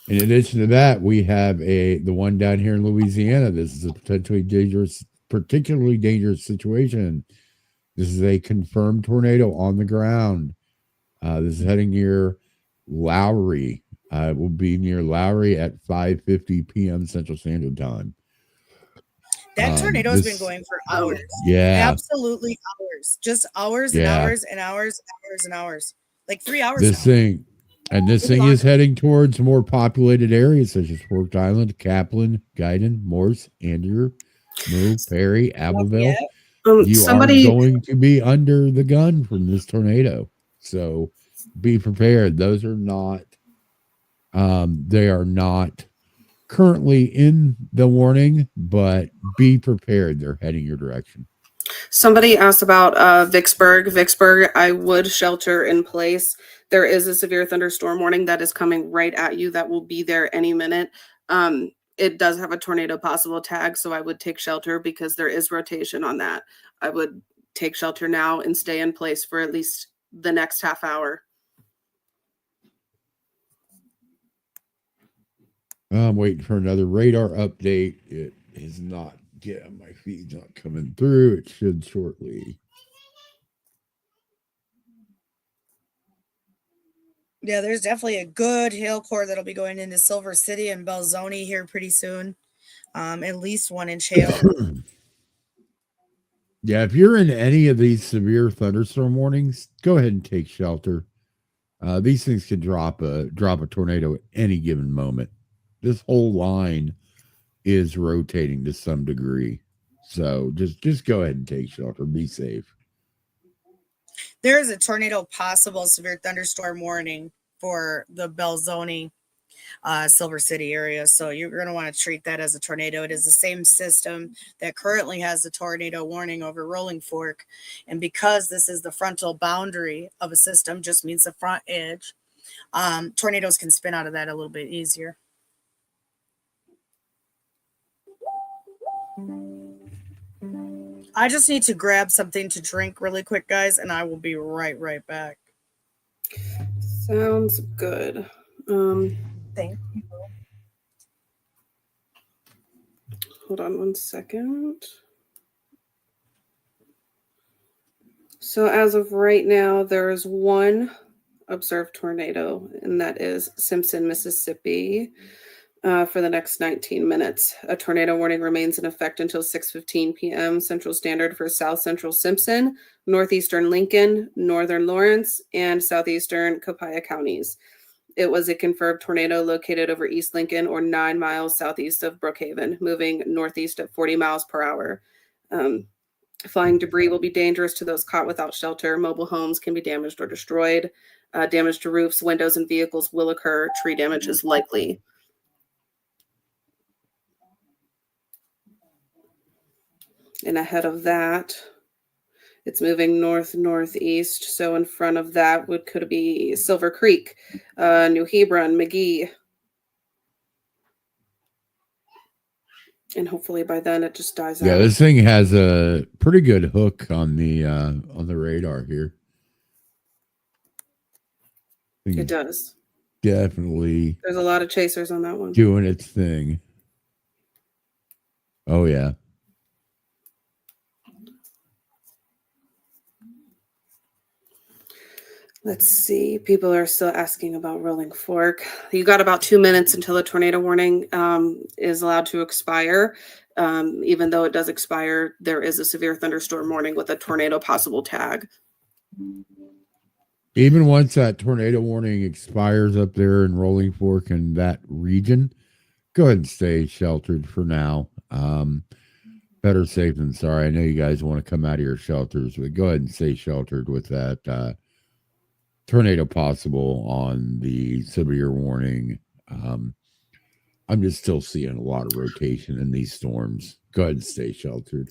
In addition to that, we have the one down here in Louisiana. This is a particularly dangerous situation. This is a confirmed tornado on the ground. This is heading near Lowry, Will be near Lowry at 5:50 p.m. Central Standard Time. That tornado's been going for hours. Yeah. Absolutely hours. Just hours and Yeah. hours and hours and hours and hours. Like 3 hours This now. thing is heading towards more populated areas such as Forked Island, Kaplan, Guyton, Morse, Andrew, Moo, Perry, Abbeville. You are going to be under the gun from this tornado. So be prepared. Those are not they are not currently in the warning, but be prepared. They're heading your direction. Somebody asked about Vicksburg. Vicksburg, I would shelter in place. There is a severe thunderstorm warning that is coming right at you that will be there any minute. It does have a tornado possible tag, so I would take shelter because there is rotation on that. I would take shelter now and stay in place for at least the next half hour. I'm waiting for another radar update. It is not getting my feed's not coming through. It should shortly. Yeah, there's definitely a good hail core that'll be going into Silver City and Belzoni here pretty soon. At least 1 inch hail. Yeah, if you're in any of these severe thunderstorm warnings, go ahead and take shelter. These things can drop a tornado at any given moment. This whole line is rotating to some degree. So just go ahead and take shelter. Be safe. There is a tornado possible severe thunderstorm warning for the Belzoni, Silver City area. So you're going to want to treat that as a tornado. It is the same system that currently has the tornado warning over Rolling Fork. And because this is the frontal boundary of a system, just means the front edge, tornadoes can spin out of that a little bit easier. I just need to grab something to drink really quick, guys, and I will be right back. Sounds good. Thank you. Hold on 1 second. So as of right now, there's one observed tornado, and that is Simpson, Mississippi. For the next 19 minutes. A tornado warning remains in effect until 6:15 p.m. Central Standard for South Central Simpson, Northeastern Lincoln, Northern Lawrence, and Southeastern Copiah counties. It was a confirmed tornado located over East Lincoln or 9 miles southeast of Brookhaven, moving northeast at 40 miles per hour. Flying debris will be dangerous to those caught without shelter. Mobile homes can be damaged or destroyed. Damage to roofs, windows, and vehicles will occur. Tree damage is likely. And ahead of that, it's moving north-northeast. So in front of that could be Silver Creek, New Hebron, McGee. And hopefully by then it just dies out. Yeah, this thing has a pretty good hook on the radar here. It does. Definitely. There's a lot of chasers on that one. Doing its thing. Oh, yeah. Let's see. People are still asking about Rolling Fork. You got about 2 minutes until the tornado warning is allowed to expire. Even though it does expire, there is a severe thunderstorm warning with a tornado possible tag. Even once that tornado warning expires up there in Rolling Fork and that region, go ahead and stay sheltered for now. Better safe than sorry. I know you guys want to come out of your shelters, but go ahead and stay sheltered with that tornado possible on the severe warning. I'm just still seeing a lot of rotation in these storms. Go ahead and stay sheltered.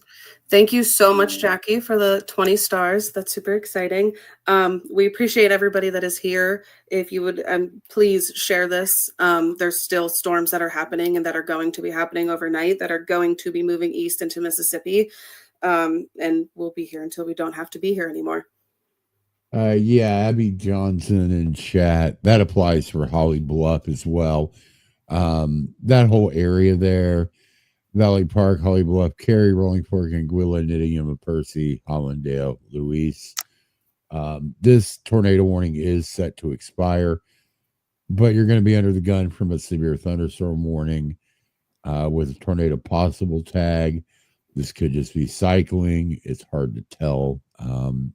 Thank you so much, Jackie, for the 20 stars. That's super exciting. We appreciate everybody that is here. If you would please share this. There's still storms that are happening and that are going to be happening overnight that are going to be moving east into Mississippi. And we'll be here until we don't have to be here anymore. Yeah, Abby Johnson in chat. That applies for Holly Bluff as well. That whole area there, Valley Park, Holly Bluff, Cary, Rolling Fork, Anguilla, Nidingham, Percy, Hollandale, Luis. This tornado warning is set to expire. but you're going to be under the gun from a severe thunderstorm warning with a tornado possible tag. This could just be cycling. It's hard to tell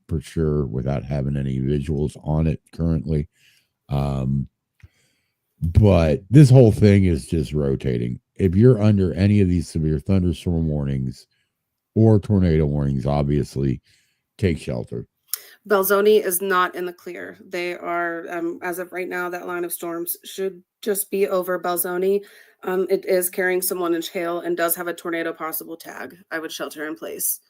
for sure without having any visuals on it currently. But this whole thing is just rotating. If you're under any of these severe thunderstorm warnings or tornado warnings, obviously take shelter. Belzoni is not in the clear. They are, as of right now, that line of storms should just be over Belzoni. It is carrying some 1-inch hail and does have a tornado possible tag. I would shelter in place.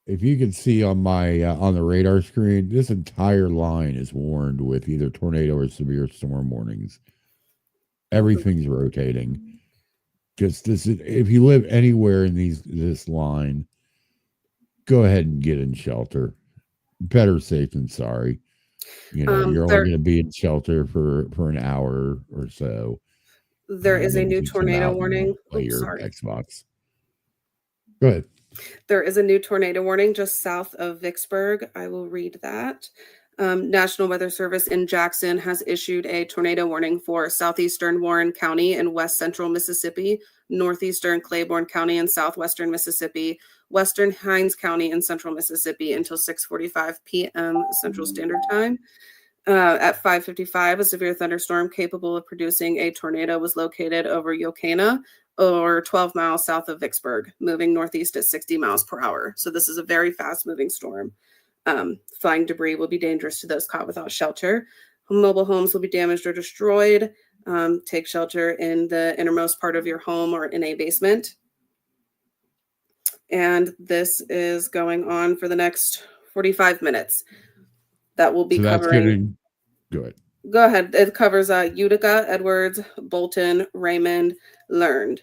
If you can see on my on the radar screen, this entire line is warned with either tornado or severe storm warnings. Everything's rotating. Just this, if you live anywhere in this line, go ahead and get in shelter. Better safe than sorry. You know, you're only going to be in shelter for an hour or so. There is a new tornado warning. Play your Xbox. Go ahead. There is a new tornado warning just south of Vicksburg. I will read that. National Weather Service in Jackson has issued a tornado warning for southeastern Warren County and west central Mississippi, northeastern Claiborne County and southwestern Mississippi, western Hinds County and central Mississippi until 6:45 p.m. Central Standard Time. At 5:55, a severe thunderstorm capable of producing a tornado was located over Yocana, or 12 miles south of Vicksburg, moving northeast at 60 miles per hour. So this is a very fast-moving storm. Flying debris will be dangerous to those caught without shelter. Mobile homes will be damaged or destroyed. Take shelter in the innermost part of your home or in a basement. And this is going on for the next 45 minutes. That will be covering. Go ahead. It covers Utica, Edwards, Bolton, Raymond, Learned.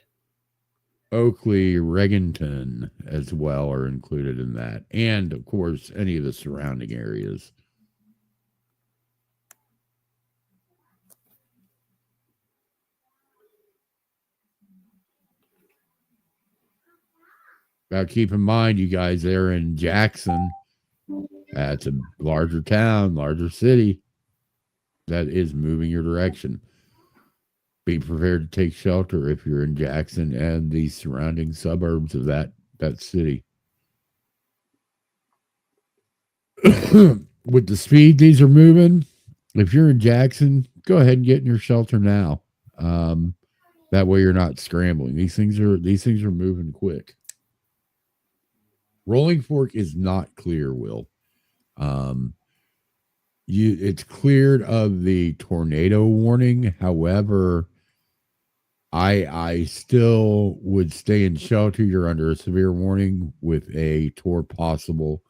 Oakley, Regenton as well are included in that. And, of course, any of the surrounding areas. Now, keep in mind, you guys, they're in Jackson. That's a larger town, larger city. That is moving your direction. Be prepared to take shelter if you're in Jackson and the surrounding suburbs of that city. With the speed these are moving, if you're in Jackson, go ahead and get in your shelter now. That way you're not scrambling. These things are moving quick. Rolling Fork is not clear, Will. It's cleared of the tornado warning. However, I still would stay in shelter. You're under a severe warning with a TOR possible.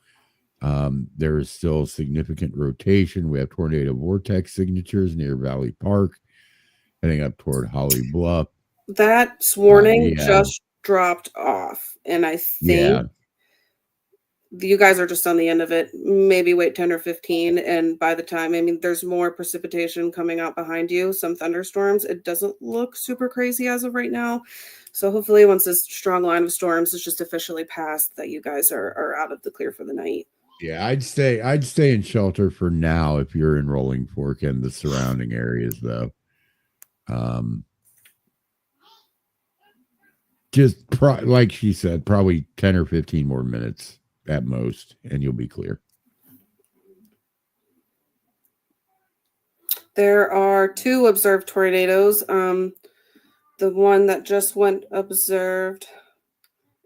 There is still significant rotation. We have tornado vortex signatures near Valley Park, heading up toward Holly Bluff. That warning just dropped off, and I think you guys are just on the end of it. Maybe wait 10 or 15, and by the time, there's more precipitation coming out behind you, some thunderstorms. It doesn't look super crazy as of right now. So hopefully once this strong line of storms is just officially passed, that you guys are out of the clear for the night. Yeah, I'd stay in shelter for now if you're in Rolling Fork and the surrounding areas, though. Just like she said, probably 10 or 15 more minutes at most, and you'll be clear. There are 2 observed tornadoes. The one that just went observed,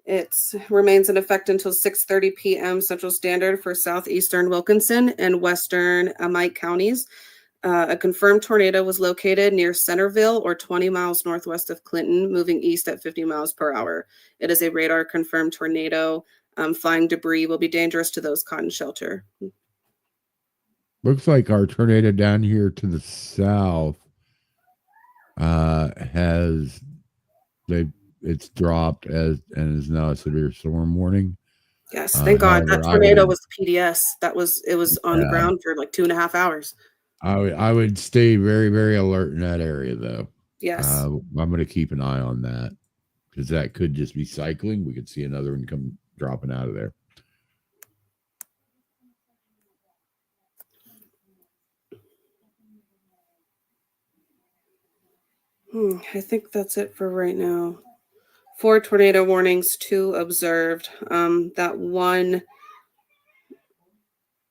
it remains in effect until 6:30 p.m. Central Standard for southeastern Wilkinson and western Amite counties. A confirmed tornado was located near Centerville or 20 miles northwest of Clinton, moving east at 50 miles per hour. It is a radar confirmed tornado. Flying debris will be dangerous to those caught in shelter. Looks like our tornado down here to the south it's dropped and is now a severe storm warning. Yes, thank God. That tornado was PDS. It was on the ground for like 2.5 hours. I would stay very, very alert in that area, though. Yes. I'm going to keep an eye on that because that could just be cycling. We could see another one come dropping out of there. I think that's it for right now. 4 tornado warnings, 2 observed. That one,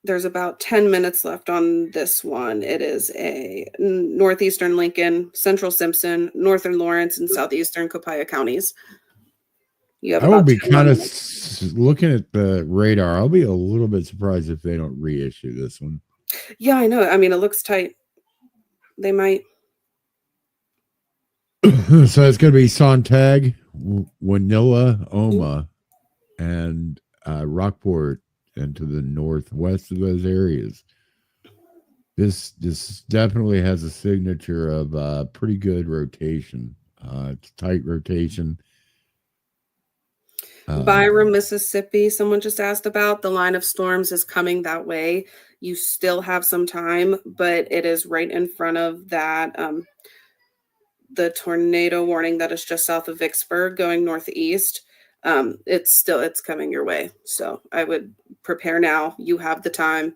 there's about 10 minutes left on this one. It is a northeastern Lincoln, central Simpson, northern Lawrence, and southeastern Copiah counties. You have I will about be 10 more kind of minutes. looking at the radar. I'll be a little bit surprised if they don't reissue this one. Yeah, I know. I mean, it looks tight. They might. So it's going to be Sontag, Winilla, Oma, and Rockport, and to the northwest of those areas. This definitely has a signature of pretty good rotation. It's tight rotation. Byram, Mississippi, someone just asked about. The line of storms is coming that way. You still have some time, but it is right in front of that the tornado warning that is just south of Vicksburg going northeast. It's coming your way. So I would prepare now. You have the time.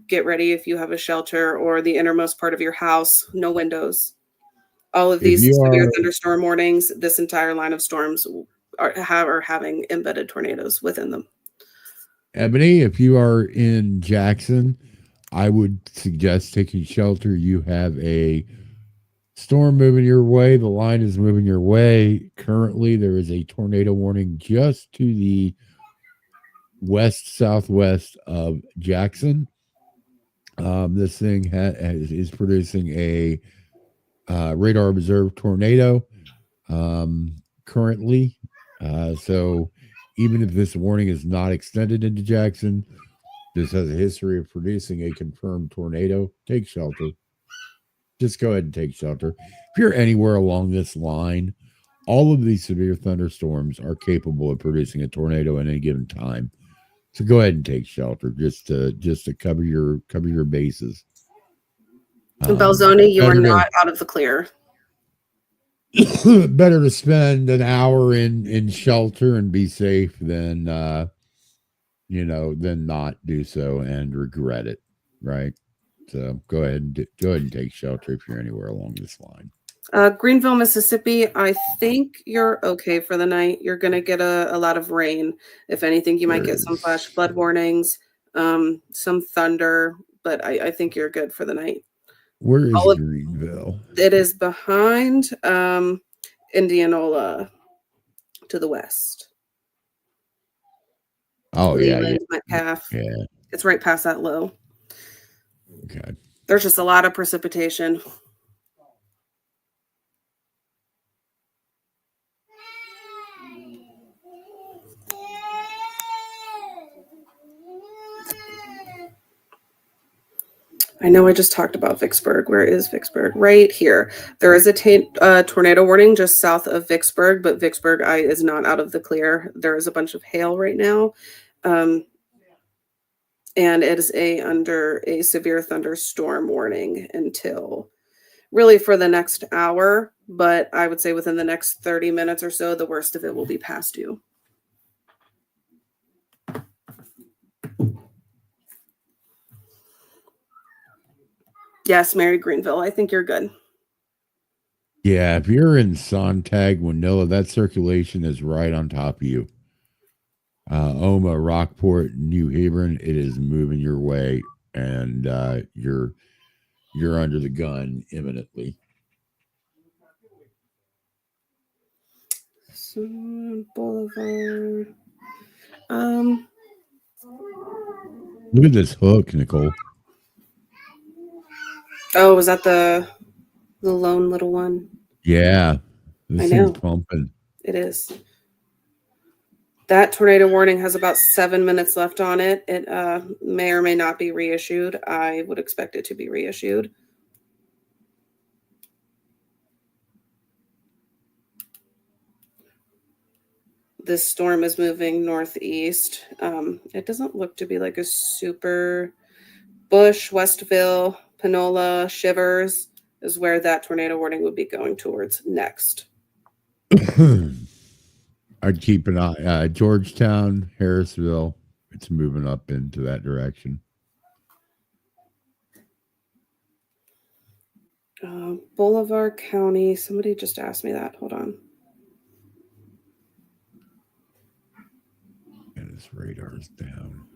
Get ready if you have a shelter or the innermost part of your house, no windows. All of these severe thunderstorm warnings, this entire line of storms are having embedded tornadoes within them. Ebony, if you are in Jackson, I would suggest taking shelter. You have a storm moving your way. The line is moving your way. Currently, there is a tornado warning just to the west southwest of Jackson. This thing is producing a radar observed tornado currently. So even if this warning is not extended into Jackson, this has a history of producing a confirmed tornado. Take shelter. Just go ahead and take shelter. If you're anywhere along this line, all of these severe thunderstorms are capable of producing a tornado at any given time. So go ahead and take shelter just to cover your bases. Belzoni, you are not out of the clear. Better to spend an hour in shelter and be safe than than not do so and regret it, right? So go ahead and take shelter if you're anywhere along this line. Greenville, Mississippi, I think you're okay for the night. You're going to get a lot of rain. If anything, you might get some flash flood warnings, some thunder, but I think you're good for the night. Where is Greenville? It is behind Indianola to the west. Oh, Leland, Metcalf. Yeah. It's right past that low. Okay. There's just a lot of precipitation. I know I just talked about Vicksburg. Where is Vicksburg? Right here. There is a tornado warning just south of Vicksburg, but Vicksburg is not out of the clear. There is a bunch of hail right now. And it is under a severe thunderstorm warning until really for the next hour. But I would say within the next 30 minutes or so, the worst of it will be past you. Yes, Mary Greenville. I think you're good. Yeah, if you're in Sontag, Winilla, that circulation is right on top of you. Oma, Rockport, New Haven, it is moving your way, and you're under the gun imminently. Boulevard. Look at this hook, Nicole. Oh, was that the lone little one? Yeah, this I know. thing's pumping. It is. That tornado warning has about 7 minutes left on it. It may or may not be reissued. I would expect it to be reissued. This storm is moving northeast. It doesn't look to be like a super Bush, Westville, Panola, Shivers is where that tornado warning would be going towards next. I'd keep an eye. Georgetown, Harrisville, it's moving up into that direction. Bolivar County. Somebody just asked me that. Hold on. And his radar's down.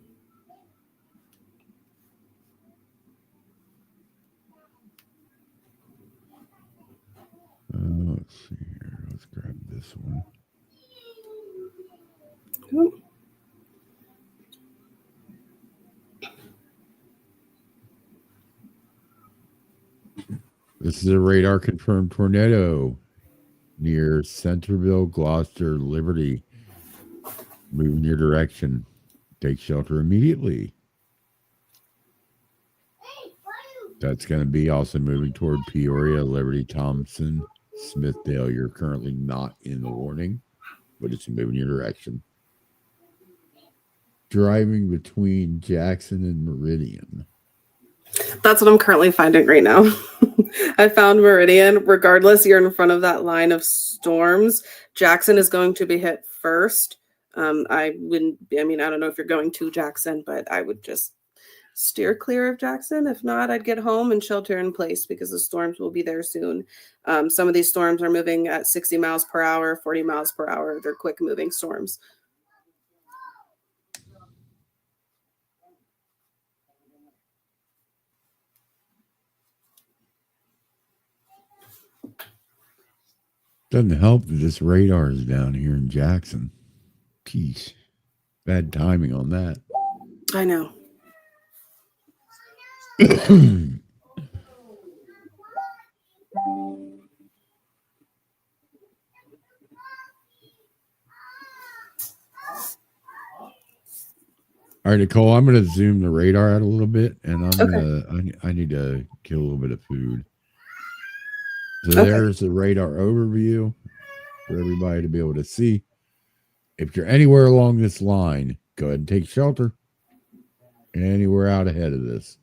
Let's see here. Let's grab this one. Ooh. This is a radar confirmed tornado near Centerville, Gloucester, Liberty. Move in your direction. Take shelter immediately. That's going to be also moving toward Peoria, Liberty, Thompson, Smithdale. You're currently not in the warning, but it's moving your direction. Driving between Jackson and Meridian. That's what I'm currently finding right now. I found Meridian. Regardless, you're in front of that line of storms. Jackson is going to be hit first. I don't know if you're going to Jackson, but I would just steer clear of Jackson. If not, I'd get home and shelter in place because the storms will be there soon. Some of these storms are moving at 60 miles per hour, 40 miles per hour. They're quick moving storms. Doesn't help that this radar is down here in Jackson. Jeez. Bad timing on that. I know. All right, Nicole, I'm going to zoom the radar out a little bit, and I need to get a little bit of food. So there's the radar overview for everybody to be able to see. If you're anywhere along this line, go ahead and take shelter. Anywhere out ahead of this.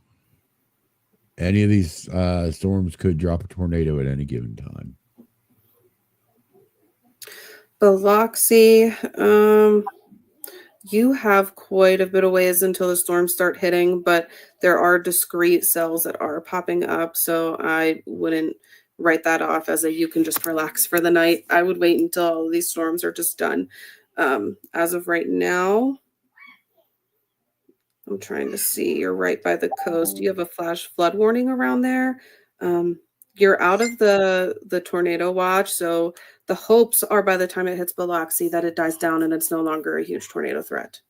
Any of these storms could drop a tornado at any given time. Biloxi, you have quite a bit of ways until the storms start hitting, but there are discrete cells that are popping up, so I wouldn't write that off as you can just relax for the night. I would wait until all of these storms are just done. As of right now, I'm trying to see, you're right by the coast. You have a flash flood warning around there. You're out of the tornado watch, so the hopes are by the time it hits Biloxi that it dies down and it's no longer a huge tornado threat.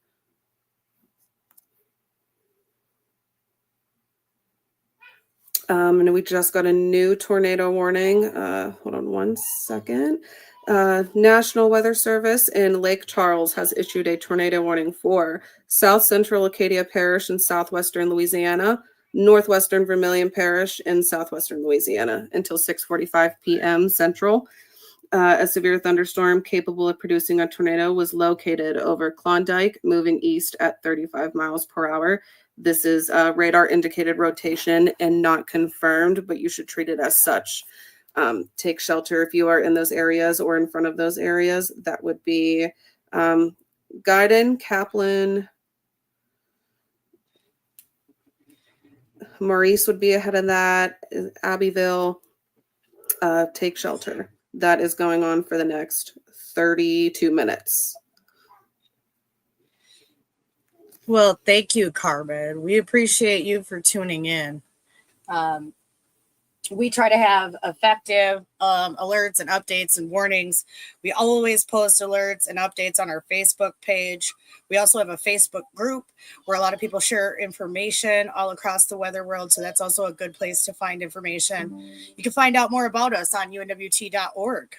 And we just got a new tornado warning. Hold on one second. National Weather Service in Lake Charles has issued a tornado warning for South Central Acadia Parish in southwestern Louisiana, northwestern Vermilion Parish in southwestern Louisiana until 6:45 p.m. Central. A severe thunderstorm capable of producing a tornado was located over Klondike, moving east at 35 miles per hour. This is radar indicated rotation and not confirmed, but you should treat it as such. Take shelter if you are in those areas or in front of those areas. That would be Guiden, Kaplan, Maurice would be ahead of that, Abbeville. Take shelter. That is going on for the next 32 minutes. Well, thank you, Carmen. We appreciate you for tuning in. We try to have effective alerts and updates and warnings. We always post alerts and updates on our Facebook page. We also have a Facebook group where a lot of people share information all across the weather world. So that's also a good place to find information. You can find out more about us on UNWT.org.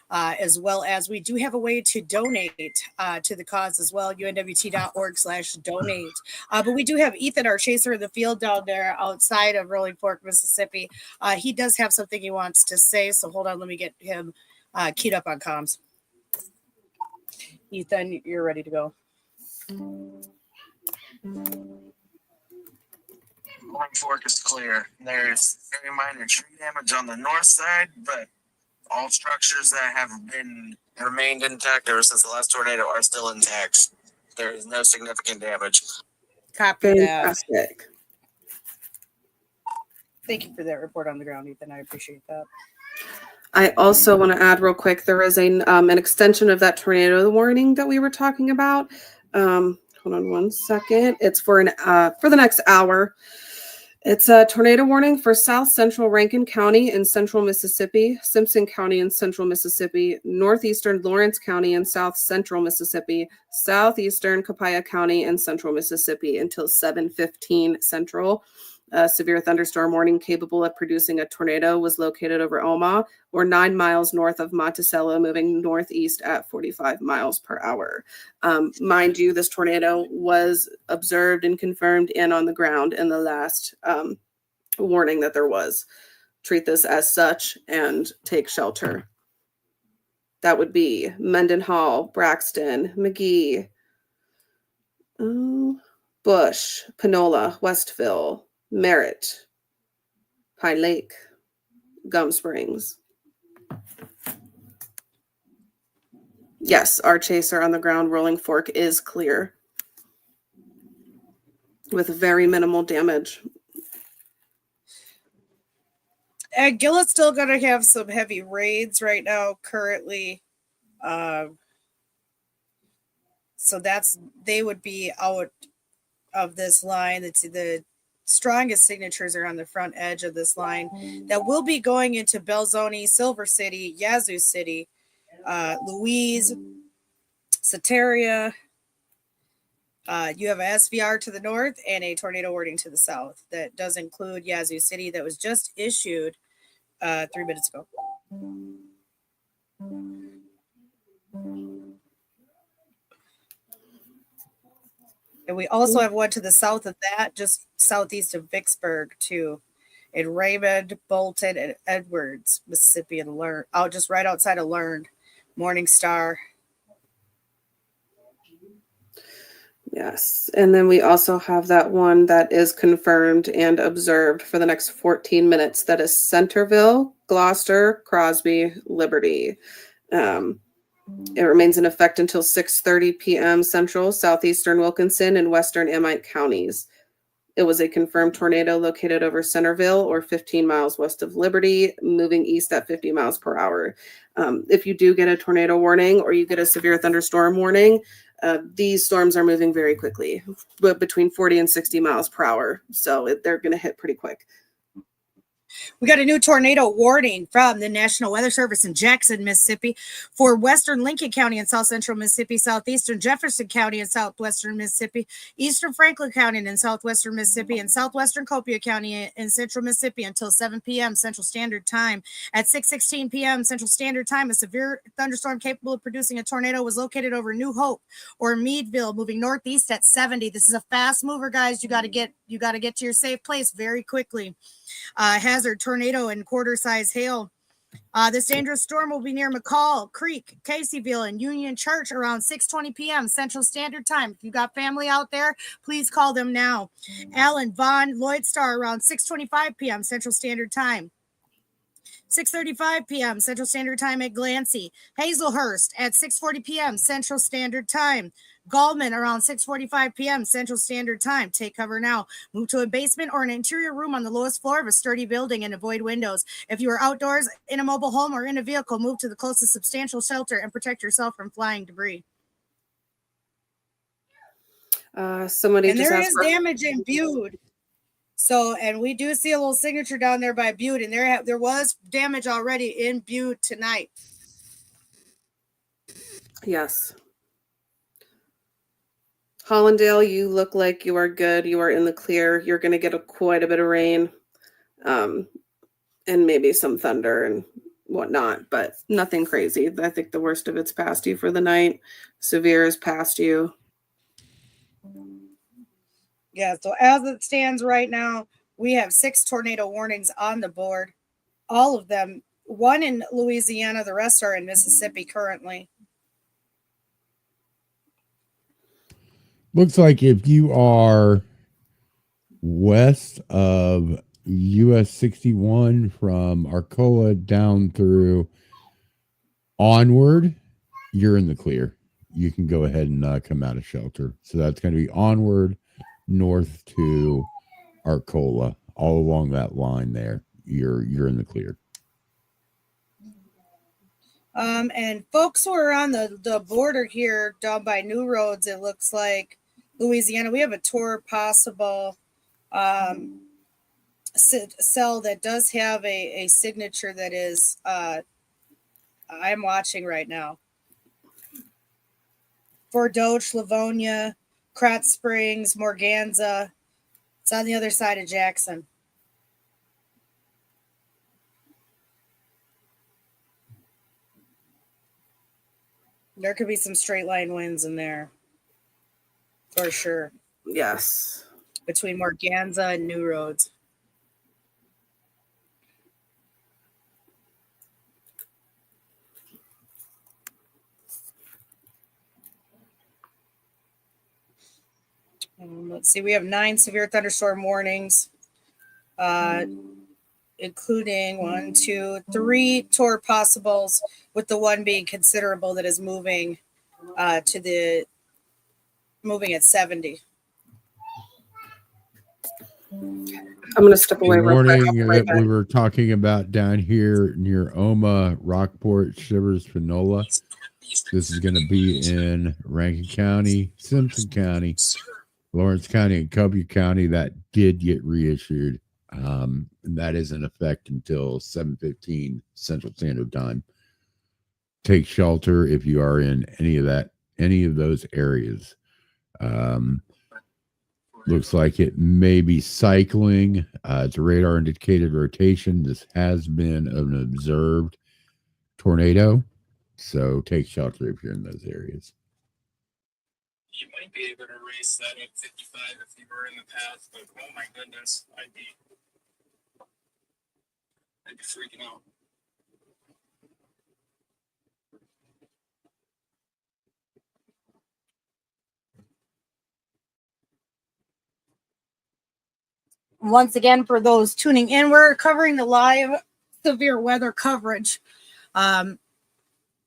As well as we do have a way to donate to the cause as well, UNWT.org/donate. But we do have Ethan, our chaser in the field down there outside of Rolling Fork, Mississippi. He does have something he wants to say. So hold on, let me get him keyed up on comms. Ethan, you're ready to go. Rolling Fork is clear. There's very minor tree damage on the north side, but all structures that have remained intact ever since the last tornado are still intact. There is no significant damage. Copy that. Fantastic. Thank you for that report on the ground, Ethan. I appreciate that. I also want to add real quick, there is an extension of that tornado warning that we were talking about. Hold on one second. It's for the next hour. It's a tornado warning for South Central Rankin County in central Mississippi, Simpson County in central Mississippi, northeastern Lawrence County in south central Mississippi, southeastern Copiah County in central Mississippi until 7:15 Central. A severe thunderstorm warning capable of producing a tornado was located over Omaha, or 9 miles north of Monticello, moving northeast at 45 miles per hour. Mind you, this tornado was observed and confirmed and on the ground in the last warning that there was. Treat this as such and take shelter. That would be Mendenhall, Braxton, McGee, Bush, Panola, Westville, Merritt, Pine Lake, Gum Springs. Yes, our chaser on the ground, Rolling Fork, is clear with very minimal damage. Gillet's still going to have some heavy raids right now currently. So they would be out of this line. The strongest signatures are on the front edge of this line that will be going into Belzoni, Silver City, Yazoo City, Louise, Soteria. You have a SVR to the north and a tornado warning to the south. That does include Yazoo City that was just issued 3 minutes ago. And we also have one to the south of that, just southeast of Vicksburg, too, in Raymond, Bolton, and Edwards, Mississippi, and just right outside of Learned, Morning Star. Yes, and then we also have that one that is confirmed and observed for the next 14 minutes. That is Centerville, Gloucester, Crosby, Liberty. It remains in effect until 6:30 p.m. Central, Southeastern Wilkinson, and Western Amite counties. It was a confirmed tornado located over Centerville, or 15 miles west of Liberty, moving east at 50 miles per hour. If you do get a tornado warning or you get a severe thunderstorm warning, these storms are moving very quickly, but between 40 and 60 miles per hour. So they're going to hit pretty quick. We got a new tornado warning from the National Weather Service in Jackson, Mississippi, for western Lincoln County and south central Mississippi, southeastern Jefferson County and southwestern Mississippi, eastern Franklin County and southwestern Mississippi, and southwestern Copiah County in central Mississippi until 7 p.m. Central Standard Time. At 6:16 p.m. Central Standard Time, a severe thunderstorm capable of producing a tornado was located over New Hope or Meadville, moving northeast at 70. This is a fast mover, guys. You got to get to your safe place very quickly. Hazard tornado and quarter-size hail. This dangerous storm will be near McCall Creek, Caseyville, and Union Church around 6:20 p.m. Central Standard Time. If you got family out there, please call them now. Allen, Vaughn, Lloyd Star around 6:25 p.m. Central Standard Time. 6:35 p.m. Central Standard Time at Glancy. Hazelhurst at 6:40 p.m. Central Standard Time. Gallman around 6:45 p.m. Central Standard Time. Take cover now. Move to a basement or an interior room on the lowest floor of a sturdy building and avoid windows. If you are outdoors in a mobile home or in a vehicle, move to the closest substantial shelter and protect yourself from flying debris. Somebody and just there asked is for damage in Bude. So, and we do see a little signature down there by Bude, and there was damage already in Bude tonight. Yes. Hollandale, you look like you are good. You are in the clear. You're going to get quite a bit of rain, and maybe some thunder and whatnot, but nothing crazy. I think the worst of it's past you for the night. Severe is past you. Yeah, so as it stands right now, we have 6 tornado warnings on the board. All of them, one in Louisiana, the rest are in Mississippi currently. Looks like if you are west of US 61 from Arcola down through onward, you're in the clear. You can go ahead and come out of shelter. So that's going to be onward north to Arcola all along that line there, you're in the clear. And folks who are on the border here down by New Roads, it looks like Louisiana, we have a tour possible cell that does have a signature that is I'm watching right now. Fort Doge, Livonia, Krotz Springs, Morganza. It's on the other side of Jackson. There could be some straight line winds in there. For sure. Yes. Between Morganza and New Roads. Let's see, we have 9 severe thunderstorm warnings, including 1, 2, 3 tour possibles, with the one being considerable that is moving moving at 70. I'm going to step away The real quick. warning that we were talking about down here near Oma, Rockport, Shivers, Panola. This is going to be in Rankin County, Simpson County, Lawrence County, and Covey County. That did get reissued. And that is in effect until 7:15 Central Standard Time. Take shelter if you are in any of those areas. Looks like it may be cycling. It's a radar indicated rotation. This has been an observed tornado. So take shelter if you're in those areas. You might be able to race that at 55 if you were in the path, but oh my goodness, I'd be freaking out. Once again, for those tuning in, we're covering the live severe weather coverage.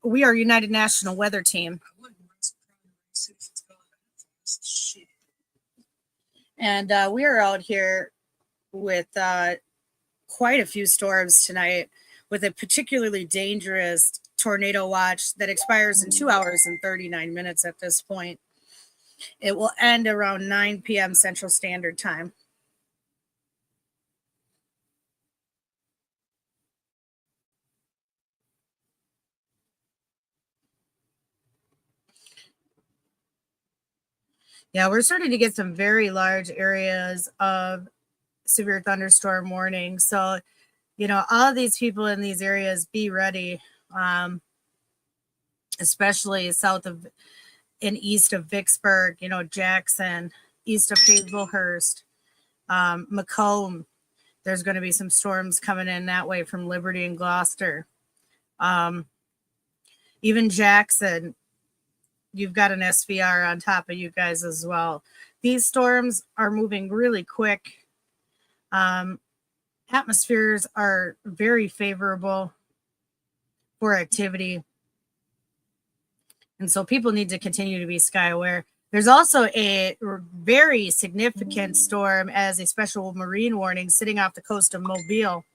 We are United National Weather Team. And we are out here with quite a few storms tonight, with a particularly dangerous tornado watch that expires in 2 hours and 39 minutes at this point. It will end around 9 p.m. Central Standard Time. Yeah, we're starting to get some very large areas of severe thunderstorm warning. So, all of these people in these areas, be ready, especially south of and east of Vicksburg, Jackson, east of Hazelhurst, Macomb. There's going to be some storms coming in that way from Liberty and Gloucester. Even Jackson, you've got an SVR on top of you guys as well. These storms are moving really quick. Atmospheres are very favorable for activity. And so people need to continue to be sky aware. There's also a very significant storm as a special marine warning sitting off the coast of Mobile.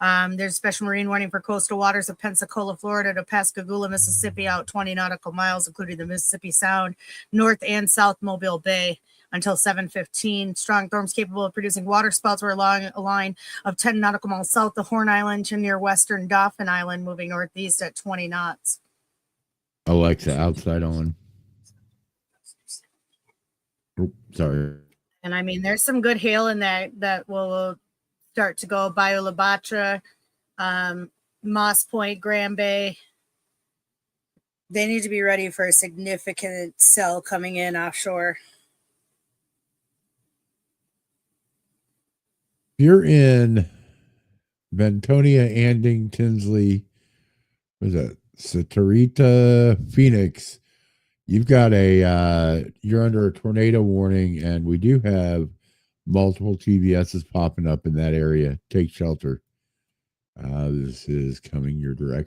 There's a special marine warning for coastal waters of Pensacola, Florida to Pascagoula, Mississippi, out 20 nautical miles, including the Mississippi Sound, North and South Mobile Bay, until 7:15. Strong storms capable of producing water spouts were along a line of 10 nautical miles south of Horn Island to near western Dauphin Island, moving northeast at 20 knots. Alexa, outside on. Oh, sorry. And I mean, there's some good hail in that will start to go. Bayou Labatra, Moss Point, Grand Bay. They need to be ready for a significant cell coming in offshore. You're in Bentonia, Anding, Tinsley, what is that? Satarita, Phoenix. You've got you're under a tornado warning, and we do have multiple TVSs popping up in that area. Take shelter. This is coming your direction.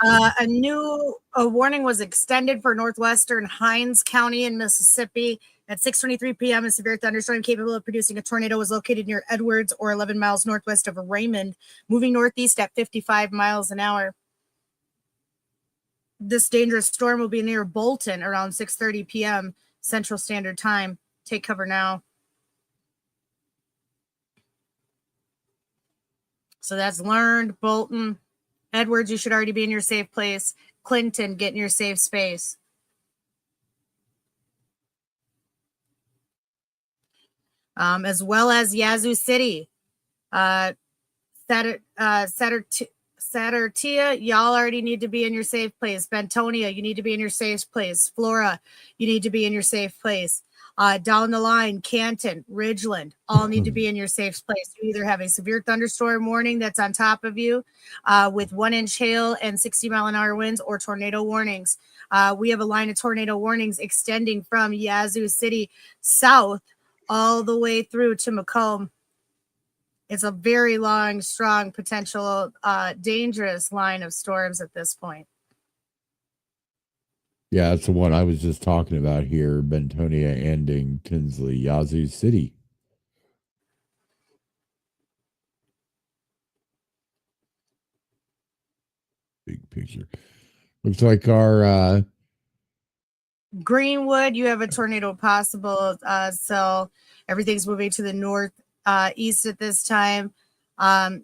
A warning was extended for northwestern Hinds County in Mississippi at 6:23 p.m. A severe thunderstorm capable of producing a tornado was located near Edwards, or 11 miles northwest of Raymond, moving northeast at 55 miles an hour. This dangerous storm will be near Bolton around 6:30 p.m. Central Standard Time. Take cover now. So that's learned. Bolton. Edwards, you should already be in your safe place. Clinton, get in your safe space. As well as Yazoo City. Saturtia, y'all already need to be in your safe place. Bentonia, you need to be in your safe place. Flora, you need to be in your safe place. Down the line, Canton, Ridgeland, all need to be in your safe place. You either have a severe thunderstorm warning that's on top of you with 1-inch hail and 60-mile-an-hour winds, or tornado warnings. We have a line of tornado warnings extending from Yazoo City south all the way through to Macomb. It's a very long, strong, potential, dangerous line of storms at this point. Yeah, that's the one I was just talking about here. Bentonia ending Tinsley, Yazoo City. Big picture. Looks like our Greenwood, you have a tornado possible. So everything's moving to the north east at this time.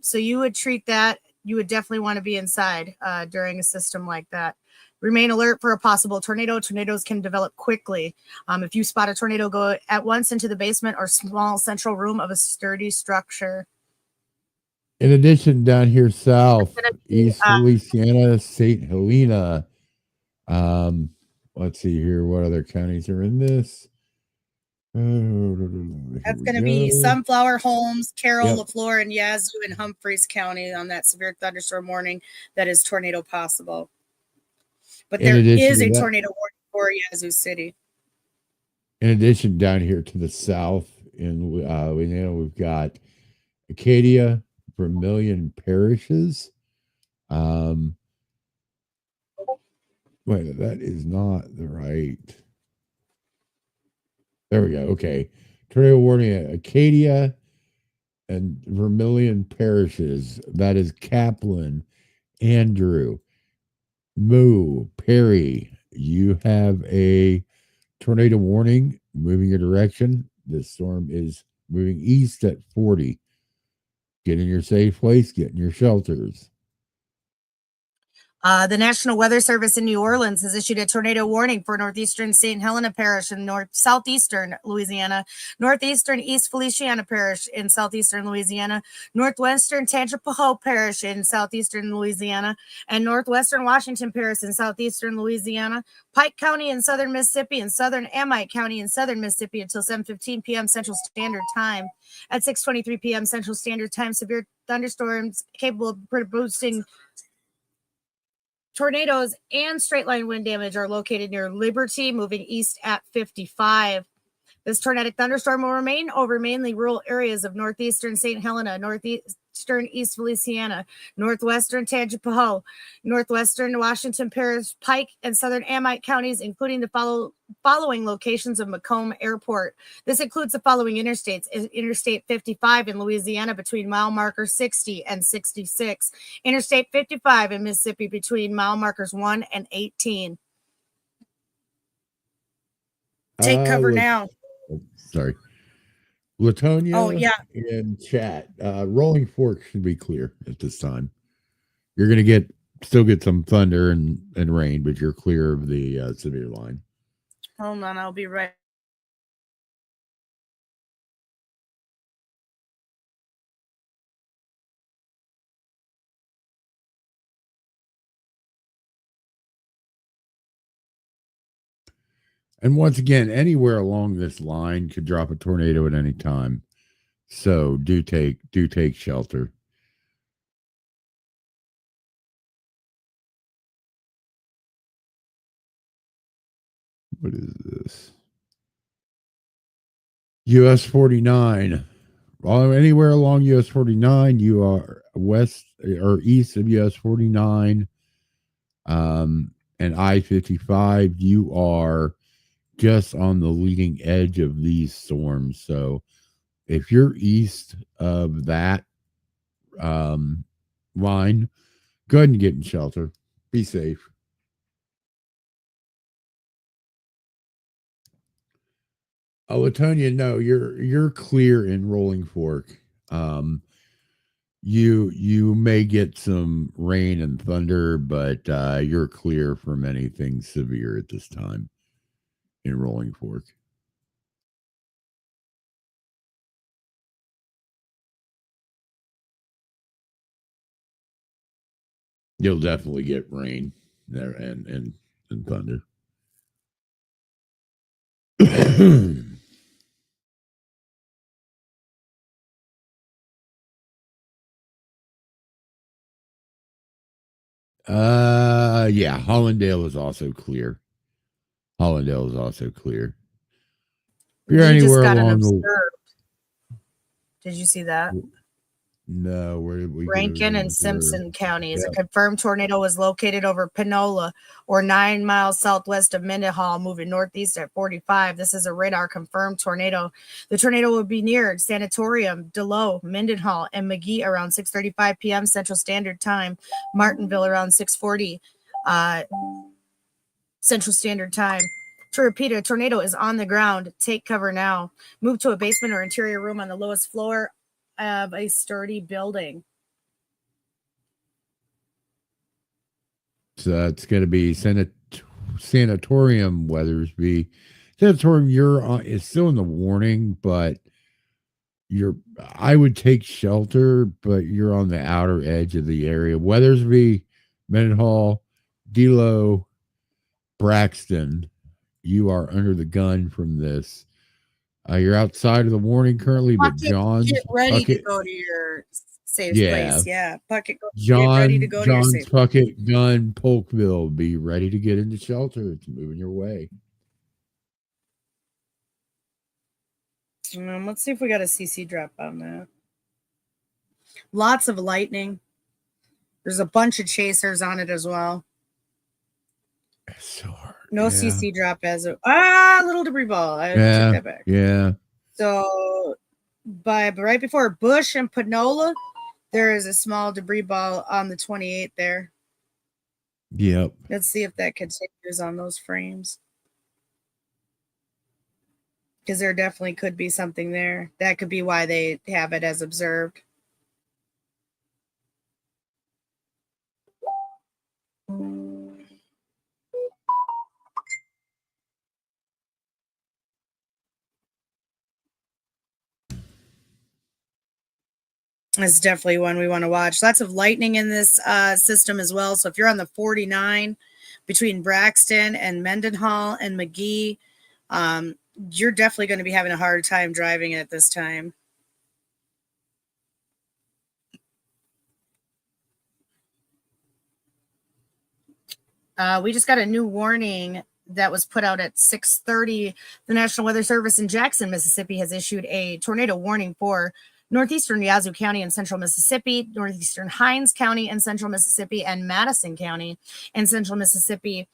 So you would treat that. You would definitely want to be inside during a system like that. Remain alert for a possible tornado. Tornadoes can develop quickly. If you spot a tornado, go at once into the basement or small central room of a sturdy structure. in addition, down here south, East Feliciana, St. Helena. Let's see here. What other counties are in this? That's going to be Sunflower, Holmes, Carroll, LaFleur, and Yazoo and Humphreys County on that severe thunderstorm warning that is tornado possible. But there is a tornado warning for Yazoo City. In addition, down here to the south in Louisiana, we've got Acadia, Vermilion parishes. Wait, that is not the right. There we go. Okay. Tornado warning at Acadia and Vermilion parishes. That is Kaplan, Andrew, Moo, Perry. You have a tornado warning moving your direction. This storm is moving east at 40. Get in your safe place, get in your shelters. The National Weather Service in New Orleans has issued a tornado warning for northeastern St. Helena Parish in southeastern Louisiana, northeastern East Feliciana Parish in southeastern Louisiana, northwestern Tangipahoa Parish in southeastern Louisiana, and northwestern Washington Parish in southeastern Louisiana, Pike County in southern Mississippi, and southern Amite County in southern Mississippi until 7:15 p.m. Central Standard Time. At 6:23 p.m. Central Standard Time, severe thunderstorms capable of producing tornadoes and straight line wind damage are located near Liberty, moving east at 55. This tornadic thunderstorm will remain over mainly rural areas of northeastern St. Helena, northeastern East Feliciana, northwestern Tangipahoa, northwestern Washington Parish, Pike, and southern Amite counties, including the following locations of Macomb Airport. This includes the following interstates: Interstate 55 in Louisiana between mile markers 60 and 66, Interstate 55 in Mississippi between mile markers 1 and 18. Take cover now. Sorry. Latonia. Oh, yeah. In chat. Rolling Fork should be clear at this time. You're going to still get some thunder and rain, but you're clear of the severe line. Hold on, I'll be right. And once again, anywhere along this line could drop a tornado at any time. So do take shelter. What is this? US 49 anywhere along US 49, you are west or east of US 49, and I-55, you are just on the leading edge of these storms. So if you're east of that line, go ahead and get in shelter. Be safe. Oh, Latonia, no, you're clear in Rolling Fork. You may get some rain and thunder, but you're clear from anything severe at this time in Rolling Fork. You'll definitely get rain there and thunder. Yeah, Hollandale is also clear. Hollandale is also clear. If you're We just anywhere got an along the observed. Did you see that? no, where did we get Rankin an and observed? Simpson counties. Yeah. A confirmed tornado was located over Panola, or 9 miles southwest of Mendenhall, moving northeast at 45. This is a radar confirmed tornado. The tornado will be near Sanatorium, Delow, Mendenhall, and McGee around 6:35 p.m. Central Standard Time. Martinville around 6:40 Central Standard Time. To repeat, a tornado is on the ground. Take cover now. Move to a basement or interior room on the lowest floor of a sturdy building. So it's going to be Sanatorium, Weathersby. Sanatorium, you're on, is still in the warning, but I would take shelter, but you're on the outer edge of the area. Weathersby, Mendenhall, Delo, Braxton, you are under the gun from this. You're outside of the warning currently, but John's get ready Puckett, to go to your safe yeah. place. Yeah, Puckett, get ready to go to your John's safe place. Puckett, Gun, Polkville, be ready to get into shelter. It's moving your way. Let's see if we got a CC drop on that. Lots of lightning. There's a bunch of chasers on it as well. It's so hard. No Yeah. CC drop as a little debris ball. I Yeah. took that back. Yeah. So right before Bush and Panola, there is a small debris ball on the 28th there. Yep. Let's see if that continues on those frames. Because there definitely could be something there. That could be why they have it as observed. It's definitely one we want to watch. Lots of lightning in this system as well. So if you're on the 49 between Braxton and Mendenhall and McGee, you're definitely going to be having a hard time driving at this time. We just got a new warning that was put out at 6:30. The National Weather Service in Jackson, Mississippi has issued a tornado warning for northeastern Yazoo County and central Mississippi, northeastern Hinds County and central Mississippi, and Madison County and central Mississippi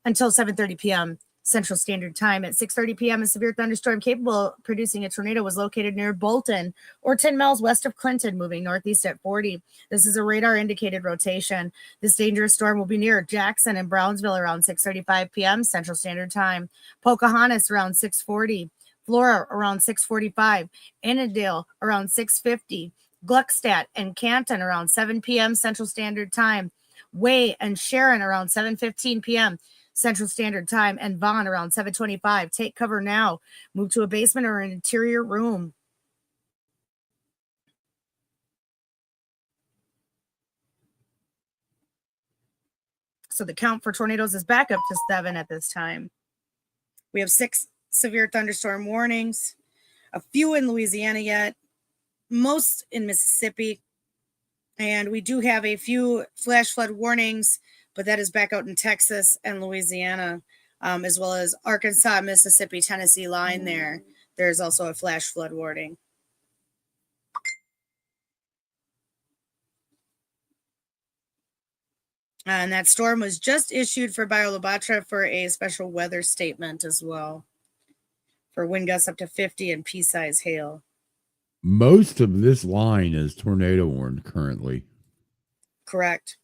until 7:30 p.m. Central Standard Time. At 6:30 p.m., a severe thunderstorm capable of producing a tornado was located near Bolton, or 10 miles west of Clinton, moving northeast at 40. This is a radar-indicated rotation. This dangerous storm will be near Jackson and Brownsville around 6:35 p.m. Central Standard Time. Pocahontas around 6:40. Flora around 6:45. Annandale around 6:50. Gluckstadt and Canton around 7 p.m. Central Standard Time. Way and Sharon around 7:15 p.m. Central Standard Time, and Vaughn around 7:25. Take cover now. Move to a basement or an interior room. So the count for tornadoes is back up to 7 at this time. We have 6 severe thunderstorm warnings, a few in Louisiana yet, most in Mississippi, and we do have a few flash flood warnings, but that is back out in Texas and Louisiana, as well as Arkansas, Mississippi, Tennessee line there. There's also a flash flood warning. And that storm was just issued for Bayou La Batre for a special weather statement as well, for wind gusts up to 50 and pea-size hail. Most of this line is tornado warned currently. Correct.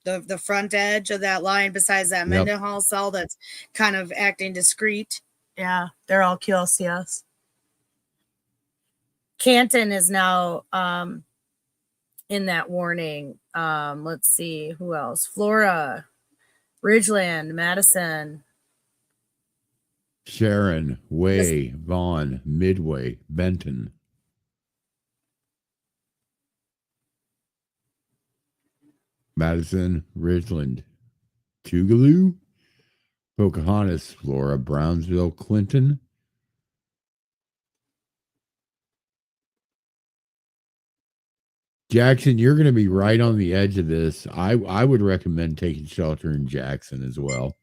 The front edge of that line, besides that Mendenhall cell that's kind of acting discreet. Yeah, they're all QLCS. Canton is now in that warning. Let's see who else. Flora, Ridgeland, Madison, Sharon, Way, Vaughn, Midway, Benton. Madison, Ridgeland, Tougaloo, Pocahontas, Flora, Brownsville, Clinton. Jackson, you're going to be right on the edge of this. I would recommend taking shelter in Jackson as well.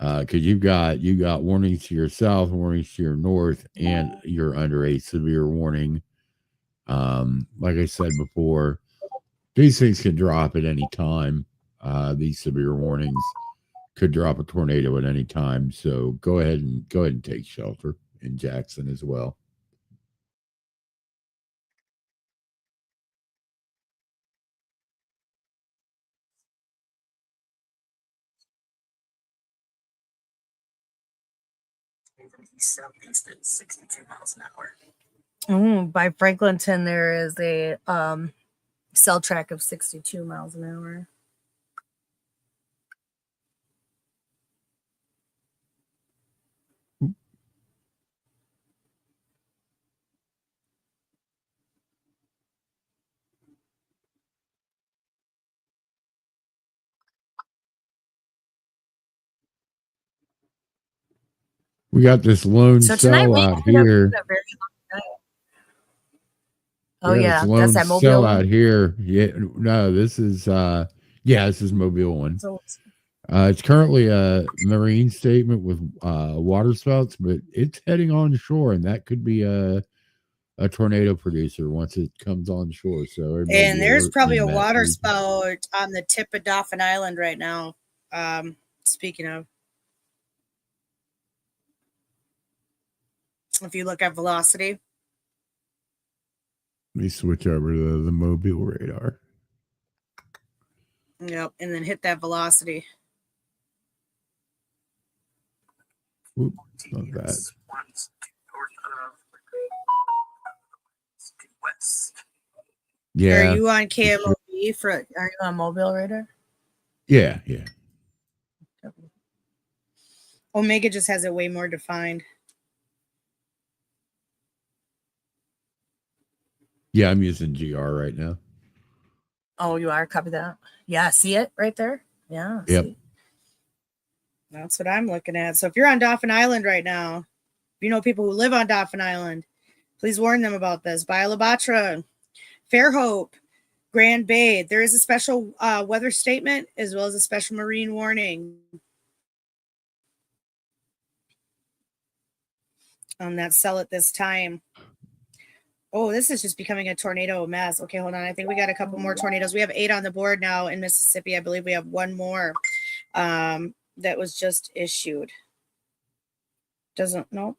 Because you've got warnings to your south, warnings to your north, and you're under a severe warning. Like I said before, these things can drop at any time. These severe warnings could drop a tornado at any time. So go ahead and take shelter in Jackson as well. Southeast at 62 miles an hour. By Franklinton, there is a cell track of 62 miles an hour. We got this lone cell out here. Oh yeah, that's that Mobile cell one? out here. Yeah, no, this is this is Mobile one. It's currently a marine statement with water spouts, but it's heading on shore, and that could be a tornado producer once it comes on shore. So and there's probably a water spout on the tip of Dauphin Island right now. Speaking of, if you look at velocity. Let me switch over to the Mobile radar. Yep, and then hit that velocity. Oop, not that. Yeah. Are you on KMOB are you on Mobile radar? Yeah. Omega just has it way more defined. Yeah, I'm using GR right now. Oh, you are? Copy that. Yeah, see it right there? Yeah. Yep. See? That's what I'm looking at. So if you're on Dauphin Island right now, if you know people who live on Dauphin Island, please warn them about this. Bayou La Batre, Fairhope, Grand Bay. There is a special weather statement as well as a special marine warning. On that cell at this time. Oh, this is just becoming a tornado mess. Okay, hold on. I think we got a couple more tornadoes. We have 8 on the board now in Mississippi. I believe we have one more that was just issued. Nope.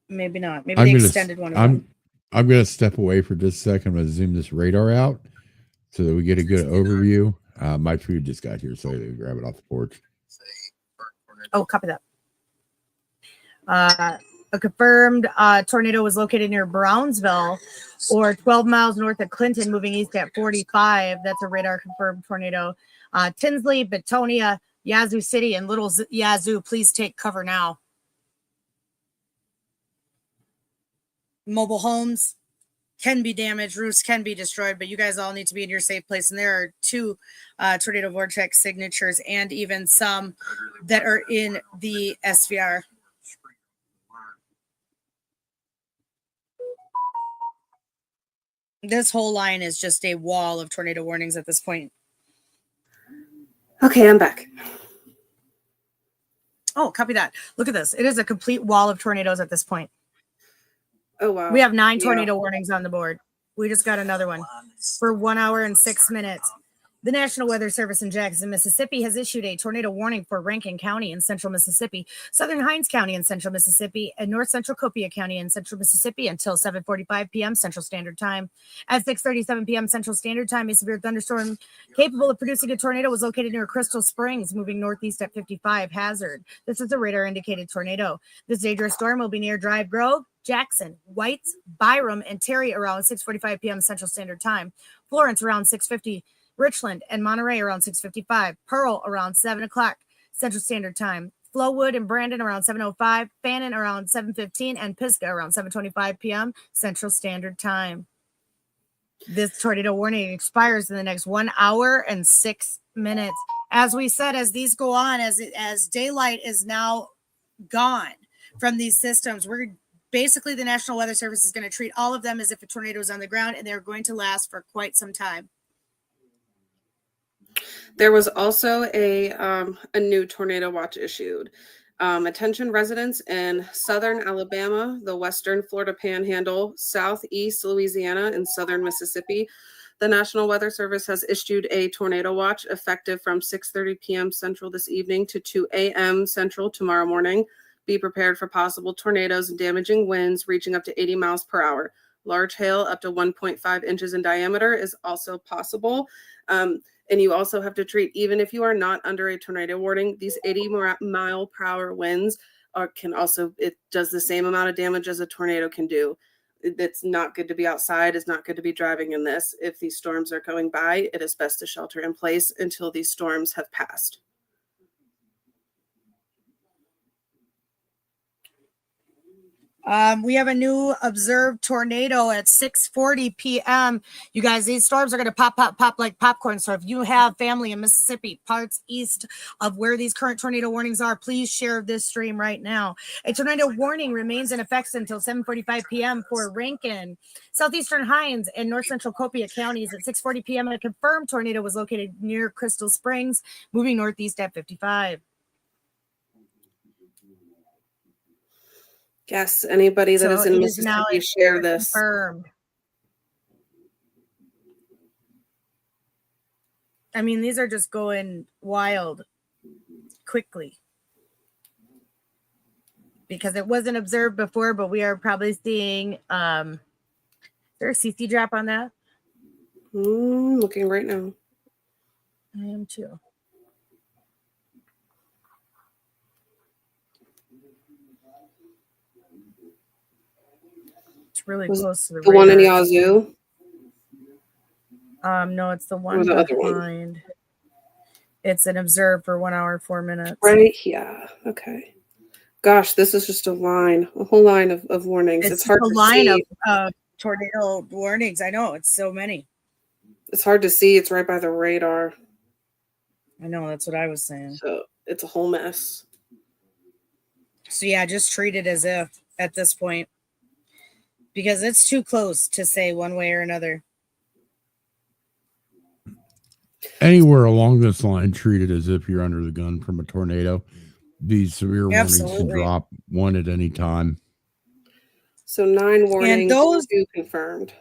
Maybe not. Maybe they extended one of them. I'm going to step away for just a second. I'm going to zoom this radar out so that we get a good overview. My food just got here, so I can grab it off the porch. Oh, copy that. A confirmed tornado was located near Brownsville or 12 miles north of Clinton, moving east at 45. That's a radar confirmed tornado. Tinsley, Betonia, Yazoo City, and Little Yazoo, please take cover now. Mobile homes can be damaged, roofs can be destroyed, but you guys all need to be in your safe place. And there are 2 tornado vortex signatures and even some that are in the SVR. This whole line is just a wall of tornado warnings at this point. Okay, I'm back. Oh, copy that. Look at this. It is a complete wall of tornadoes at this point. Oh, wow. We have 9 tornado warnings on the board. We just got another one for 1 hour and 6 minutes. The National Weather Service in Jackson, Mississippi has issued a tornado warning for Rankin County in central Mississippi, southern Hinds County in central Mississippi, and north central Copiah County in central Mississippi until 7:45 p.m. Central Standard Time. At 6:37 p.m. Central Standard Time, a severe thunderstorm capable of producing a tornado was located near Crystal Springs, moving northeast at 55. Hazard. This is a radar-indicated tornado. This dangerous storm will be near Drive Grove, Jackson, Whites, Byram, and Terry around 6:45 p.m. Central Standard Time. Florence around 6:50. Richland and Monterey around 6:55. Pearl around 7 o'clock Central Standard Time. Flowood and Brandon around 7:05. Fannin around 7:15. And Pisgah around 7:25 p.m. Central Standard Time. This tornado warning expires in the next 1 hour and 6 minutes. As we said, as these go on, as daylight is now gone from these systems, we're basically, the National Weather Service is going to treat all of them as if a tornado is on the ground, and they're going to last for quite some time. There was also a new tornado watch issued. Attention residents in southern Alabama, the western Florida Panhandle, southeast Louisiana, and southern Mississippi. The National Weather Service has issued a tornado watch effective from 6:30 p.m. Central this evening to 2 a.m. Central tomorrow morning. Be prepared for possible tornadoes and damaging winds reaching up to 80 miles per hour. Large hail up to 1.5 inches in diameter is also possible. And you also have to treat, even if you are not under a tornado warning, these 80-mile per hour winds it does the same amount of damage as a tornado can do. It's not good to be outside. It's not good to be driving in this. If these storms are going by, it is best to shelter in place until these storms have passed. We have a new observed tornado at 6:40 p.m. You guys, these storms are going to pop like popcorn. So if you have family in Mississippi, parts east of where these current tornado warnings are, please share this stream right now. A tornado warning remains in effect until 7:45 p.m. for Rankin, southeastern Hinds, and north central Copiah counties. At 6:40 p.m., a confirmed tornado was located near Crystal Springs, moving northeast at 55. Yes, anybody that is in Mississippi, share this. Confirmed. I mean, these are just going wild quickly because it wasn't observed before, but we are probably seeing, is there a CC drop on that? Looking right now. I am too. Really close to the one in Yazoo. No, it's the one the behind. Other one? It's an observed for 1 hour, 4 minutes. Right, yeah. Okay. Gosh, this is just a whole line of warnings. It's hard to see. A line of tornado warnings. I know, it's so many. It's hard to see. It's right by the radar. I know, that's what I was saying. So it's a whole mess. So yeah, just treat it as if at this point, because it's too close to say one way or another. Anywhere along this line, treat it as if you're under the gun from a tornado. These severe warnings can drop one at any time. So 9 warnings, and those 2 confirmed.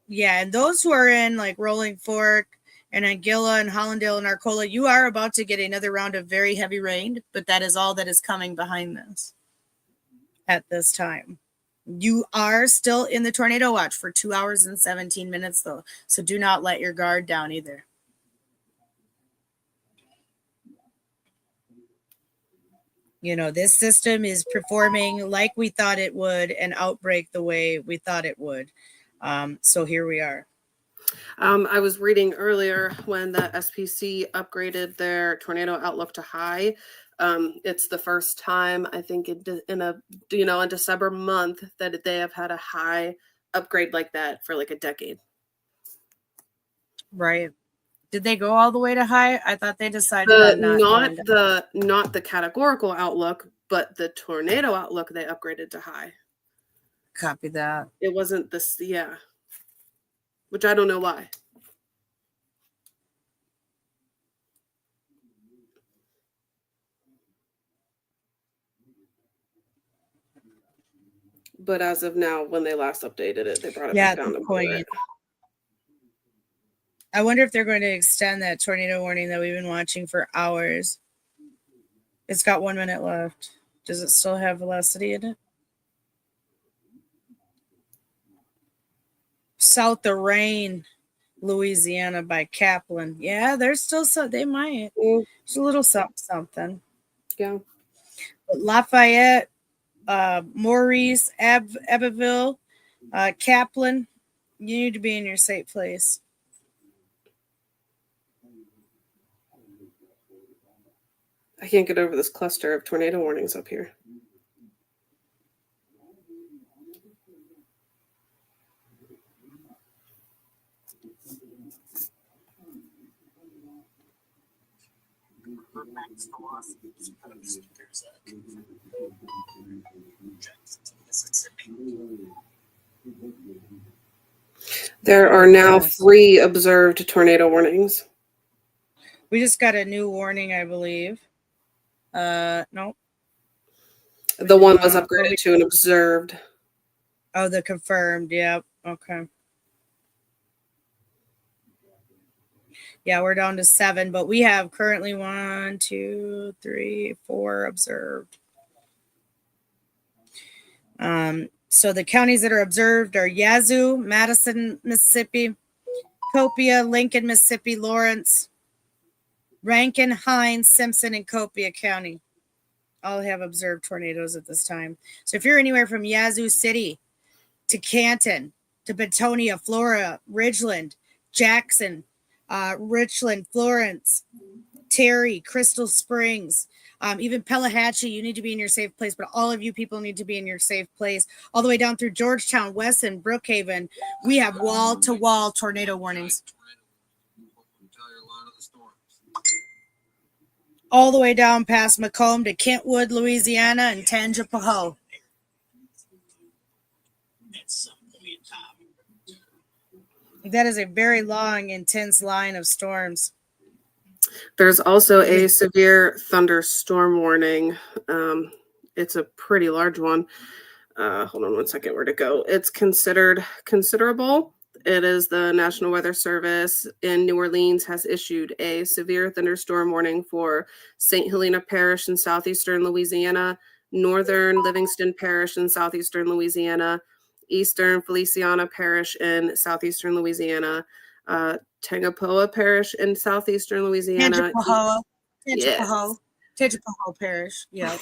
Yeah, and those who are in like Rolling Fork and Anguilla and Hollandale and Arcola, you are about to get another round of very heavy rain, but that is all that is coming behind this at this time. You are still in the tornado watch for 2 hours and 17 minutes, though. So do not let your guard down either. You know, this system is performing like we thought it would and outbreak the way we thought it would. So here we are. I was reading earlier when the SPC upgraded their tornado outlook to high. It's the first time, I think, in a December month that they have had a high upgrade like that for like a decade. Right. Did they go all the way to high? I thought they decided on not the categorical outlook, but the tornado outlook they upgraded to high. Copy that. It wasn't this, yeah. Which I don't know why. But as of now, when they last updated it, they brought it back down to point. I wonder if they're going to extend that tornado warning that we've been watching for hours. It's got 1 minute left. Does it still have velocity in it? South of Rain, Louisiana by Kaplan. Yeah, there's still some. They might. It's a little something. Yeah. But Lafayette, Maurice, Abbeville, Kaplan. You need to be in your safe place. I can't get over this cluster of tornado warnings up here. There are now 3 observed tornado warnings. We just got a new warning, I believe. No. The one was upgraded to an observed. Oh, the confirmed. Yep. Okay. Yeah, we're down to 7, but we have currently 1, 2, 3, 4 observed. So the counties that are observed are Yazoo, Madison, Mississippi, Copia, Lincoln, Mississippi, Lawrence, Rankin, Hines, Simpson, and Copia County all have observed tornadoes at this time. So if you're anywhere from Yazoo City to Canton to Betonia, Florida, Ridgeland, Jackson, Richland, Florence, Terry, Crystal Springs, even Pelahatchie, you need to be in your safe place, but all of you people need to be in your safe place. All the way down through Georgetown, Wesson, Brookhaven, we have wall-to-wall tornado warnings. All the way down past Macomb to Kentwood, Louisiana, and Tangipahoa. That is a very long, intense line of storms. There's also a severe thunderstorm warning. It's a pretty large one. Hold on one second. Where'd it go? It's considered considerable. It is the National Weather Service in New Orleans has issued a severe thunderstorm warning for St. Helena Parish in southeastern Louisiana, northern Livingston Parish in southeastern Louisiana, eastern Feliciana Parish in southeastern Louisiana, Tangipahoa Parish in southeastern Louisiana. Tangipahoa Parish. Yeah.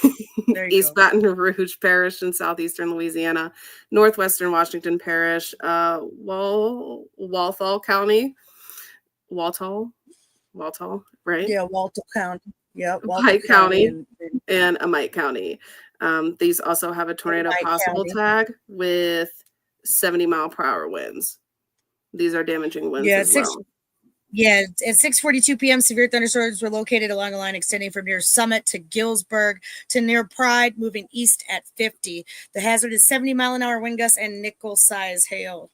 East Baton Rouge Parish in southeastern Louisiana, northwestern Washington Parish, Walthall County, Walthall, right? Yeah, Walthall County. Yeah, Pike County and Amite County. These also have a tornado possible tag with 70-mile-per-hour winds. These are damaging winds as well. Yeah, at 6:42 p.m., severe thunderstorms were located along a line extending from near Summit to Gillsburg to near Pride, moving east at 50. The hazard is 70-mile-an-hour wind gusts and nickel-size hail.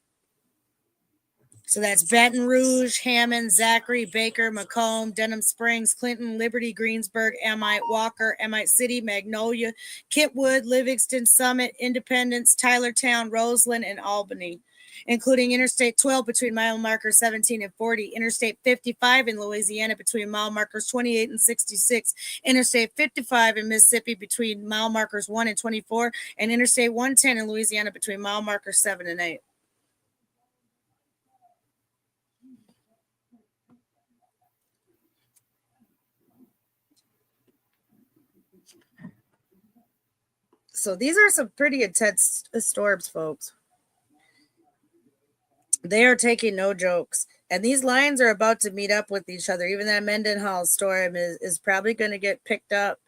So that's Baton Rouge, Hammond, Zachary, Baker, Macomb, Denham Springs, Clinton, Liberty, Greensburg, Amite, Walker, Amite City, Magnolia, Kentwood, Livingston, Summit, Independence, Tylertown, Roseland, and Albany, including Interstate 12 between mile markers 17 and 40, Interstate 55 in Louisiana between mile markers 28 and 66, Interstate 55 in Mississippi between mile markers 1 and 24, and Interstate 110 in Louisiana between mile markers 7 and 8. So these are some pretty intense storms, folks. They are taking no jokes. And these lines are about to meet up with each other. Even that Mendenhall storm is probably going to get picked up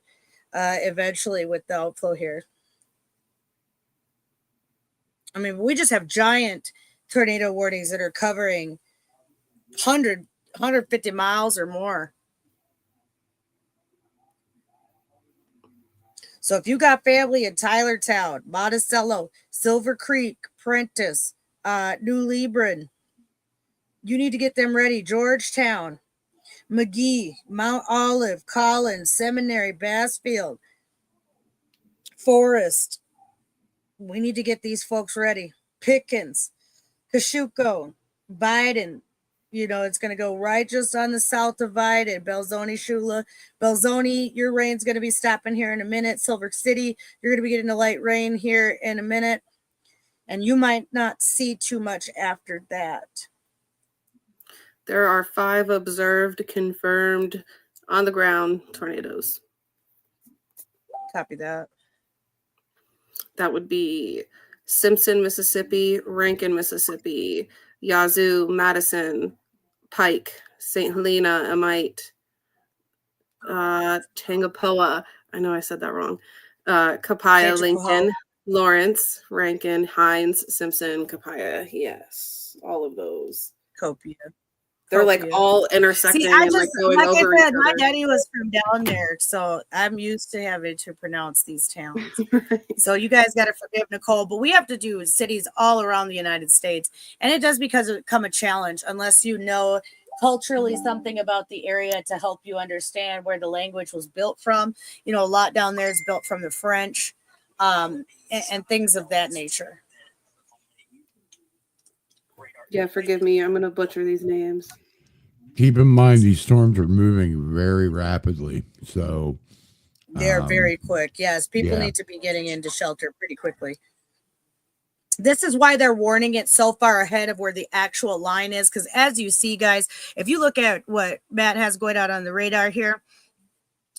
eventually with the outflow here. I mean, we just have giant tornado warnings that are covering 150 miles or more. So if you got family in Tylertown, Monticello, Silver Creek, Prentice, New Libran, you need to get them ready. Georgetown, McGee, Mount Olive, Collins, Seminary, Bassfield, Forest. We need to get these folks ready. Pickens, Kosciuszko, Biden, it's going to go right just on the south divide at Belzoni, Shula. Belzoni, your rain's going to be stopping here in a minute. Silver City, you're going to be getting a light rain here in a minute. And you might not see too much after that. There are 5 observed, confirmed, on the ground tornadoes. Copy that. That would be Simpson, Mississippi, Rankin, Mississippi, Yazoo, Madison, Pike, St. Helena, Amite, Tangapoa. I know I said that wrong. Capaya, Lincoln, Lawrence, Rankin, Hines, Simpson, Capaya. Yes, all of those. Copia. They're like all intersecting. See, and like going like over I said, each my other. daddy was from down there, so I'm used to having to pronounce these towns. So you guys got to forgive Nicole, but we have to do cities all around the United States, and it does become a challenge unless you know culturally something about the area to help you understand where the language was built from. A lot down there is built from the French, and things of that nature. Yeah, forgive me. I'm going to butcher these names. Keep in mind, these storms are moving very rapidly. So they're very quick. Yes, people need to be getting into shelter pretty quickly. This is why they're warning it so far ahead of where the actual line is. Because as you see, guys, if you look at what Matt has going out on the radar here,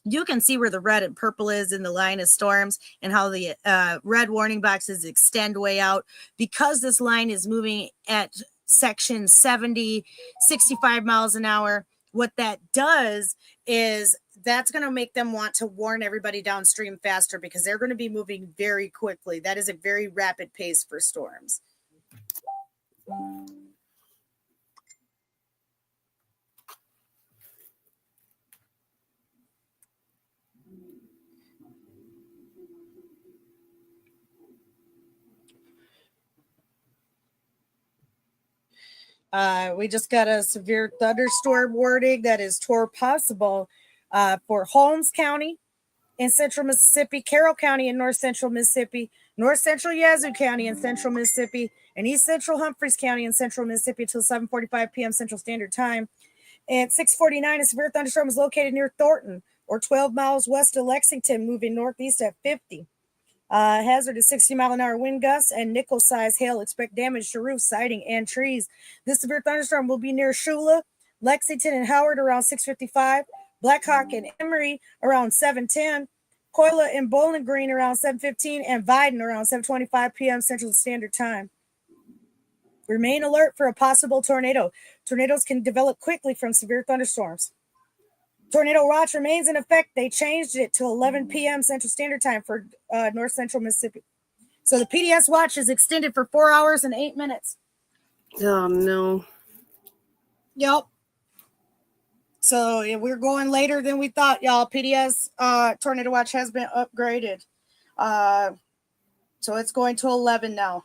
you can see where the red and purple is in the line of storms and how the red warning boxes extend way out. Because this line is moving at section 70, 65 miles an hour, what that does is that's going to make them want to warn everybody downstream faster because they're going to be moving very quickly. That is a very rapid pace for storms. We just got a severe thunderstorm warning that is possible for Holmes County in central Mississippi, Carroll County in north central Mississippi, north central Yazoo County in central Mississippi, and east central Humphreys County in central Mississippi until 7:45 p.m. Central Standard Time. At 6:49, a severe thunderstorm is located near Thornton or 12 miles west of Lexington, moving northeast at 50. Hazard is 60-mile-an-hour wind gusts and nickel-sized hail. Expect damage to roofs, siding, and trees. This severe thunderstorm will be near Shula, Lexington, and Howard around 6:55. Blackhawk and Emory around 7:10. Coila and Bowling Green around 7:15. And Vidon around 7:25 p.m. Central Standard Time. Remain alert for a possible tornado. Tornadoes can develop quickly from severe thunderstorms. Tornado watch remains in effect. They changed it to 11 p.m. Central Standard Time for north central Mississippi. So the PDS watch is extended for 4 hours and 8 minutes. Oh, no. Yep. So we're going later than we thought, y'all. PDS tornado watch has been upgraded. So it's going to 11 now.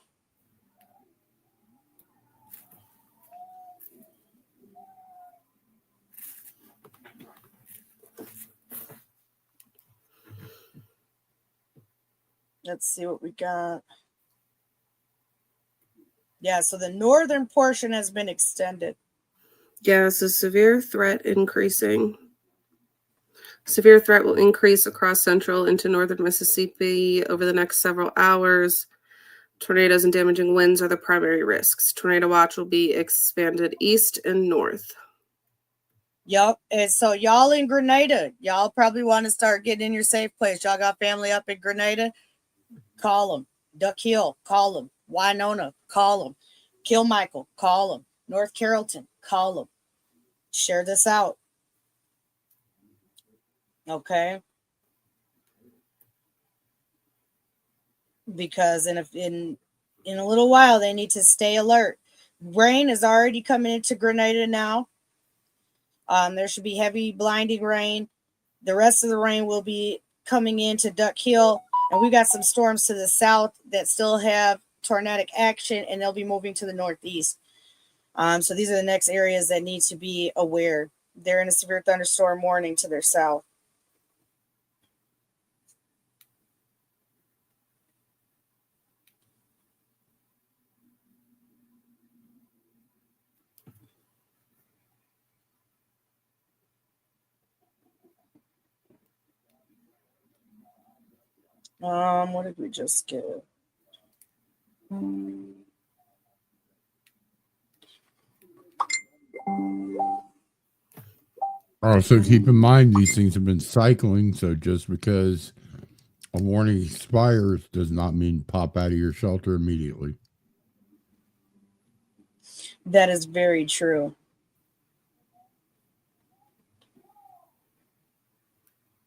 Let's see what we got. Yeah, so the northern portion has been extended. Yeah, so severe threat increasing. Severe threat will increase across central into northern Mississippi over the next several hours. Tornadoes and damaging winds are the primary risks. Tornado watch will be expanded east and north. Yep. And so y'all in Grenada, y'all probably want to start getting in your safe place. Y'all got family up in Grenada? Call them. Duck Hill, call them. Winona, call them. Kilmichael, call them. North Carrollton, call them. Share this out. Okay. Because in a little while they need to stay alert. Rain is already coming into Grenada now. There should be heavy blinding rain. The rest of the rain will be coming into Duck Hill, and we've got some storms to the south that still have tornadic action, and they'll be moving to the northeast. So these are the next areas that need to be aware. They're in a severe thunderstorm warning to their south. What did we just get? Also, keep in mind these things have been cycling, so just because a warning expires does not mean pop out of your shelter immediately. That is very true.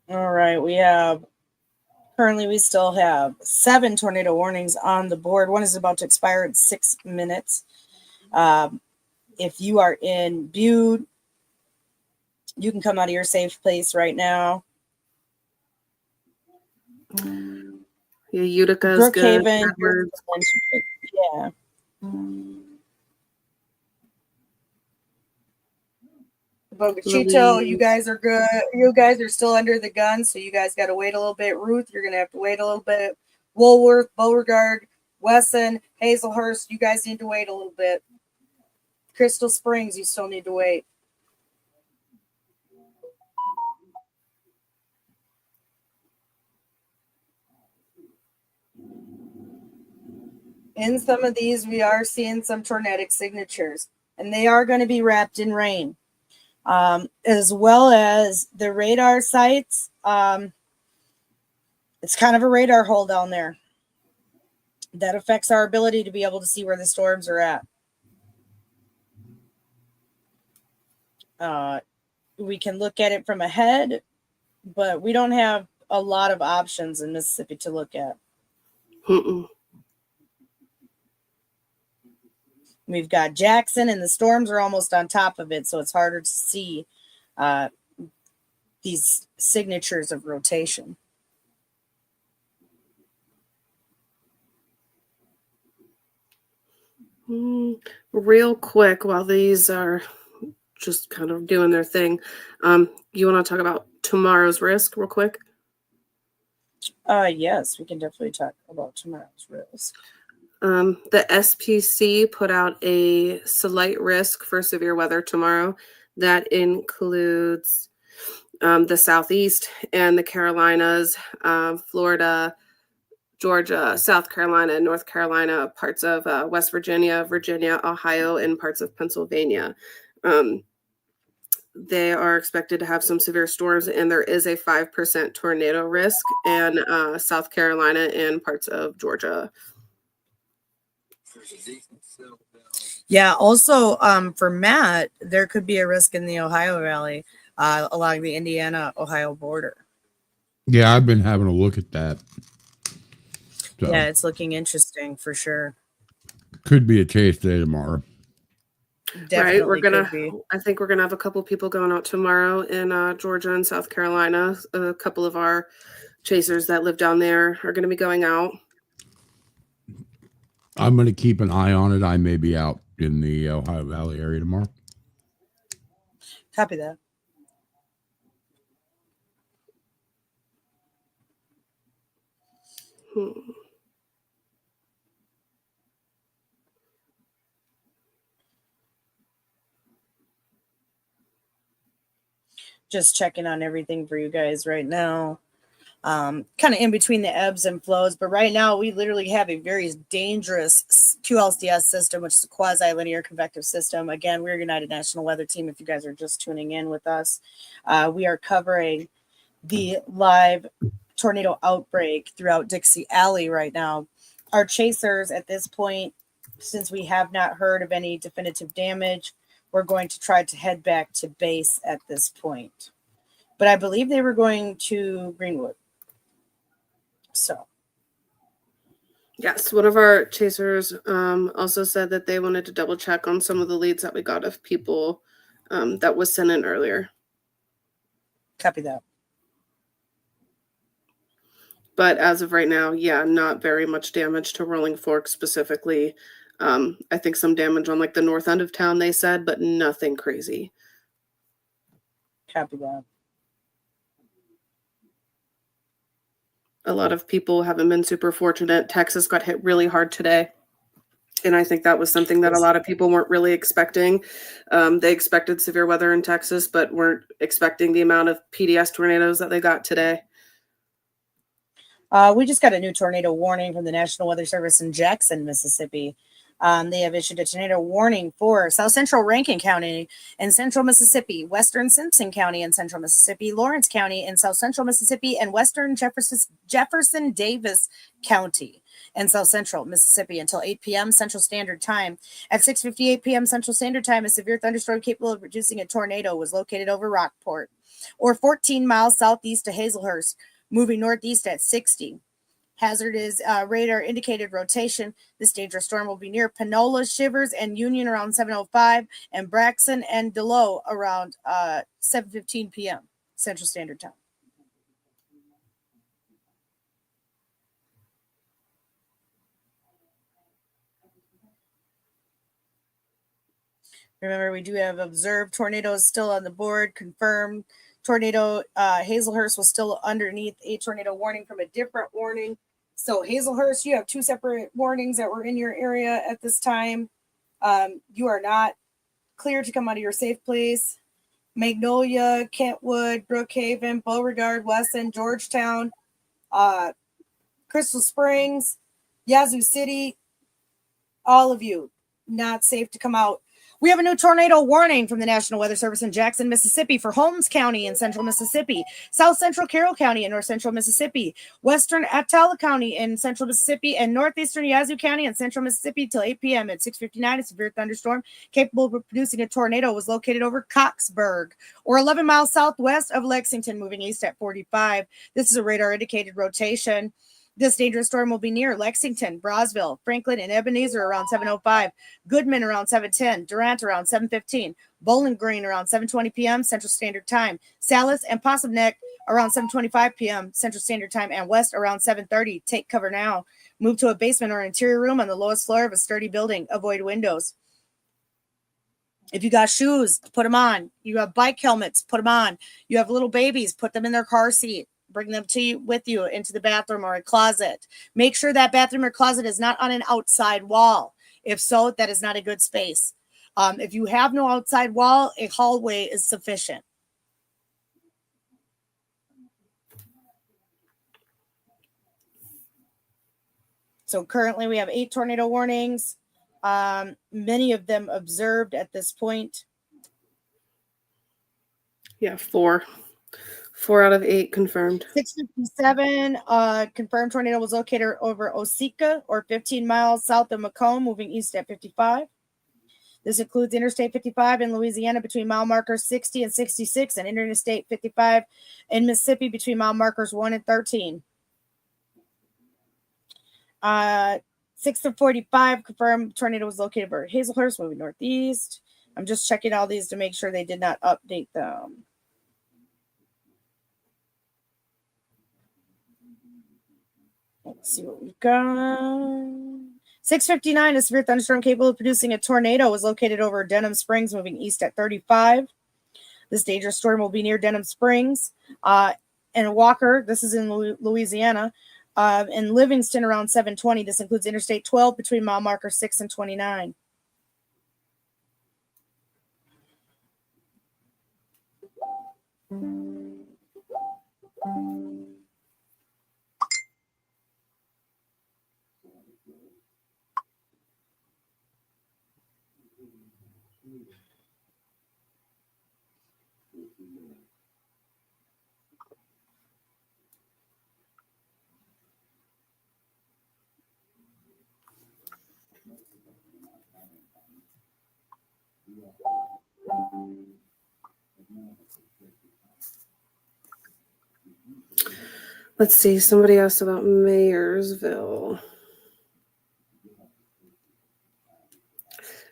All right, currently we still have 7 tornado warnings on the board. One is about to expire in 6 minutes. If you are in Butte, you can come out of your safe place right now. Yeah, Utica is good. Brookhaven, yeah. Bogachito, you guys are good. You guys are still under the gun, so you guys got to wait a little bit. Ruth, you're going to have to wait a little bit. Woolworth, Beauregard, Wesson, Hazelhurst, you guys need to wait a little bit. Crystal Springs, you still need to wait. In some of these, we are seeing some tornadic signatures, and they are going to be wrapped in rain. As well as the radar sites. It's kind of a radar hole down there. That affects our ability to be able to see where the storms are at. We can look at it from ahead, but we don't have a lot of options in Mississippi to look at. We've got Jackson, and the storms are almost on top of it, so it's harder to see these signatures of rotation. Real quick, while these are just kind of doing their thing, you want to talk about tomorrow's risk real quick? Yes, we can definitely talk about tomorrow's risk. The SPC put out a slight risk for severe weather tomorrow. That includes the Southeast and the Carolinas, Florida, Georgia, South Carolina, North Carolina, parts of West Virginia, Ohio, and parts of Pennsylvania. They are expected to have some severe storms, and there is a 5% tornado risk in South Carolina and parts of Georgia. Yeah, also for Matt, there could be a risk in the Ohio Valley along the Indiana-Ohio border. Yeah, I've been having a look at that. So, yeah, it's looking interesting for sure. Could be a chase day tomorrow. Definitely right, I think we're gonna have a couple people going out tomorrow in Georgia and South Carolina. A couple of our chasers that live down there are gonna be going out. I'm gonna keep an eye on it. I may be out in the Ohio Valley area tomorrow. Copy that. Just checking on everything for you guys right now. Kind of in between the ebbs and flows, but right now we literally have a very dangerous QLCS system, which is a quasi-linear convective system. Again, we're United National Weather Team. If you guys are just tuning in with us, we are covering the live tornado outbreak throughout Dixie Alley right now. Our chasers at this point, since we have not heard of any definitive damage, we're going to try to head back to base at this point. But I believe they were going to Greenwood. So, yes, one of our chasers also said that they wanted to double check on some of the leads that we got of people that was sent in earlier. Copy that. But as of right now, yeah, not very much damage to Rolling Fork specifically. I think some damage on like the north end of town, they said, but nothing crazy. Copy that. A lot of people haven't been super fortunate. Texas got hit really hard today. And I think that was something that a lot of people weren't really expecting. They expected severe weather in Texas, but weren't expecting the amount of PDS tornadoes that they got today. We just got a new tornado warning from the National Weather Service in Jackson, Mississippi. They have issued a tornado warning for South Central Rankin County in Central Mississippi, Western Simpson County in Central Mississippi, Lawrence County in South Central Mississippi, and Western Jefferson Davis County in South Central Mississippi until 8 p.m. Central Standard Time. At 6:58 p.m. Central Standard Time, a severe thunderstorm capable of producing a tornado was located over Rockport, or 14 miles southeast of Hazelhurst, moving northeast at 60. Hazard is radar indicated rotation. This dangerous storm will be near Panola, Shivers, and Union around 7:05, and Braxton and Delow around 7:15 p.m. Central Standard Time. Remember, we do have observed tornadoes still on the board, confirmed. Tornado Hazelhurst was still underneath a tornado warning from a different warning. So Hazelhurst, you have two separate warnings that were in your area at this time. You are not clear to come out of your safe place. Magnolia, Kentwood, Brookhaven, Beauregard, Wesson, Georgetown, Crystal Springs, Yazoo City, all of you not safe to come out. We have a new tornado warning from the National Weather Service in Jackson, Mississippi for Holmes County in Central Mississippi, South Central Carroll County in North Central Mississippi, Western Attala County in Central Mississippi, and Northeastern Yazoo County in Central Mississippi till 8 p.m. At 6:59, a severe thunderstorm capable of producing a tornado was located over Coxburg, or 11 miles southwest of Lexington, moving east at 45. This is a radar indicated rotation. This dangerous storm will be near Lexington, Brosville, Franklin, and Ebenezer around 7:05, Goodman around 7:10, Durant around 7:15, Bowling Green around 7:20 p.m. Central Standard Time, Salis and Possum Neck around 7:25 p.m. Central Standard Time, and West around 7:30. Take cover now. Move to a basement or interior room on the lowest floor of a sturdy building. Avoid windows. If you got shoes, put them on. You have bike helmets, put them on. You have little babies, put them in their car seat. Bring them to you with you into the bathroom or a closet. Make sure that bathroom or closet is not on an outside wall. If so, that is not a good space. If you have no outside wall, a hallway is sufficient. So currently we have 8 tornado warnings. Many of them observed at this point. Yeah, 4. 4 out of 8 confirmed. 6:57, confirmed tornado was located over Osika, or 15 miles south of Macomb, moving east at 55. This includes Interstate 55 in Louisiana between mile markers 60 and 66, and Interstate 55 in Mississippi between mile markers 1 and 13. 6:45, confirmed tornado was located over Hazelhurst, moving northeast. I'm just checking all these to make sure they did not update them. Let's see what we've got. 6:59, a severe thunderstorm capable of producing a tornado was located over Denham Springs, moving east at 35. This dangerous storm will be near Denham Springs. And Walker, this is in Louisiana, and Livingston around 7:20. This includes Interstate 12 between mile marker 6 and 29. Let's see. Somebody asked about Mayersville.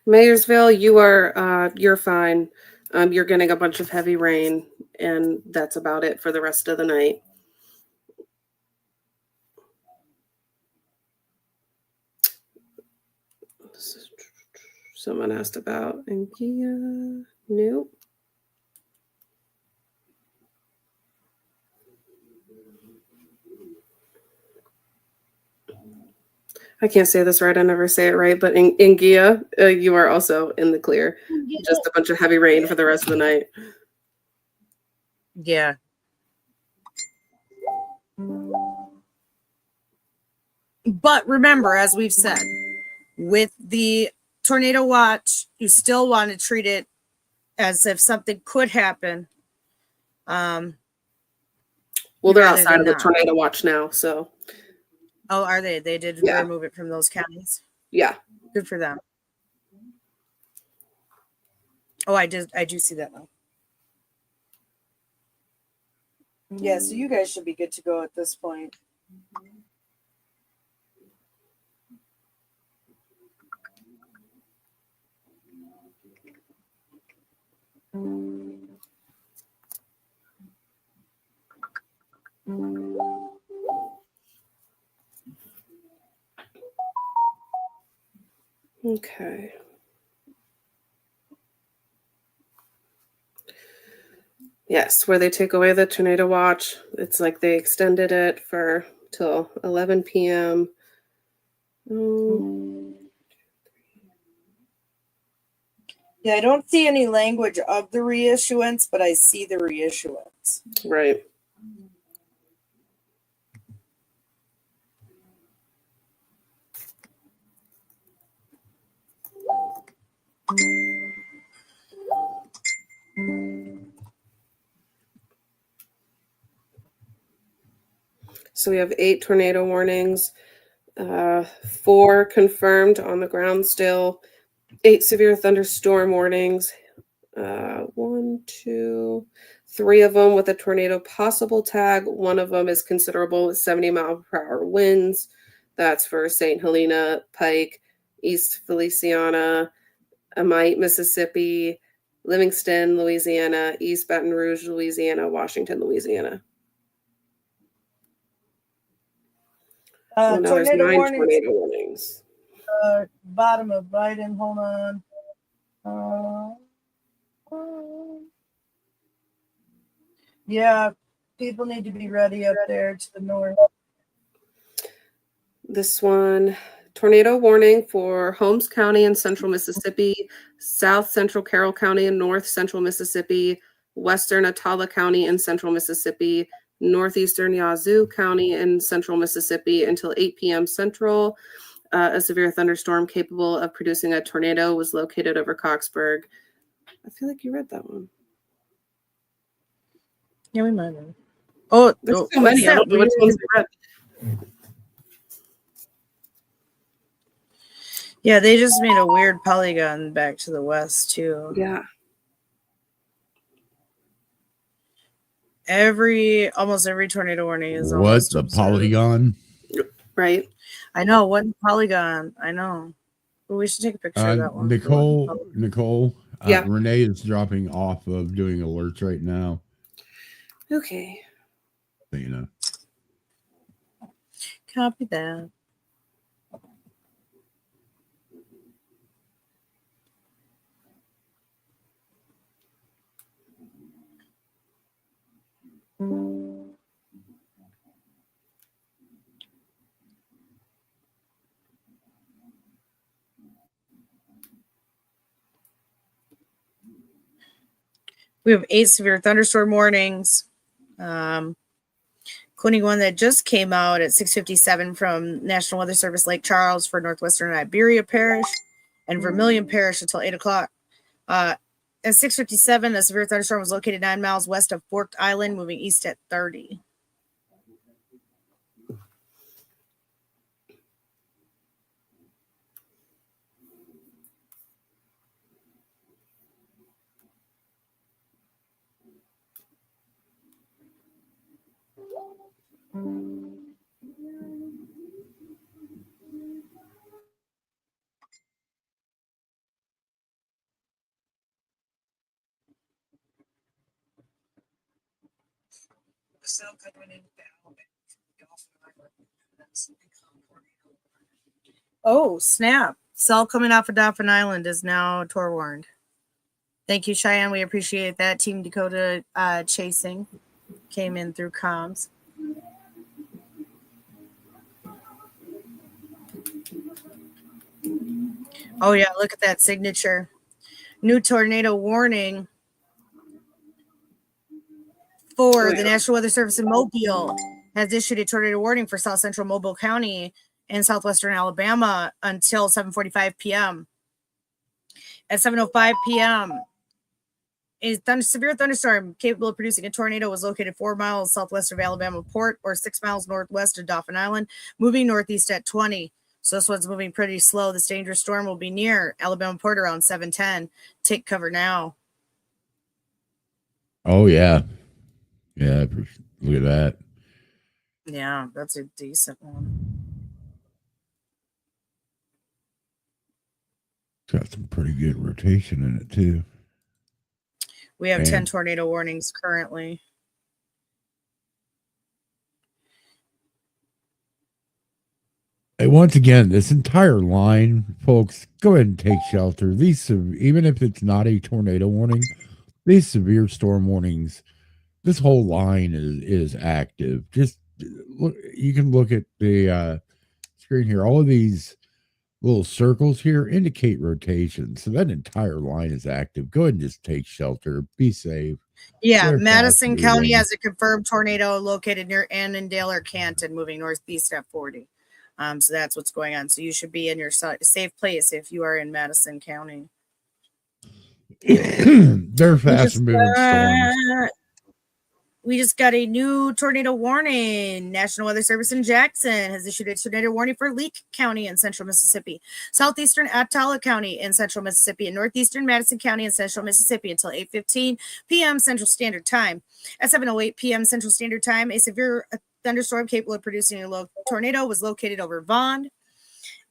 Mayersville, you're fine. You're getting a bunch of heavy rain, and that's about it for the rest of the night. Someone asked about Anguilla. Nope. I can't say this right. I never say it right. But in Gia, you are also in the clear. Just a bunch of heavy rain for the rest of the night. Yeah. But remember, as we've said, with the tornado watch, you still want to treat it as if something could happen. Well, they're rather outside than of the not. tornado watch now, so Oh, are they? They did Yeah. remove it from those counties. yeah. Good for them. Oh, I do see that now. Yeah, so you guys should be good to go at this point. Okay. Yes, where they take away the tornado watch, it's like they extended it for till 11 p.m. Yeah, I don't see any language of the reissuance, but I see the reissuance. Right. So we have 8 tornado warnings, 4 confirmed on the ground still, 8 severe thunderstorm warnings, 1, 2, 3 of them with a tornado possible tag. One of them is considerable with 70-mile-per-hour winds. That's for St. Helena, Pike, East Feliciana, Amite, Mississippi, Livingston, Louisiana, East Baton Rouge, Louisiana, Washington, Louisiana. Well, now there's 9 tornado warnings. Bottom of Biden, hold on. Yeah, people need to be ready up there to the north. This one, tornado warning for Holmes County in central Mississippi, south central Carroll County in north central Mississippi, western Atala County in central Mississippi, northeastern Yazoo County in central Mississippi until 8 p.m. Central. A severe thunderstorm capable of producing a tornado was located over Coxburg. I feel like you read that one. Yeah, we might have. Oh, there's so many. I don't know which ones I read. Yeah, they just made a weird polygon back to the west too. Yeah. Almost every tornado warning is what's a polygon? Right. I know what polygon. I know. But we should take a picture of that one. Nicole. Yeah. Renee is dropping off of doing alerts right now. Okay. So, you know. Copy that. We have 8 severe thunderstorm warnings, including one that just came out at 6:57 from National Weather Service Lake Charles for northwestern Iberia Parish and Vermilion Parish until 8 o'clock. At 6:57, a severe thunderstorm was located 9 miles west of Forked Island, moving east at 30. Oh, snap. Cell coming off of Dauphin Island is now Tor warned. Thank you, Cheyenne. We appreciate that. Team Dakota chasing came in through comms. Oh, yeah. Look at that signature. New tornado warning for the National Weather Service in Mobile has issued a tornado warning for South Central Mobile County in southwestern Alabama until 7:45 p.m. At 7:05 p.m., a severe thunderstorm capable of producing a tornado was located 4 miles southwest of Alabama Port or 6 miles northwest of Dauphin Island, moving northeast at 20. So this one's moving pretty slow. This dangerous storm will be near Alabama Port around 7:10. Take cover now. Oh, yeah. Yeah, look at that. Yeah, that's a decent one. It's got some pretty good rotation in it, too. We have 10 tornado warnings currently. Hey, once again, this entire line, folks, go ahead and take shelter. These, even if it's not a tornado warning, these severe storm warnings, this whole line is active. Just look, you can look at the screen here. All of these little circles here indicate rotation. So that entire line is active. Go ahead and just take shelter. Be safe. Yeah, Madison County has a confirmed tornado located near Annandale or Canton, moving northeast at 40. So that's what's going on. So you should be in your safe place if you are in Madison County. They're fast moving storms. We just got a new tornado warning. National Weather Service in Jackson has issued a tornado warning for Leake County in central Mississippi, southeastern Attala County in central Mississippi, and northeastern Madison County in central Mississippi until 8:15 p.m. Central Standard Time. At 7:08 p.m. Central Standard Time, a severe thunderstorm capable of producing a tornado was located over Vaughn,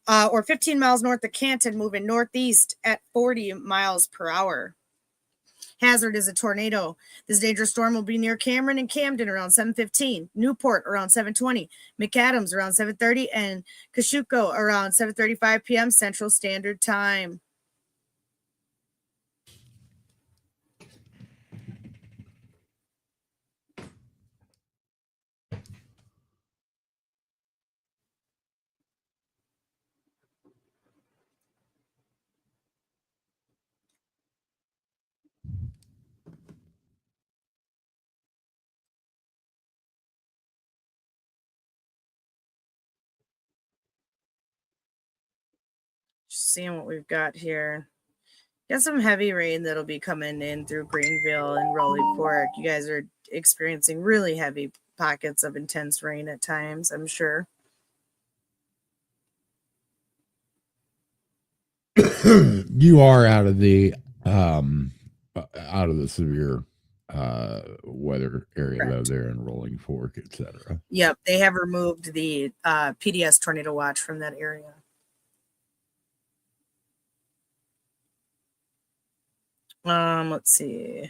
or 15 miles north of Canton, moving northeast at 40 miles per hour. Hazard is a tornado. This dangerous storm will be near Cameron and Camden around 7:15, Newport around 7:20, McAdams around 7:30, and Kosciuszko around 7:35 p.m. Central Standard Time. Just seeing what we've got here. Got some heavy rain that'll be coming in through Greenville and Rowley Fork. You guys are experiencing really heavy pockets of intense rain at times, I'm sure. You are out of the severe weather area though, there in Rolling Fork, etc. Yep, they have removed the PDS tornado watch from that area. Let's see.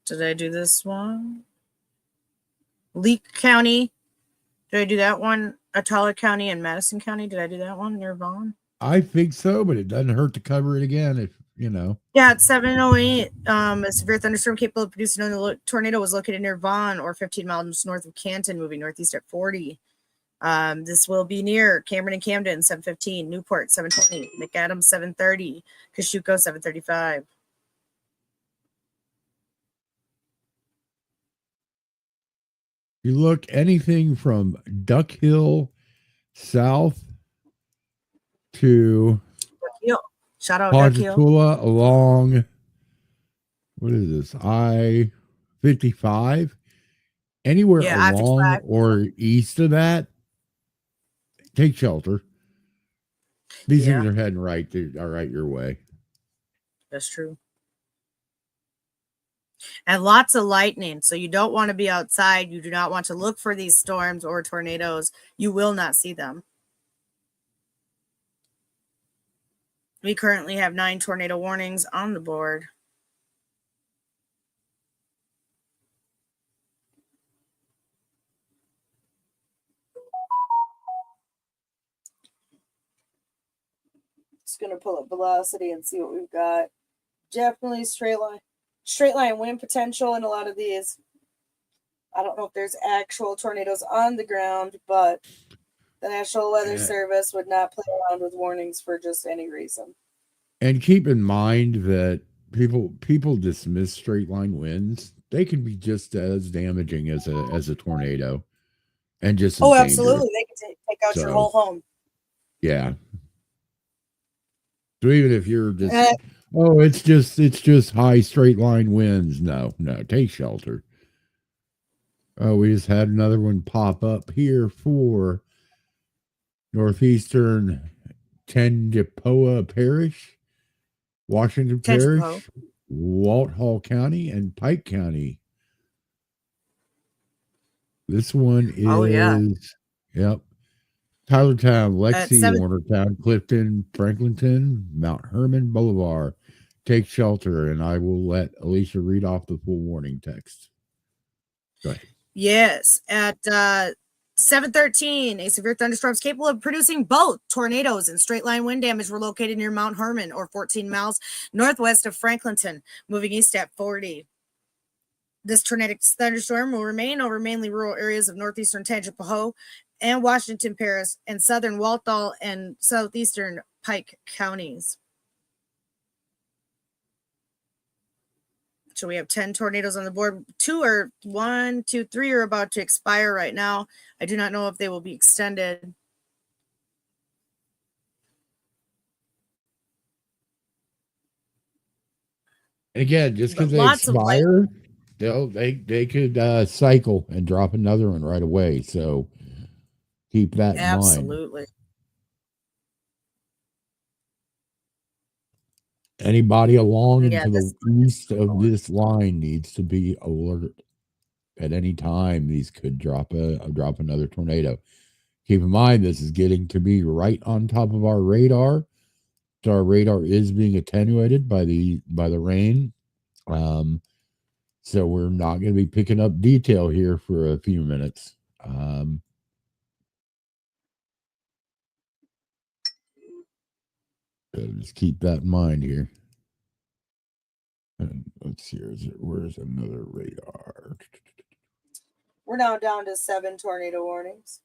Did I do this one? Leake County. Did I do that one? Attala County and Madison County. Did I do that one near Vaughn? I think so, but it doesn't hurt to cover it again if you know. Yeah, it's 7:08. A severe thunderstorm capable of producing a tornado was located near Vaughn or 15 miles north of Canton, moving northeast at 40. This will be near Cameron and Camden, 7:15, Newport, 7:20, McAdams, 7:30, Kosciuszko, 7:35. You look anything from Duck Hill south to shout out Duck Hill along, what is this, I-55? Anywhere along or east of that, take shelter. These things are heading right your way. That's true. And lots of lightning. So you don't want to be outside. You do not want to look for these storms or tornadoes. You will not see them. We currently have 9 tornado warnings on the board. Just going to pull up velocity and see what we've got. Definitely straight line wind potential in a lot of these. I don't know if there's actual tornadoes on the ground, but the National Weather Service would not play around with warnings for just any reason. And keep in mind that people dismiss straight line winds. they can be just as damaging as a tornado, and just as Oh, dangerous. absolutely. They can take out your whole home. Yeah. So even if you're just, oh, it's just high straight line winds. No, take shelter. Oh, we just had another one pop up here for northeastern Tangipahoa Parish, Washington Parish, Walthall County, and Pike County. This one is, yep, Tylertown, Lexi, Warnertown, Clifton, Franklinton, Mount Herman Boulevard. Take shelter, and I will let Alicia read off the full warning text. Go ahead. Yes, at 7:13, a severe thunderstorm is capable of producing both tornadoes and straight line wind damage were located near Mount Herman, or 14 miles northwest of Franklinton, moving east at 40. This tornadic thunderstorm will remain over mainly rural areas of northeastern Tangipahoa and Washington Parish and southern Walthall and southeastern Pike counties. So we have 10 tornadoes on the board. 3 are about to expire right now. I do not know if they will be extended. Again, just because they expire, they could cycle and drop another one right away. So keep that in mind. Absolutely. Anybody along into the east of this line needs to be alert. At any time, these could drop another tornado. Keep in mind, this is getting to be right on top of our radar. So our radar is being attenuated by the rain. So we're not going to be picking up detail here for a few minutes. So just keep that in mind here. And let's see, where's another radar? We're now down to 7 tornado warnings.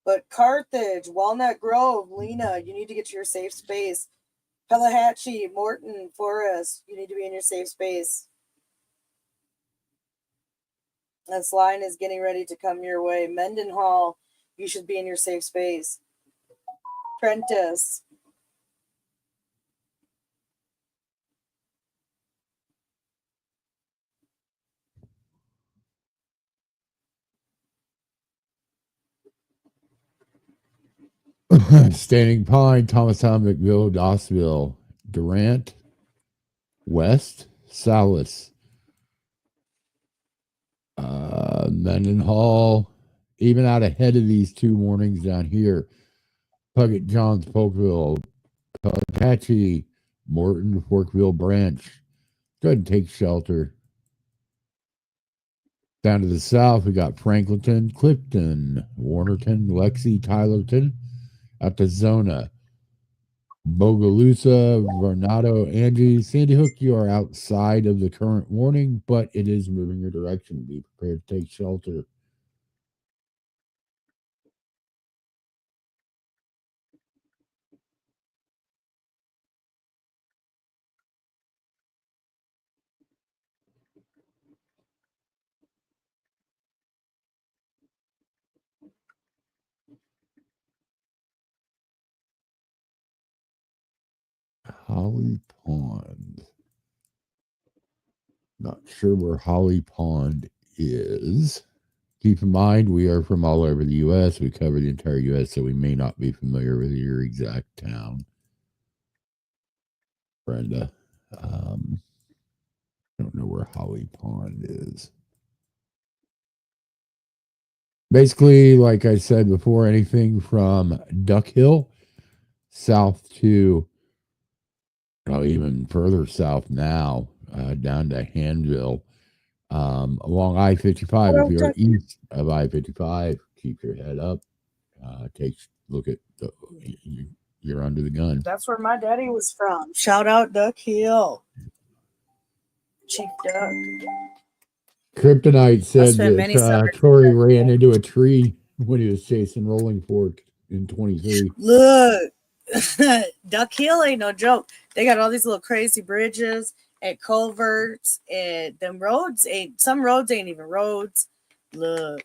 But Carthage, Walnut Grove, Lena, you need to get to your safe space. Pelahatchie, Morton, Forest, you need to be in your safe space. This line is getting ready to come your way. Mendenhall, you should be in your safe space. Prentice. Standing Pine, Thomastown, McVille, Dossville, Durant, West, Salis, Mendenhall, even out ahead of these 2 warnings down here. Puckett, Johns, Polkville, Pelahatchie, Morton, Forkville, Branch. Go ahead and take shelter. Down to the south, we got Franklinton, Clifton, Warnerton, Lexi, Tylerton. Out to Zona, Bogalusa, Varnado, Angie, Sandy Hook, you are outside of the current warning, but it is moving your direction. Be prepared to take shelter. Holly Pond. Not sure where Holly Pond is. Keep in mind, we are from all over the U.S. We cover the entire U.S., so we may not be familiar with your exact town. Brenda. Don't know where Holly Pond is. Basically, like I said before, anything from Duck Hill south to even further south now, down to Hanville, along I-55. If you're east of I-55, keep your head up. Look at you're under the gun. That's where my daddy was from. Shout out Duck Hill. Chief Duck. Kryptonite said that Troy ran into a tree when he was chasing Rolling Fork in 23. Look, Duck Hill ain't no joke. They got all these little crazy bridges and culverts, and them roads ain't, some roads ain't even roads. Look,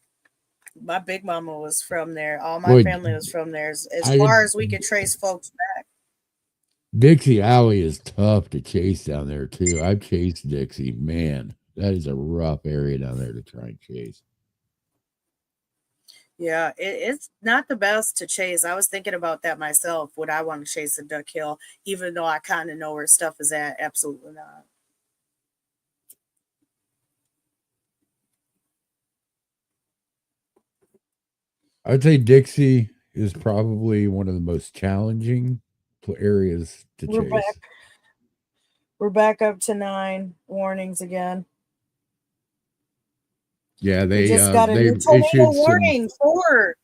my big mama was from there. All my Boy, family was from there. As I far as we could trace folks back. Dixie Alley is tough to chase down there too. I've chased Dixie. Man, that is a rough area down there to try and chase. Yeah, it's not the best to chase. I was thinking about that myself. Would I want to chase a Duck Hill, even though I kind of know where stuff is at? Absolutely not. I'd say Dixie is probably one of the most challenging areas to We're chase. back. We're back up to 9 warnings again. Yeah, We just got a new tornado issued warning for.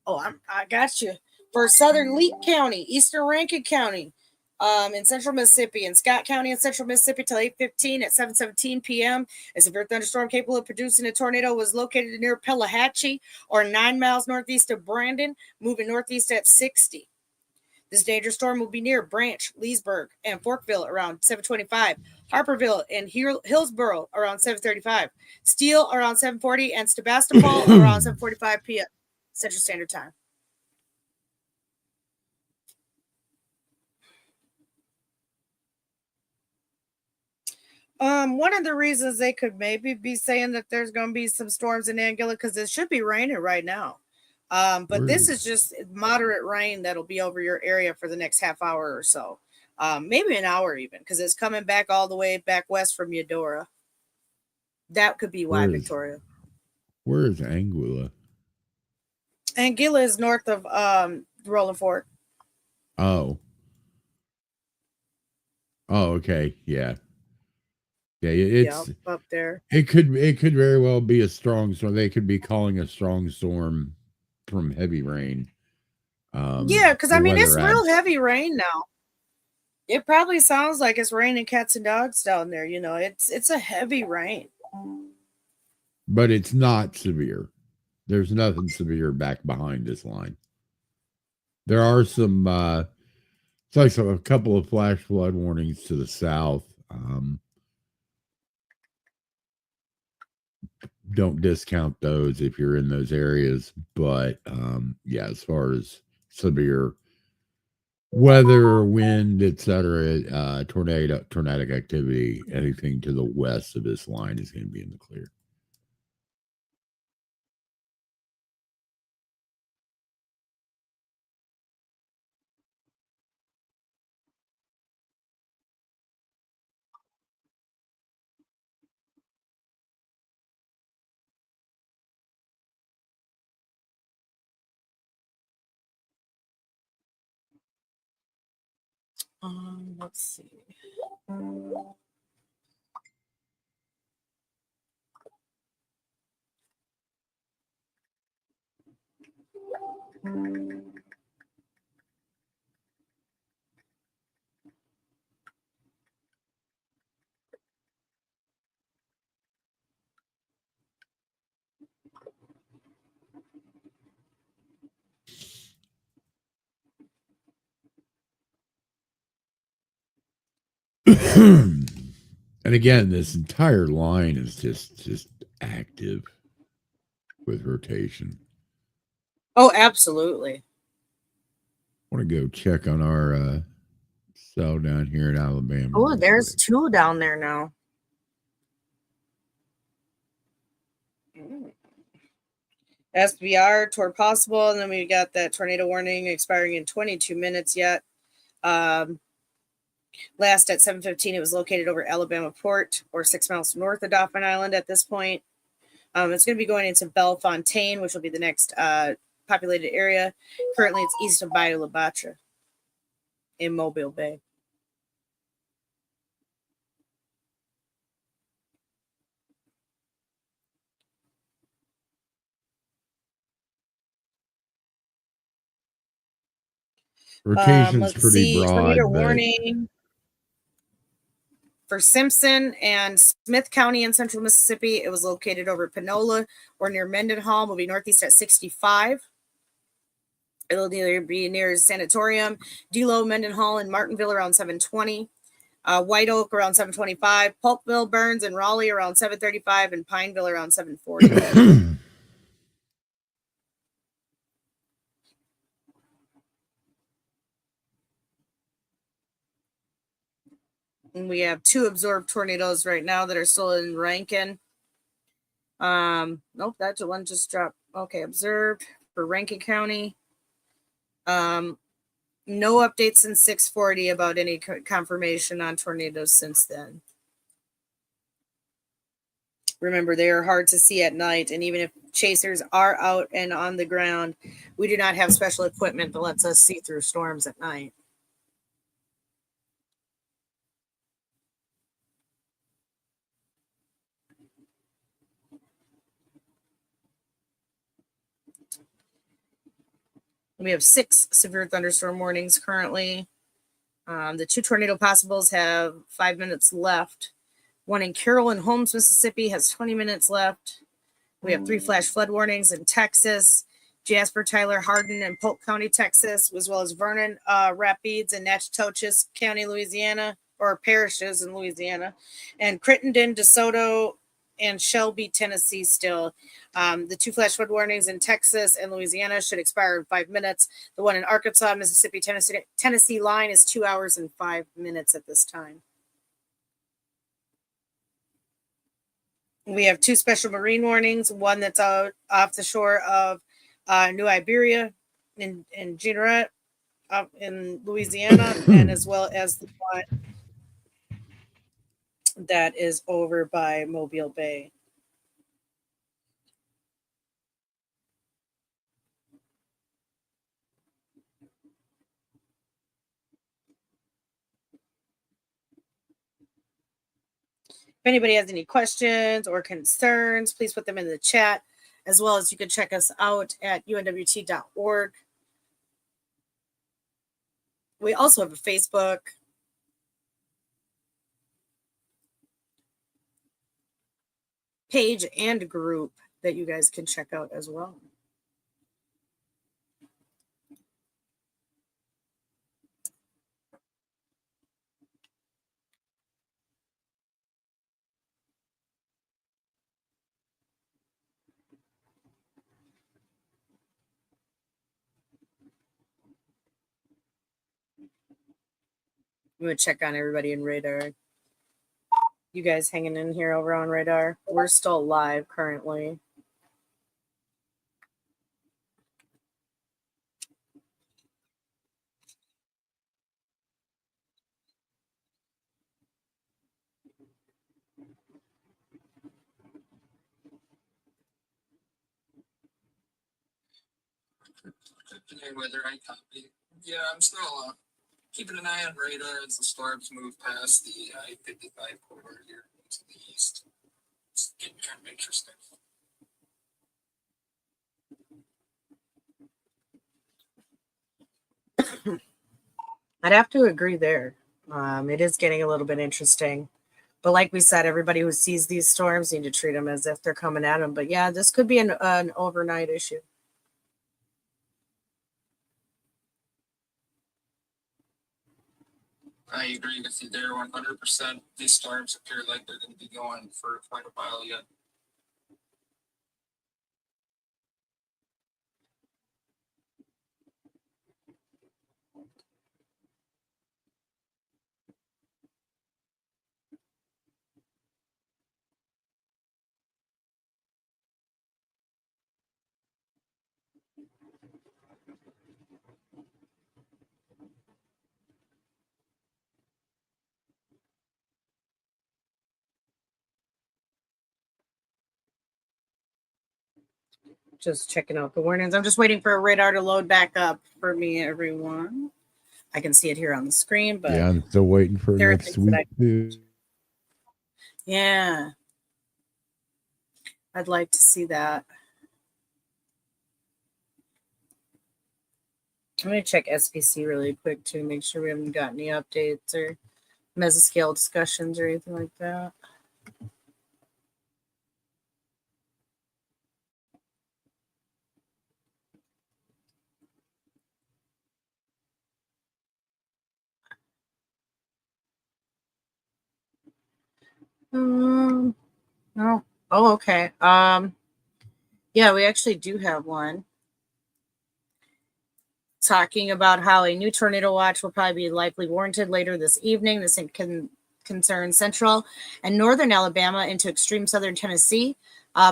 Oh, I got you. For southern Leake County, eastern Rankin County, in central Mississippi, and Scott County in central Mississippi till 8:15 at 7:17 p.m. A severe thunderstorm capable of producing a tornado was located near Pelahatchie, or 9 miles northeast of Brandon, moving northeast at 60. This dangerous storm will be near Branch, Leesburg, and Forkville around 7:25, Harperville and Hillsboro around 7:35, Steele around 7:40, and Sebastopol around 7:45 p.m. Central Standard Time. One of the reasons they could maybe be saying that there's going to be some storms in Anguilla, because it should be raining right now. But this is just moderate rain that'll be over your area for the next half hour or so. Maybe an hour even, because it's coming back all the way back west from Eudora. That could be why, Victoria. Where is Anguilla? Anguilla is north of Rolling Fork. Oh. Oh, okay. Yeah. Yeah, it's up there. It could very well be a strong storm. They could be calling a strong storm from heavy rain. Yeah, because I mean it's real heavy rain now. It probably sounds like it's raining cats and dogs down there. You know, it's a heavy rain. But it's not severe. There's nothing severe back behind this line. There are some it's like a couple of flash flood warnings to the south. Don't discount those if you're in those areas. But yeah, as far as severe weather, wind, etc., tornadic activity, anything to the west of this line is going to be in the clear. Let's see. And again, this entire line is just active with rotation. Oh, absolutely. I want to go check on our cell down here in Alabama. Oh, there's 2 down there now. SBR toward possible, and then we got that tornado warning expiring in 22 minutes yet. Last at 7:15, it was located over Alabama Port, or 6 miles north of Dauphin Island at this point. It's going to be going into Bellefontaine, which will be the next populated area. Currently, it's east of Bayou La Batre in Mobile Bay. Rotation's pretty broad. Tornado warning for Simpson and Smith County in central Mississippi. It was located over Panola or near Mendenhall, moving northeast at 65. It'll either be near Sanatorium, Delo, Mendenhall, and Martinville around 7:20. White Oak around 7:25. Polkville, Burns, and Raleigh around 7:35, and Pineville around 7:40. And we have 2 absorbed tornadoes right now that are still in Rankin. Nope, that one just dropped. Okay, observed for Rankin County. No updates in 640 about any confirmation on tornadoes since then. Remember, they are hard to see at night, and even if chasers are out and on the ground, we do not have special equipment that lets us see through storms at night. We have 6 severe thunderstorm warnings currently. The 2 tornado possibles have 5 minutes left. One in Carroll and Holmes, Mississippi has 20 minutes left. We have 3 flash flood warnings in Texas, Jasper, Tyler, Hardin, and Polk County, Texas, as well as Vernon, Rapides, and Natchitoches County, Louisiana, or parishes in Louisiana, and Crittenden, DeSoto, and Shelby, Tennessee still. The 2 flash flood warnings in Texas and Louisiana should expire in 5 minutes. The one in Arkansas, Mississippi, Tennessee line is 2 hours and 5 minutes at this time. We have 2 special marine warnings, one that's out off the shore of New Iberia in Jeanerette in Louisiana, and as well as the one that is over by Mobile Bay. If anybody has any questions or concerns, please put them in the chat, as well as you can check us out at unwt.org. We also have a Facebook page and group that you guys can check out as well. We would check on everybody in radar. You guys hanging in here over on radar? We're still live currently. Weather, I copy. Yeah, I'm still keeping an eye on radar as the storms move past the I-55 corridor here to the east. It's getting kind of interesting. I'd have to agree there. It is getting a little bit interesting. But like we said, everybody who sees these storms need to treat them as if they're coming at them. But yeah, this could be an overnight issue. I agree with you there 100%. These storms appear like they're going to be going for quite a while yet. Just checking out the warnings. I'm just waiting for a radar to load back up for me, everyone. I can see it here on the screen, but yeah, I'm still waiting for there are next things that week too. Yeah. I'd like to see that. I'm going to check SPC really quick to make sure we haven't got any updates or mesoscale discussions or anything like that. No. Oh, okay. Yeah, we actually do have one talking about how a new tornado watch will probably be likely warranted later this evening. This can concern central and northern Alabama into extreme southern Tennessee.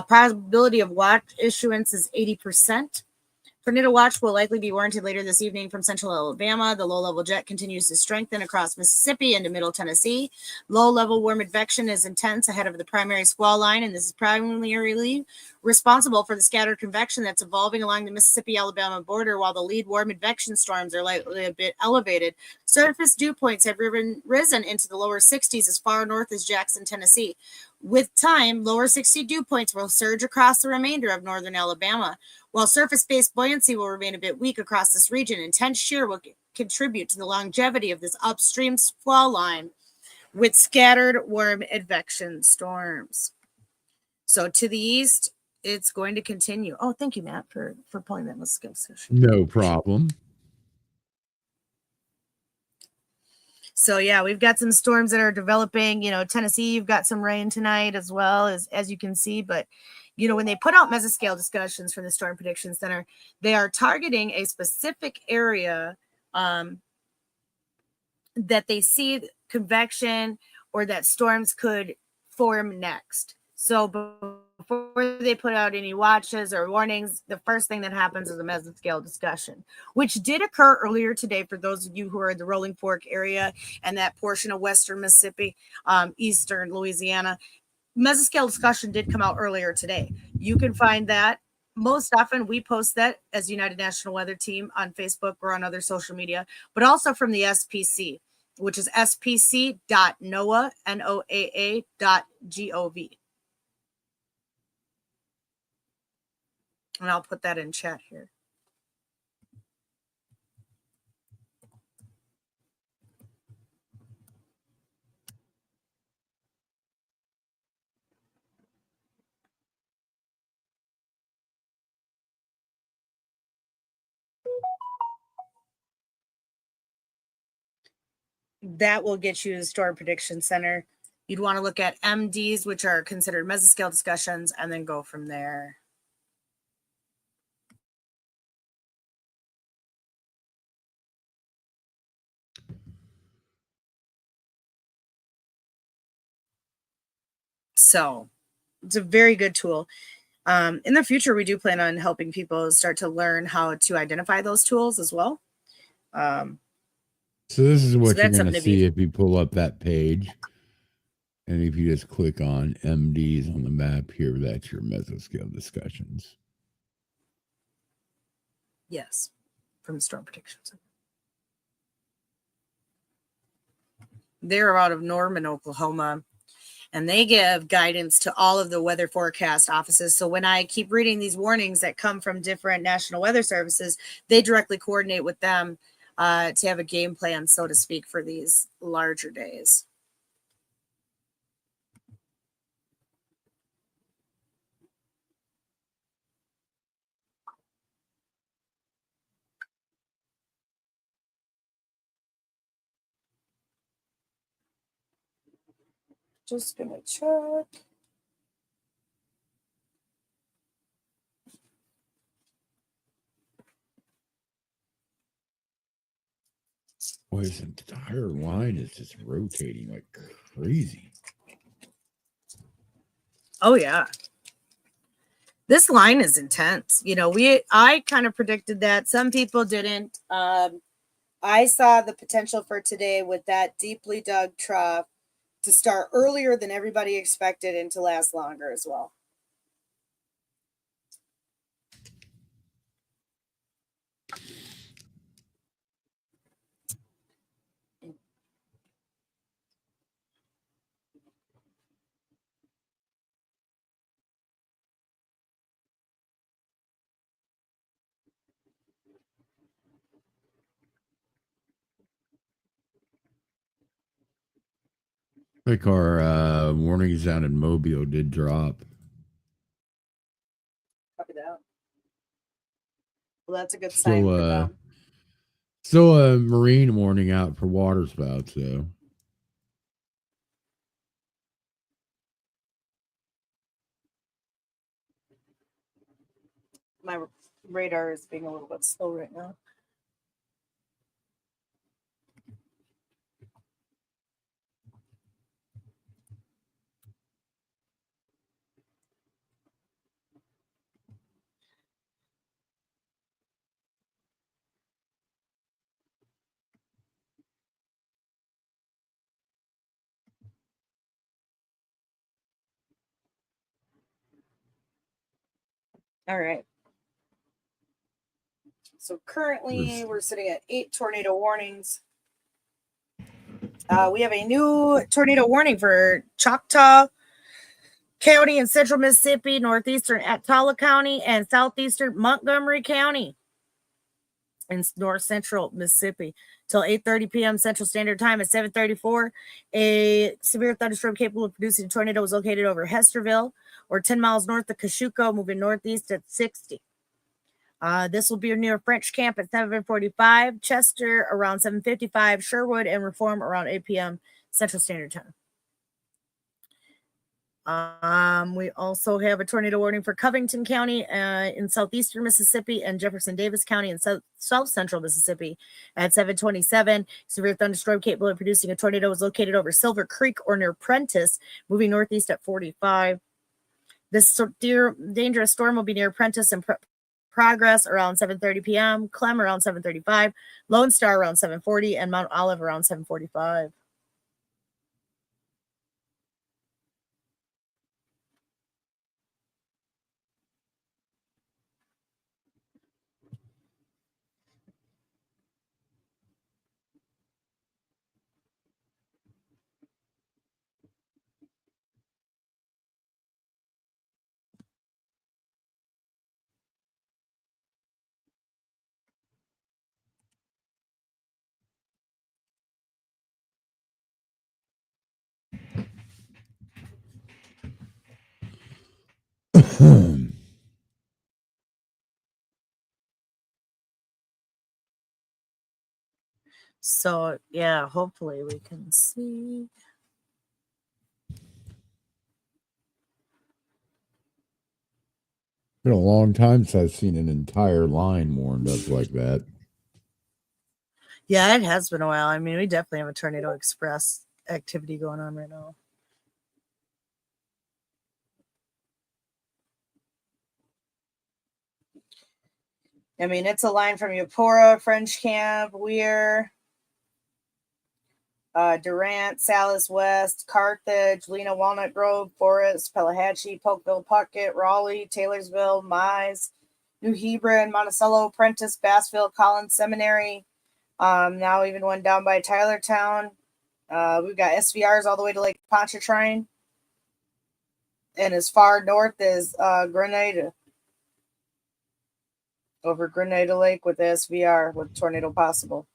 Probability of watch issuance is 80%. Tornado watch will likely be warranted later this evening from central Alabama. The low-level jet continues to strengthen across Mississippi into middle Tennessee. Low-level warm advection is intense ahead of the primary squall line, and this is primarily responsible for the scattered convection that's evolving along the Mississippi-Alabama border, while the lead warm advection storms are likely a bit elevated. Surface dew points have risen into the lower 60s as far north as Jackson, Tennessee. With time, lower 60 dew points will surge across the remainder of northern Alabama. While surface-based buoyancy will remain a bit weak across this region, intense shear will contribute to the longevity of this upstream squall line with scattered warm advection storms. So to the east, it's going to continue. Oh, thank you, Matt, for pulling that mosquito session. No problem. So yeah, we've got some storms that are developing. Tennessee, you've got some rain tonight as well, as you can see. But when they put out mesoscale discussions from the Storm Prediction Center, they are targeting a specific area that they see convection or that storms could form next. So before they put out any watches or warnings, the first thing that happens is a mesoscale discussion, which did occur earlier today for those of you who are in the Rolling Fork area and that portion of western Mississippi, eastern Louisiana. Mesoscale discussion did come out earlier today. You can find that. Most often we post that as United National Weather Team on Facebook or on other social media, but also from the SPC, which is spc.noaa.gov. And I'll put that in chat here. That will get you to the Storm Prediction Center. You'd want to look at MDs, which are considered mesoscale discussions, and then go from there. So it's a very good tool. In the future, we do plan on helping people start to learn how to identify those tools as well. So this is what you're going to see if you pull up that page. And if you just click on MDs on the map here, that's your mesoscale discussions. Yes, from Storm Prediction Center. They're out of Norman, Oklahoma, and they give guidance to all of the weather forecast offices. So when I keep reading these warnings that come from different national weather services, they directly coordinate with them to have a game plan, so to speak, for these larger days. Just gonna check. Boy, this entire line is just rotating like crazy. Oh yeah. This line is intense. I kind of predicted that. Some people didn't. I saw the potential for today with that deeply dug trough to start earlier than everybody expected and to last longer as well. Like our warnings down in Mobile did drop. Copy that. Well, that's a good sign for them. Still a marine warning out for water spouts, though. My radar is being a little bit slow right now. All right. So currently we're sitting at 8 tornado warnings. We have a new tornado warning for Choctaw County in central Mississippi, northeastern Attala County, and southeastern Montgomery County in north central Mississippi till 8:30 p.m. Central Standard Time. At 7:34, a severe thunderstorm capable of producing a tornado was located over Hesterville, or 10 miles north of Cashuco, moving northeast at 60. This will be near French Camp at 7:45, Chester around 7:55, Sherwood and Reform around 8 p.m. Central Standard Time. We also have a tornado warning for Covington County in southeastern Mississippi and Jefferson Davis County in south central Mississippi at 7:27. Severe thunderstorm capable of producing a tornado was located over Silver Creek or near Prentice, moving northeast at 45. This dangerous storm will be near Prentice and Progress around 7:30 p.m., Clem around 7:35, Lone Star around 7:40, and Mount Olive around 7:45. So, yeah, hopefully we can see. Been a long time since I've seen an entire line warmed up like that. Yeah, it has been a while. I mean, we definitely have a tornado express activity going on right now. I mean, it's a line from Eupora, French Camp, Weir, Durant, Salis West, Carthage, Lena, Walnut Grove, Forest, Pelahatchie, Polkville, Puckett, Raleigh, Taylorsville, Mize, New Hebron, Monticello, Prentice, Bassville, Collins Seminary. Now even one down by Tylertown. We've got SVRs all the way to Lake Pontchartrain. And as far north as Grenada. Over Grenada Lake with the SVR with tornado possible.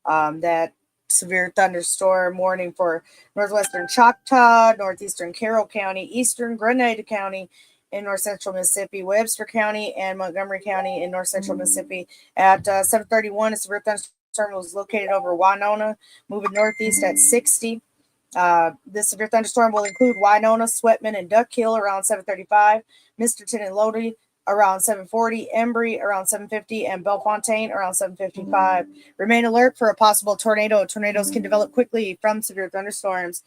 That severe thunderstorm warning for northwestern Choctaw, northeastern Carroll County, eastern Grenada County in north central Mississippi, Webster County, and Montgomery County in north central Mississippi. At 7:31, a severe thunderstorm was located over Winona, moving northeast at 60. This severe thunderstorm will include Winona, Sweatman, and Duck Hill around 7:35, Misterton and Lodi around 7:40, Embry around 7:50, and Bellefontaine around 7:55. Remain alert for a possible tornado. Tornadoes can develop quickly from severe thunderstorms.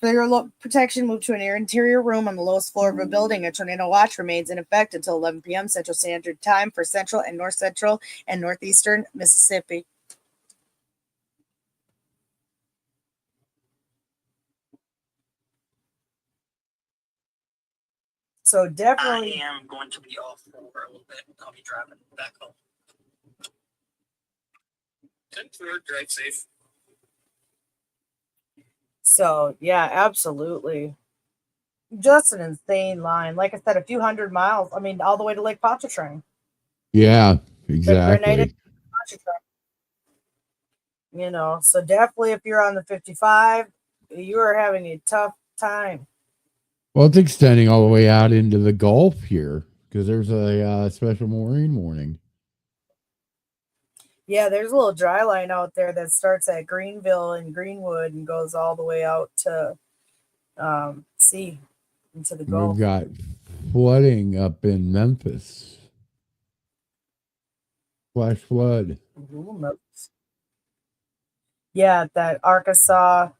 For your protection, move to an interior room on the lowest floor of a building. A tornado watch remains in effect until 11 p.m. Central Standard Time for central and north central and northeastern Mississippi. So definitely, I am going to be off for a little bit. I'll be driving back home. Drive safe. So yeah, absolutely. Just an insane line. Like I said, a few hundred miles. I mean, all the way to Lake Pontchartrain. Yeah, exactly. You know, so definitely if you're on the 55, you are having a tough time. Well, it's extending all the way out into the Gulf here because there's a special marine warning. Yeah, there's a little dry line out there that starts at Greenville and Greenwood and goes all the way out to sea into the Gulf. We've got flooding up in Memphis. flash flood. Yeah, that Arkansas,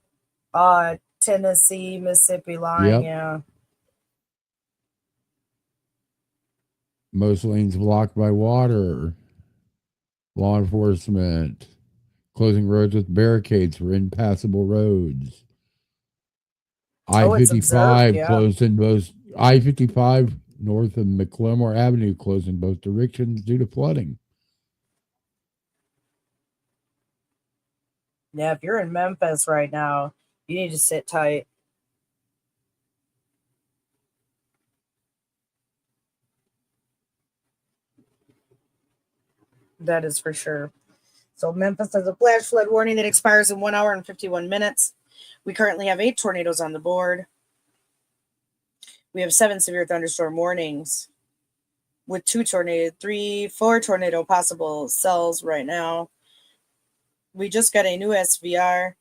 Tennessee, Mississippi line. Yep. Yeah. Most lanes blocked by water. Law enforcement closing roads with barricades for impassable roads. I-55 closed in both. I-55 north of McLemore Avenue closed in both directions due to flooding. Yeah, if you're in Memphis right now, you need to sit tight. That is for sure. So Memphis has a flash flood warning that expires in 1 hour and 51 minutes. We currently have 8 tornadoes on the board. We have 7 severe thunderstorm warnings with 4 tornado possible cells right now. We just got a new SVR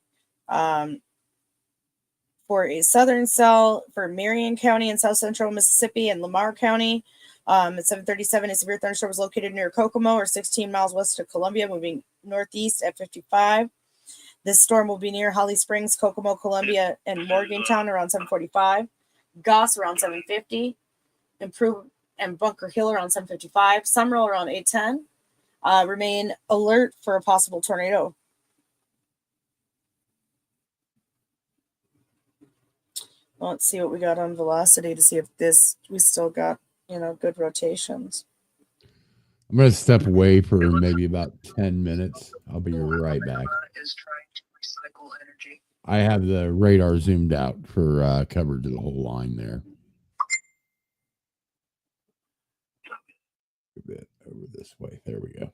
for a southern cell for Marion County in south central Mississippi and Lamar County. At 7:37, a severe thunderstorm was located near Kokomo, or 16 miles west of Columbia, moving northeast at 55. This storm will be near Holly Springs, Kokomo, Columbia, and Morgantown around 7:45. Goss around 7:50. Improve and Bunker Hill around 7:55. Summerall around 8:10. Remain alert for a possible tornado. Let's see what we got on velocity to see if we still got, good rotations. I'm going to step away for maybe about 10 minutes. I'll be right back. I have the radar zoomed out for coverage of the whole line there. A bit over this way. There we go.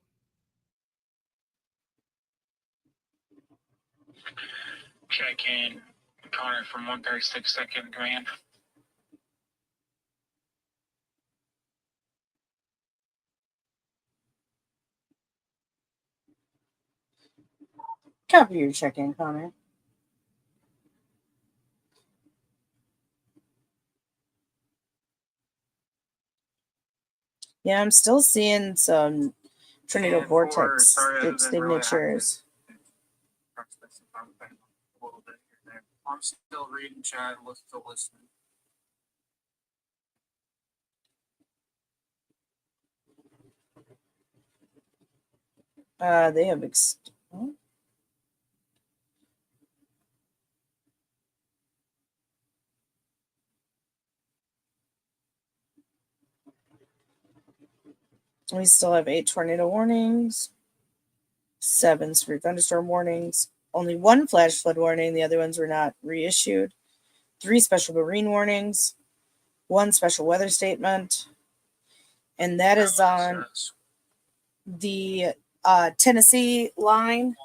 Check in. Connor from 136 Second Command. Copy your check-in, Connor. Yeah, I'm still seeing some tornado vortex signatures. I'm still reading chat and still listening. They have we still have 8 tornado warnings, 7 severe thunderstorm warnings, only 1 flash flood warning. The other ones were not reissued. 3 special marine warnings, 1 special weather statement, and that is on the Tennessee line.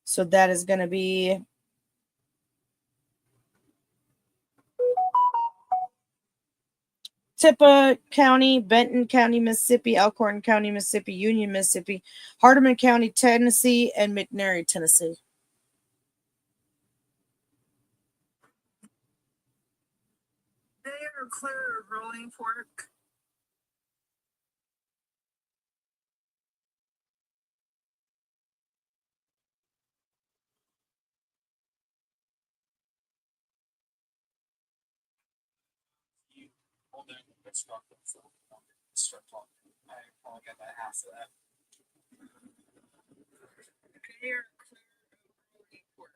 So that is going to be Tippah County, Benton County, Mississippi, Elkhorn County, Mississippi, Union, Mississippi, Hardeman County, Tennessee, and McNairy, Tennessee. They are clear of rolling fork. Hold on, let's start talking. I only got that half of that. They are clear of rolling fork.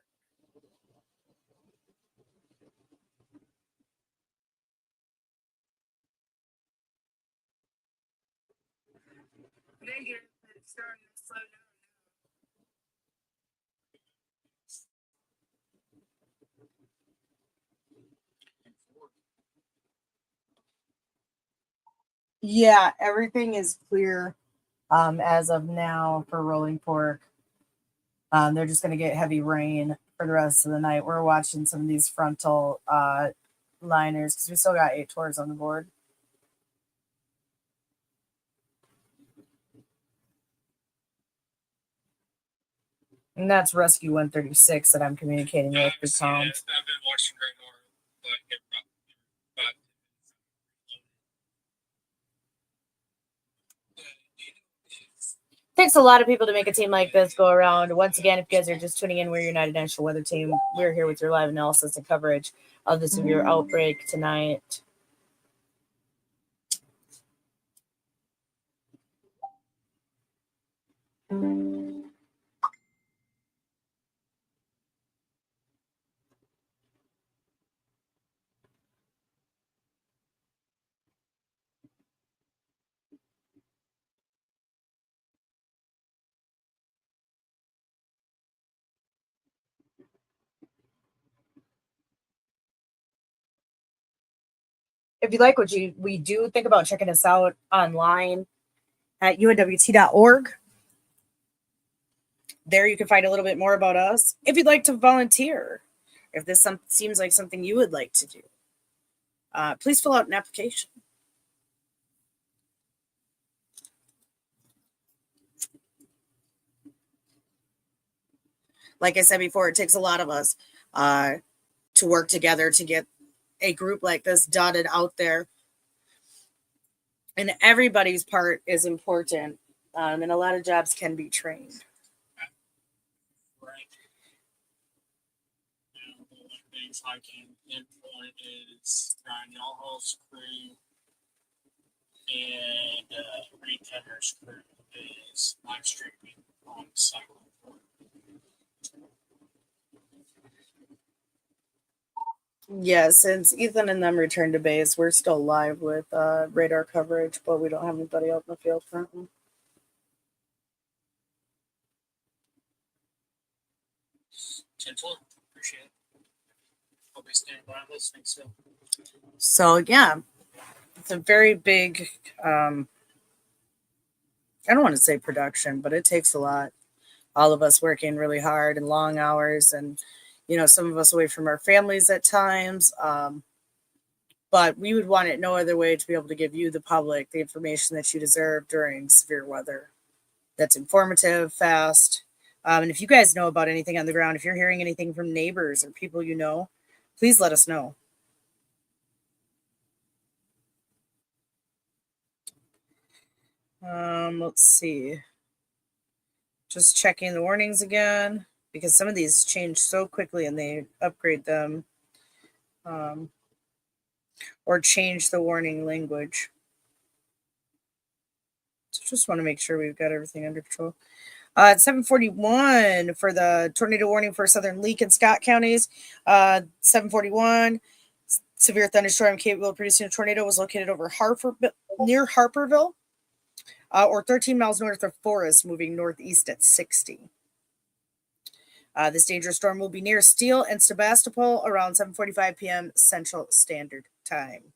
Negative, it's starting to slow down. Yeah, everything is clear as of now for Rolling Fork. They're just going to get heavy rain for the rest of the night. We're watching some of these frontal liners because we still got 8 tours on the board. And that's Rescue 136 that I'm communicating with through comms. I've been watching right now. Takes a lot of people to make a team like this go around. Once again, if you guys are just tuning in, we're United National Weather Team. We're here with your live analysis and coverage of the severe outbreak tonight. If you like what we do, think about checking us out online at unwt.org. There you can find a little bit more about us. If you'd like to volunteer, if this seems like something you would like to do, please fill out an application. Like I said before, it takes a lot of us to work together to get a group like this dotted out there. And everybody's part is important. And a lot of jobs can be trained. Right. The things I can input is Ryan Yallhall's crew and Reed Kenner's crew is live streaming on the site. Yeah, since Ethan and them returned to base, we're still live with radar coverage, but we don't have anybody out in the field currently. Gentle, appreciate it. I'll be standing by listening still. So yeah, it's a very big, I don't want to say production, but it takes a lot. All of us working really hard and long hours, and some of us away from our families at times. But we would want it no other way to be able to give you, the public, the information that you deserve during severe weather. That's informative, fast. And if you guys know about anything on the ground, if you're hearing anything from neighbors or people you know, please let us know. Let's see. Just checking the warnings again, because some of these change so quickly and they upgrade them or change the warning language. So just want to make sure we've got everything under control. At 7:41 for the tornado warning for southern Leake and Scott counties. 7:41, severe thunderstorm capable of producing a tornado was located over near Harperville, or 13 miles north of Forest, moving northeast at 60. This dangerous storm will be near Steele and Sebastopol around 7:45 p.m. Central Standard Time.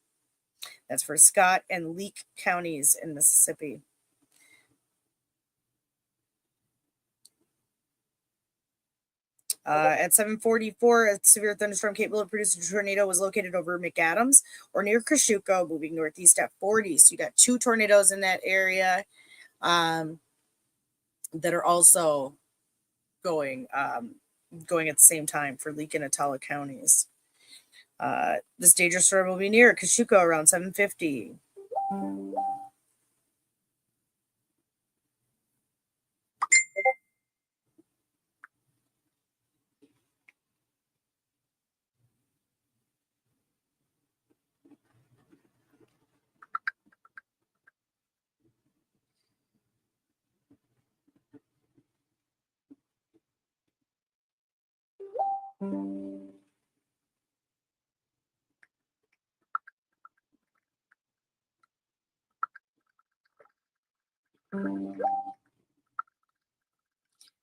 That's for Scott and Leake counties in Mississippi. At 7:44, a severe thunderstorm capable of producing a tornado was located over McAdams or near Kosciuszko, moving northeast at 40. So you got 2 tornadoes in that area that are also going at the same time for Leake and Attala counties. This dangerous storm will be near Kosciuszko around 7:50.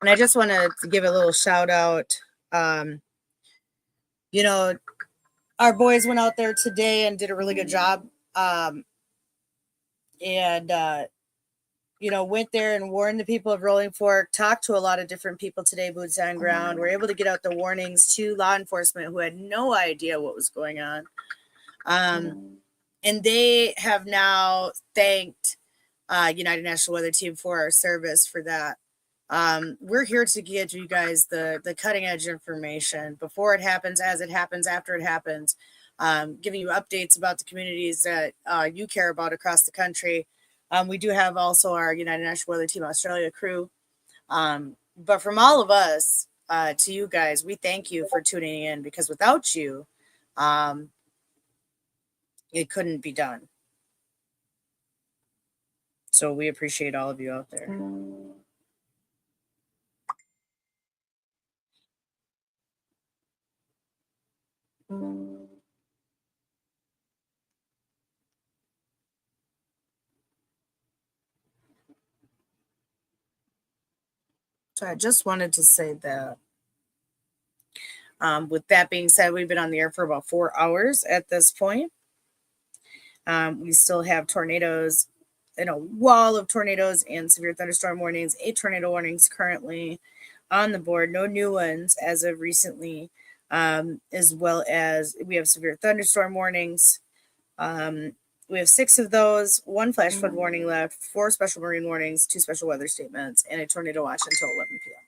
And I just want to give a little shout out. Our boys went out there today and did a really good job. Went there and warned the people of Rolling Fork, talked to a lot of different people today, boots on ground. We're able to get out the warnings to law enforcement who had no idea what was going on. And they have now thanked United National Weather Team for our service for that. We're here to get you guys the cutting edge information before it happens, as it happens, after it happens, giving you updates about the communities that you care about across the country. We do have also our United National Weather Team Australia crew. But from all of us to you guys, we thank you for tuning in, because without you, it couldn't be done. So we appreciate all of you out there. So I just wanted to say that. With that being said, we've been on the air for about 4 hours at this point. We still have tornadoes, a wall of tornadoes and severe thunderstorm warnings, 8 tornado warnings currently on the board, no new ones as of recently, as well as we have severe thunderstorm warnings. We have 6 of those, 1 flash flood warning left, 4 special marine warnings, 2 special weather statements, and a tornado watch until 11 p.m.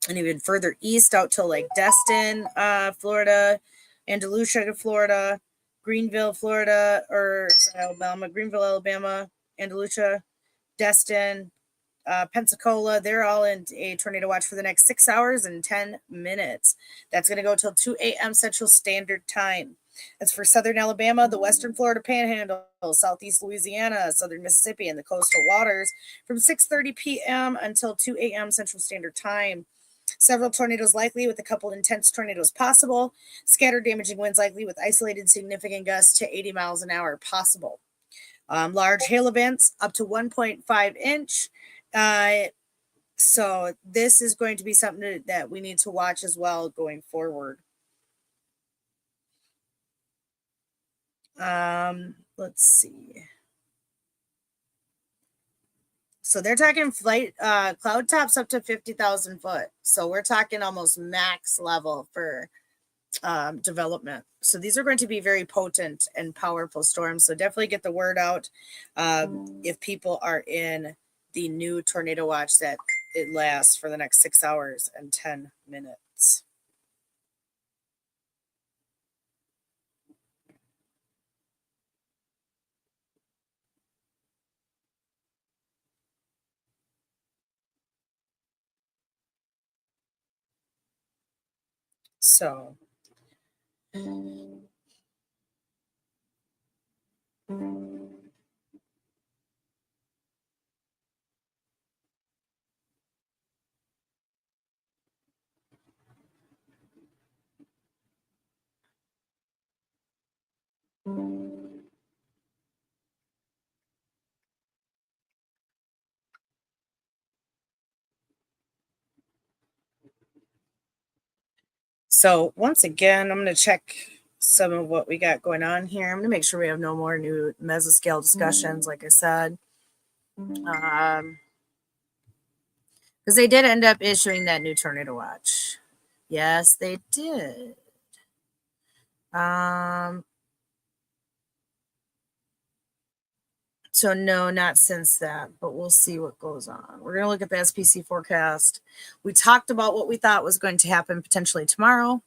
And even further east out to like Destin, Florida, Andalusia, Florida, Greenville, Florida, or Alabama, Greenville, Alabama, Andalusia, Destin, Pensacola. They're all in a tornado watch for the next 6 hours and 10 minutes. That's going to go till 2 a.m. Central Standard Time. That's for southern Alabama, the western Florida Panhandle, southeast Louisiana, southern Mississippi, and the coastal waters from 6:30 p.m. until 2 a.m. Central Standard Time. Several tornadoes likely, with a couple intense tornadoes possible. Scattered damaging winds likely, with isolated significant gusts to 80 miles an hour possible. Large hail events up to 1.5 inch. So this is going to be something that we need to watch as well going forward. Let's see. So they're talking cloud tops up to 50,000 foot. So we're talking almost max level for development. So these are going to be very potent and powerful storms. So definitely get the word out if people are in the new tornado watch that it lasts for the next 6 hours and 10 minutes. So So once again, I'm going to check some of what we got going on here. I'm going to make sure we have no more new mesoscale discussions, like I said. Because they did end up issuing that new tornado watch. Yes, they did. So no, not since that, but we'll see what goes on. We're going to look at the SPC forecast. We talked about what we thought was going to happen potentially tomorrow.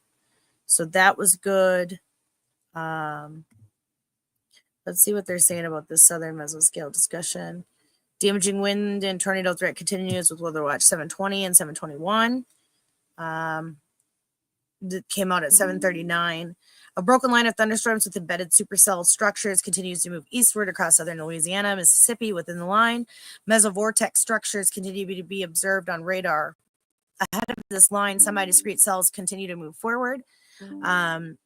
So that was good. Let's see what they're saying about this southern mesoscale discussion. Damaging wind and tornado threat continues with Weather Watch 720 and 721. That came out at 7:39. A broken line of thunderstorms with embedded supercell structures continues to move eastward across southern Louisiana, Mississippi within the line. Mesovortex structures continue to be observed on radar. Ahead of this line, semi-discrete cells continue to move forward. And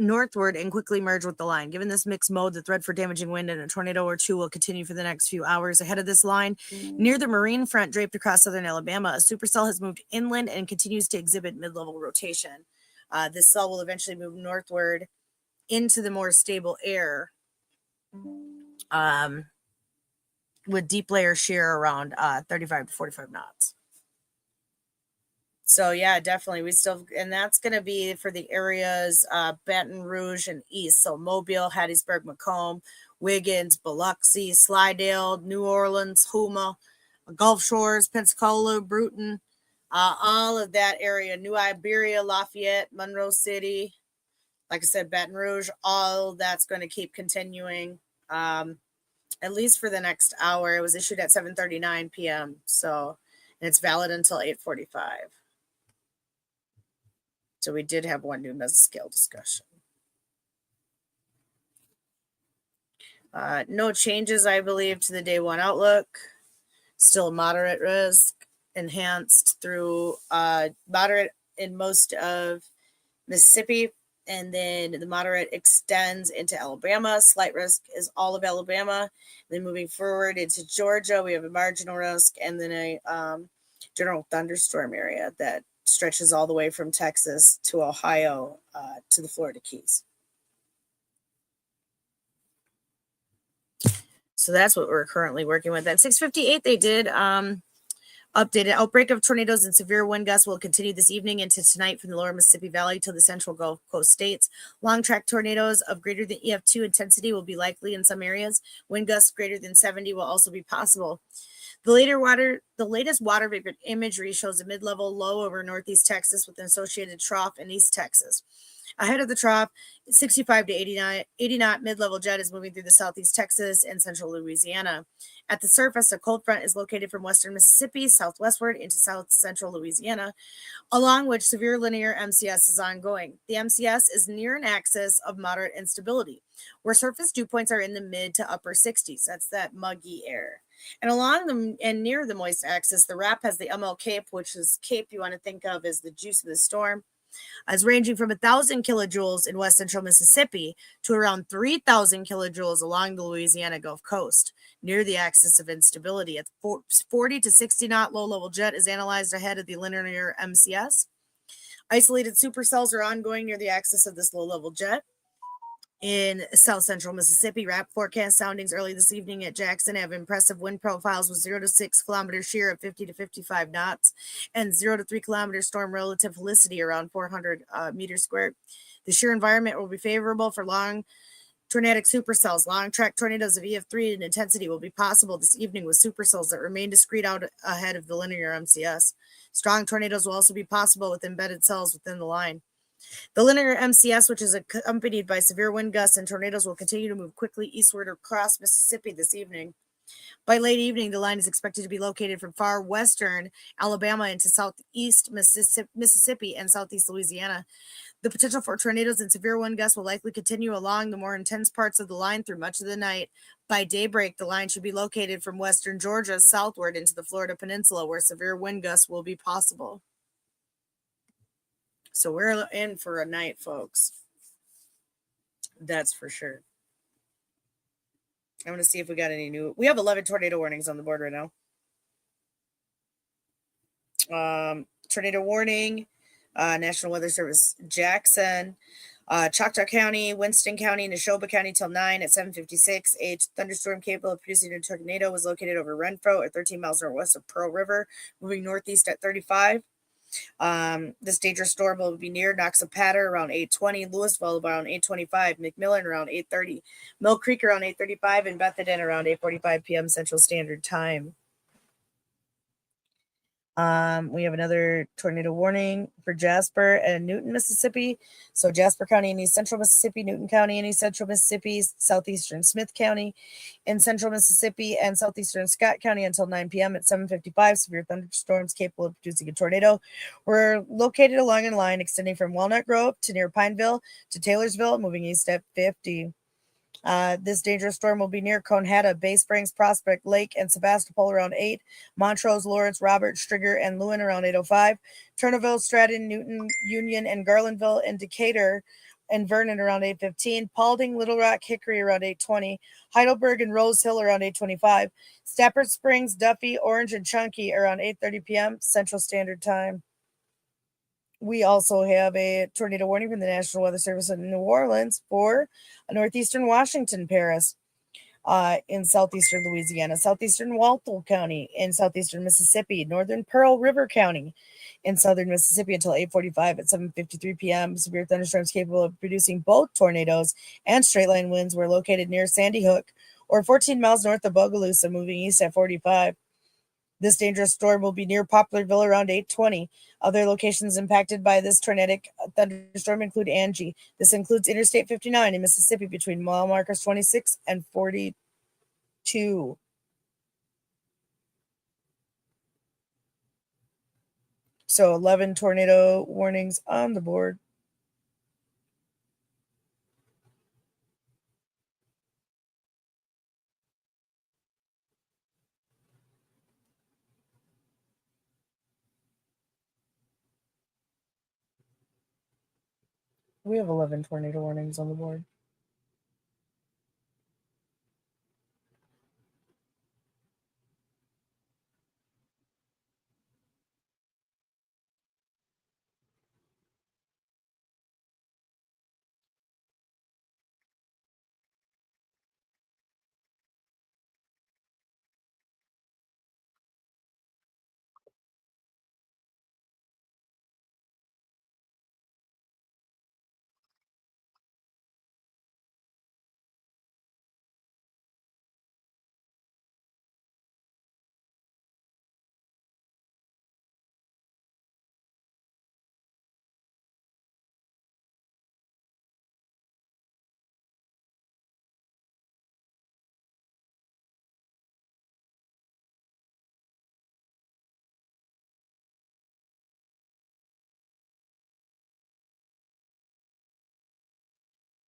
northward and quickly merge with the line. Given this mixed mode, the threat for damaging wind and a tornado or two will continue for the next few hours. Ahead of this line, near the marine front draped across southern Alabama, a supercell has moved inland and continues to exhibit mid-level rotation. This cell will eventually move northward into the more stable air with deep layer shear around 35 to 45 knots. So yeah, definitely. And that's going to be for the areas, Baton Rouge and east. So Mobile, Hattiesburg, Macomb, Wiggins, Biloxi, Slidell, New Orleans, Houma, Gulf Shores, Pensacola, Bruton, all of that area, New Iberia, Lafayette, Monroe City, like I said, Baton Rouge, all that's going to keep continuing at least for the next hour. It was issued at 7:39 p.m. So, and it's valid until 8:45. So we did have one new mesoscale discussion. No changes, I believe, to the day one outlook. Still moderate risk, enhanced through moderate in most of Mississippi, and then the moderate extends into Alabama. Slight risk is all of Alabama. Then moving forward into Georgia, we have a marginal risk, and then a general thunderstorm area that stretches all the way from Texas to Ohio to the Florida Keys. So that's what we're currently working with. At 6:58, they did updated outbreak of tornadoes and severe wind gusts will continue this evening into tonight from the lower Mississippi Valley to the central Gulf Coast states. Long track tornadoes of greater than EF2 intensity will be likely in some areas. Wind gusts greater than 70 will also be possible. The latest water vapor imagery shows a mid-level low over northeast Texas with an associated trough in East Texas. Ahead of the trough, 65 to 80 knot mid-level jet is moving through the southeast Texas and central Louisiana. At the surface, a cold front is located from western Mississippi southwestward into south central Louisiana, along which severe linear MCS is ongoing. The MCS is near an axis of moderate instability, where surface dew points are in the mid to upper 60s. That's that muggy air. And along the and near the moist axis, the wrap has the ML Cape, which is Cape you want to think of as the juice of the storm, as ranging from 1,000 kilojoules in west central Mississippi to around 3,000 kilojoules along the Louisiana Gulf Coast, near the axis of instability. At 40 to 60 knot low-level jet is analyzed ahead of the linear MCS. Isolated supercells are ongoing near the axis of this low-level jet. In south central Mississippi, RAP forecast soundings early this evening at Jackson have impressive wind profiles with 0 to 6 kilometer shear at 50 to 55 knots and 0 to 3 kilometer storm relative helicity around 400 meters squared. The shear environment will be favorable for long tornadic supercells. Long track tornadoes of EF3 in intensity will be possible this evening with supercells that remain discrete out ahead of the linear MCS. Strong tornadoes will also be possible with embedded cells within the line. The linear MCS, which is accompanied by severe wind gusts and tornadoes, will continue to move quickly eastward across Mississippi this evening. By late evening, the line is expected to be located from far western Alabama into southeast Mississippi and southeast Louisiana. The potential for tornadoes and severe wind gusts will likely continue along the more intense parts of the line through much of the night. By daybreak, the line should be located from western Georgia southward into the Florida Peninsula, where severe wind gusts will be possible. So we're in for a night, folks. That's for sure. I'm going to see if we got any new. We have 11 tornado warnings on the board right now. Tornado warning, National Weather Service, Jackson, Choctaw County, Winston County, Neshoba County till 9 at 7:56. A thunderstorm capable of producing a tornado was located over Renfro at 13 miles northwest of Pearl River, moving northeast at 35. This dangerous storm will be near Noxapater around 8:20, Louisville around 8:25, McMillan around 8:30, Mill Creek around 8:35, and Bethlehem around 8:45 p.m. Central Standard Time. We have another tornado warning for Jasper and Newton, Mississippi. So Jasper County and East Central Mississippi, Newton County and East Central Mississippi, Southeastern Smith County in Central Mississippi, and Southeastern Scott County until 9 p.m. at 7:55. Severe thunderstorms capable of producing a tornado were located along a line extending from Walnut Grove to near Pineville to Taylorsville, moving east at 50. This dangerous storm will be near Conehatta, Bay Springs, Prospect Lake, and Sebastopol around 8. Montrose, Lawrence, Robert, Strigger, and Lewin around 8:05. Turnerville, Stratton, Newton, Union, and Garlandville, and Decatur and Vernon around 8:15. Paulding, Little Rock, Hickory around 8:20. Heidelberg and Rose Hill around 8:25. Stafford Springs, Duffy, Orange, and Chunky around 8:30 p.m. Central Standard Time. We also have a tornado warning from the National Weather Service in New Orleans for northeastern Washington Parish, in southeastern Louisiana, southeastern Walthall County in southeastern Mississippi, northern Pearl River County in southern Mississippi until 8:45 at 7:53 p.m. Severe thunderstorms capable of producing both tornadoes and straight line winds were located near Sandy Hook or 14 miles north of Bogalusa, moving east at 45. This dangerous storm will be near Poplarville around 8:20. Other locations impacted by this tornadic thunderstorm include Angie. This includes Interstate 59 in Mississippi between mile markers 26 and 42. So 11 tornado warnings on the board. We have 11 tornado warnings on the board.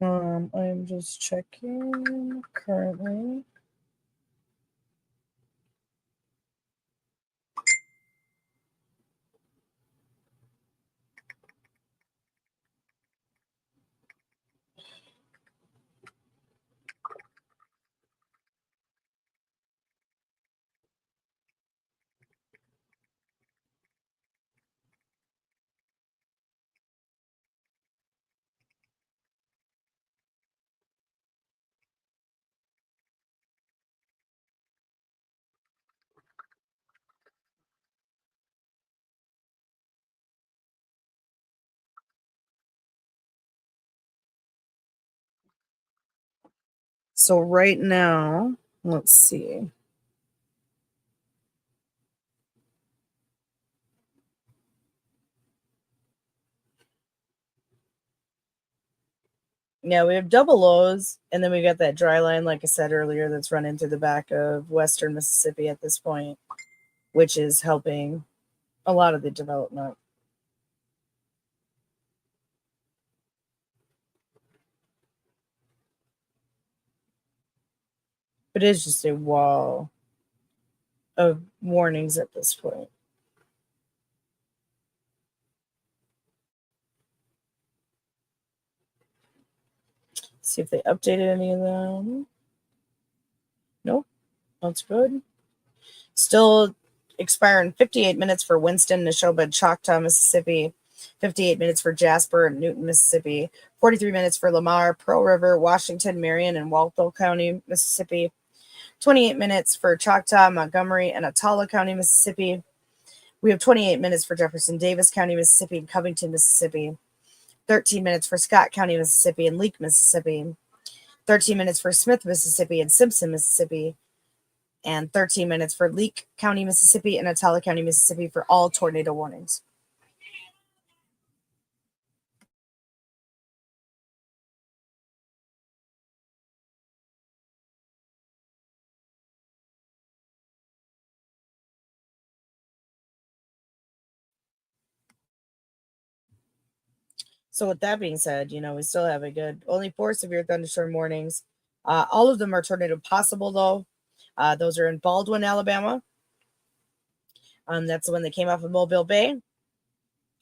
I am just checking currently. So right now, let's see. Yeah, we have double lows, and then we got that dry line, like I said earlier, that's running through the back of western Mississippi at this point, which is helping a lot of the development. But it is just a wall of warnings at this point. See if they updated any of them. Nope, that's good. Still expiring 58 minutes for Winston, Neshoba, Choctaw, Mississippi. 58 minutes for Jasper and Newton, Mississippi. 43 minutes for Lamar, Pearl River, Washington, Marion, and Walpole County, Mississippi. 28 minutes for Choctaw, Montgomery, and Attala County, Mississippi. We have 28 minutes for Jefferson Davis County, Mississippi, and Covington, Mississippi. 13 minutes for Scott County, Mississippi, and Leake, Mississippi. 13 minutes for Smith, Mississippi, and Simpson, Mississippi. And 13 minutes for Leake County, Mississippi, and Attala County, Mississippi for all tornado warnings. So with that being said, we still have a good, only 4 severe thunderstorm warnings. All of them are tornado possible, though. Those are in Baldwin, Alabama. That's the one that came off of Mobile Bay,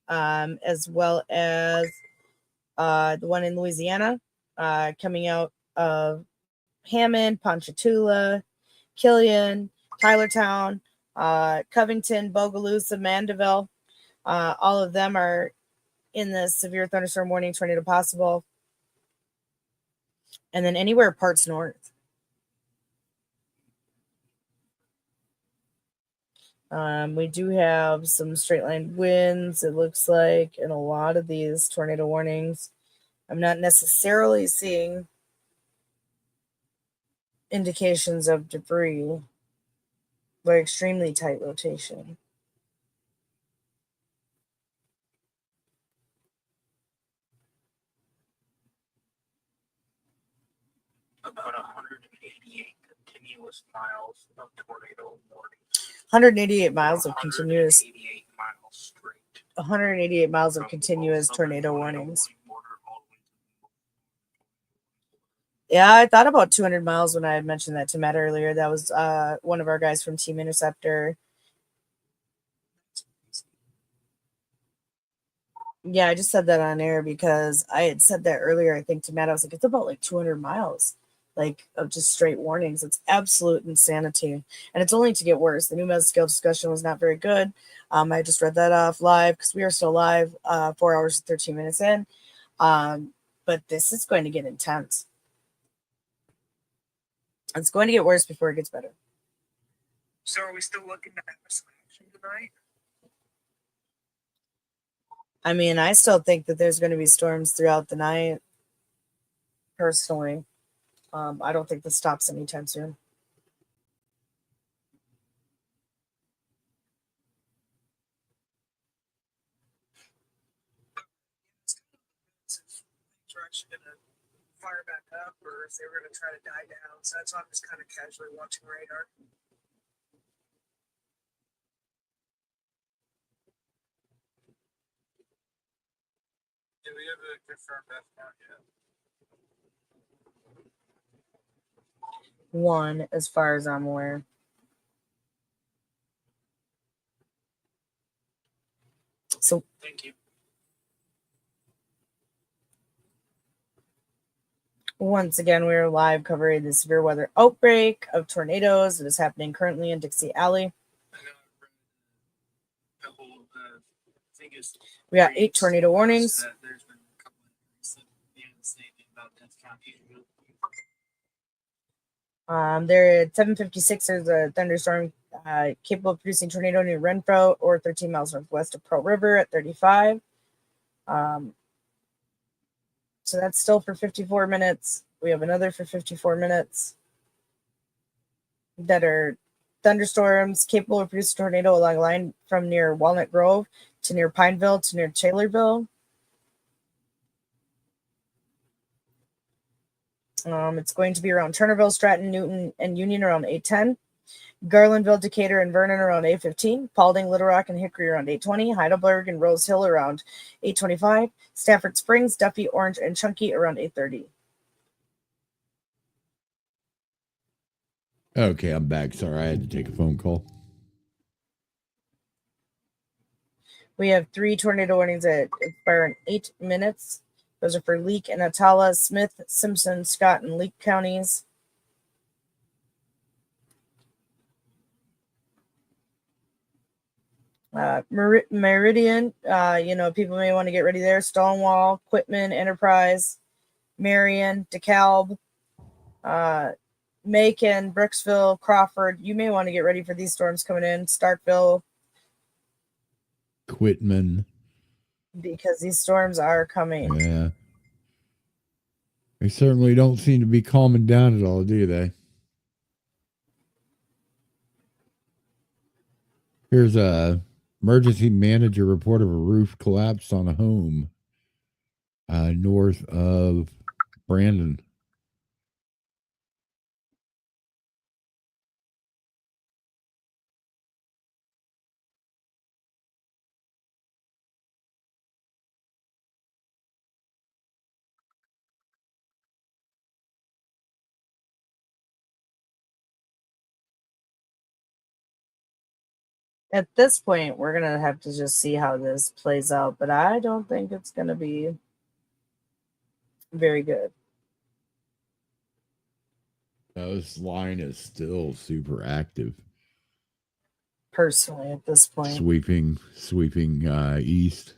as well as the one in Louisiana, coming out of Hammond, Ponchatoula, Killian, Tylertown, Covington, Bogalusa, Mandeville. All of them are in the severe thunderstorm warning, tornado possible. And then anywhere parts north. We do have some straight line winds, it looks like, in a lot of these tornado warnings. I'm not necessarily seeing indications of debris, but extremely tight rotation. About 188 continuous miles of tornado warnings. 188 miles of continuous. 188 miles straight. 188 miles of continuous tornado warnings. Yeah, I thought about 200 miles when I had mentioned that to Matt earlier. That was one of our guys from Team Interceptor. Yeah, I just said that on air because I had said that earlier, I think, to Matt. I was like, it's about like 200 miles, like, of just straight warnings. It's absolute insanity. And it's only to get worse. The new meta scale discussion was not very good. I just read that off live because we are still live, 4 hours and 13 minutes in. But this is going to get intense. It's going to get worse before it gets better. So are we still looking to have some action tonight? I mean, I still think that there's going to be storms throughout the night, personally. I don't think this stops anytime soon. We're actually going to fire back up, or if they were going to try to die down. So that's why I'm just kind of casually watching radar. Do we have a confirmed F count yet? One, as far as I'm aware. So Thank you. once again, we are live covering the severe weather outbreak of tornadoes that is happening currently in Dixie Alley. We got 8 tornado warnings. There at 7:56, there's a thunderstorm capable of producing tornado near Renfro or 13 miles northwest of Pearl River at 35. So that's still for 54 minutes. We have another for 54 minutes that are thunderstorms capable of producing tornado along a line from near Walnut Grove to near Pineville to near Taylorville. It's going to be around Turnerville, Stratton, Newton, and Union around 8:10. Garlandville, Decatur, and Vernon around 8:15. Paulding, Little Rock, and Hickory around 8:20. Heidelberg and Rose Hill around 8:25. Stafford Springs, Duffy, Orange, and Chunky around 8:30. Okay, I'm back. Sorry, I had to take a phone call. We have 3 tornado warnings that expire in 8 minutes. Those are for Leake and Atala, Smith, Simpson, Scott, and Leake counties. Meridian, people may want to get ready there. Stonewall, Quitman, Enterprise, Marion, DeKalb, Macon, Brooksville, Crawford. You may want to get ready for these storms coming in. Starkville. Quitman. Because these storms are coming. Yeah. They certainly don't seem to be calming down at all, do they? Here's a emergency manager report of a roof collapsed on a home north of Brandon. At this point, we're going to have to just see how this plays out, but I don't think it's going to be very good. This line is still super active. Personally, at this point. Sweeping east.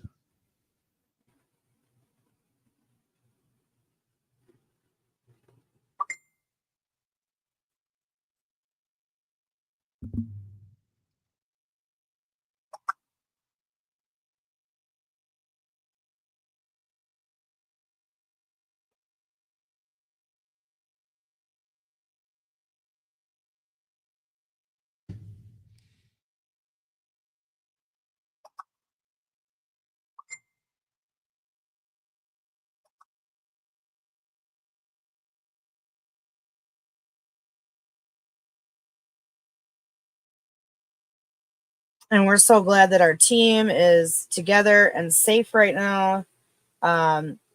And we're so glad that our team is together and safe right now.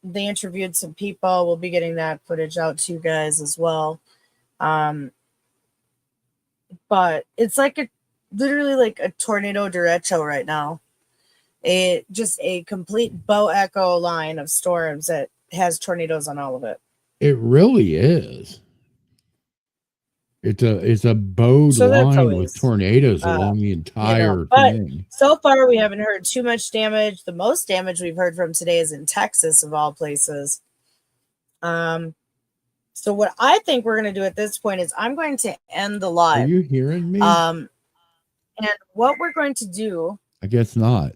They interviewed some people. We'll be getting that footage out to you guys as well. But it's like literally like a tornado derecho right now. Just a complete bow echo line of storms that has tornadoes on all of it. It really is. It's a bowed So that's line always, with tornadoes along the entire but thing. so far we haven't heard too much damage. The most damage we've heard from today is in Texas, of all places. So what I think we're going to do at this point is I'm going to end the live. Are you hearing me? And what we're going to do, I guess not.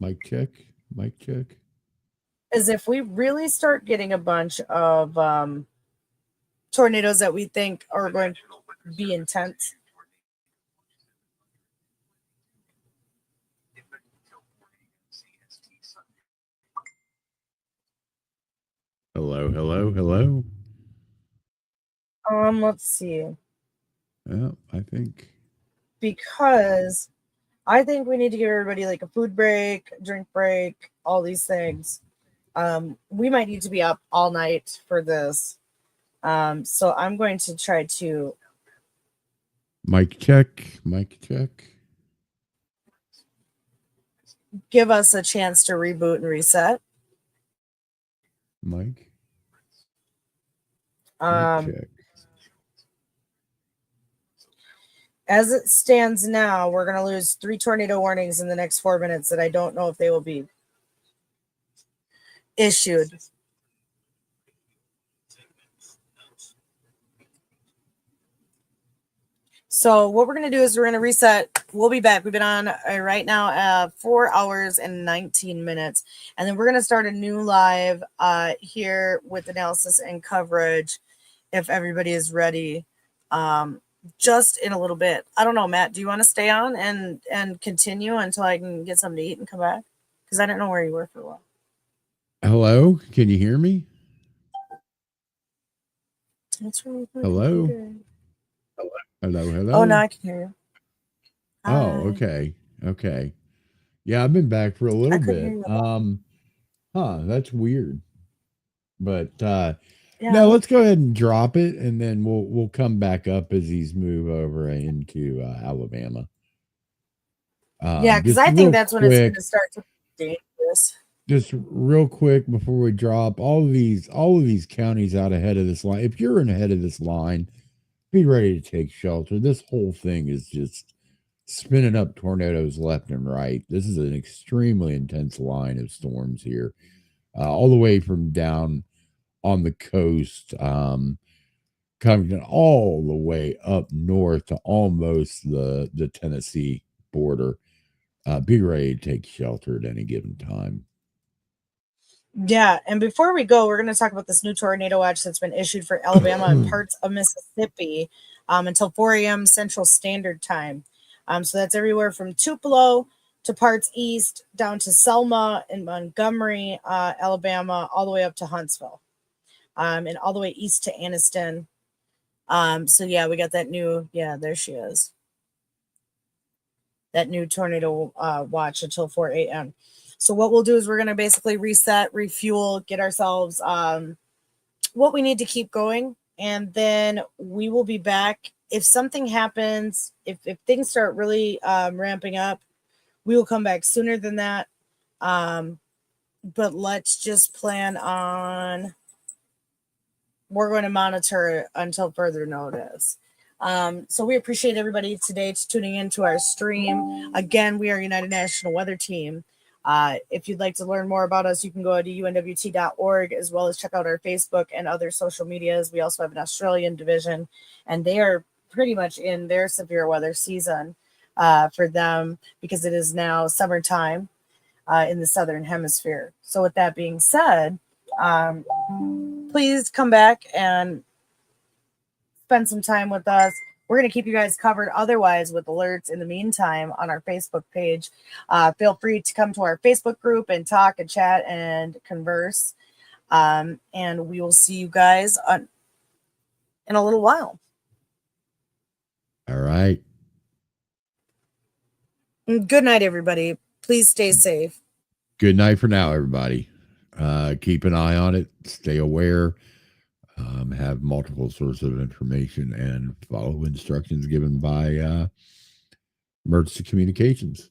Mic check. Mic check. is if we really start getting a bunch of tornadoes that we think are going to be intense. Hello, hello, hello. Let's see. Well, I think Because I think we need to give everybody like a food break, drink break, all these things. We might need to be up all night for this. So I'm going to try to mic check. Mic check. give us a chance to reboot and reset. Mic. Mic check. As it stands now, we're going to lose 3 tornado warnings in the next 4 minutes that I don't know if they will be issued. So what we're going to do is we're going to reset. We'll be back. We've been on right now 4 hours and 19 minutes. And then we're going to start a new live here with analysis and coverage if everybody is ready. Just in a little bit. I don't know, Matt, do you want to stay on and continue until I can get something to eat and come back? Because I didn't know where you were for a while. Hello? Can you hear me? That's really good. Hello? Hello, hello. Oh, now I can hear you. Hi. Oh, okay. Okay. Yeah, I've been back for a little bit. That's weird. But no, let's go ahead and drop it, and then we'll come back up as these move over into Alabama. Yeah, because I think that's when it's going to start to be dangerous. Just real quick before we drop all of these counties out ahead of this line. If you're in ahead of this line, be ready to take shelter. This whole thing is just spinning up tornadoes left and right. This is an extremely intense line of storms here, all the way from down on the coast, coming all the way up north to almost the Tennessee border. Be ready to take shelter at any given time. Yeah, and before we go, we're going to talk about this new tornado watch that's been issued for Alabama and parts of Mississippi until 4 a.m. Central Standard Time. So that's everywhere from Tupelo to parts east down to Selma and Montgomery, Alabama, all the way up to Huntsville, and all the way east to Anniston. So yeah, we got that new, there she is. That new tornado watch until 4 a.m. So what we'll do is we're going to basically reset, refuel, get ourselves what we need to keep going. And then we will be back. If something happens, if things start really ramping up, we will come back sooner than that. But let's just plan on, we're going to monitor it until further notice. So we appreciate everybody today tuning into our stream. Again, we are United National Weather Team. If you'd like to learn more about us, you can go to unwt.org, as well as check out our Facebook and other social medias. We also have an Australian division, and they are pretty much in their severe weather season for them, because it is now summertime in the Southern Hemisphere. So with that being said, please come back and spend some time with us. We're going to keep you guys covered otherwise with alerts in the meantime on our Facebook page. Feel free to come to our Facebook group and talk and chat and converse. And we will see you guys in a little while. All right. Good night, everybody. Please stay safe. Good night for now, everybody. Keep an eye on it. Stay aware. Have multiple sources of information and follow instructions given by emergency communications.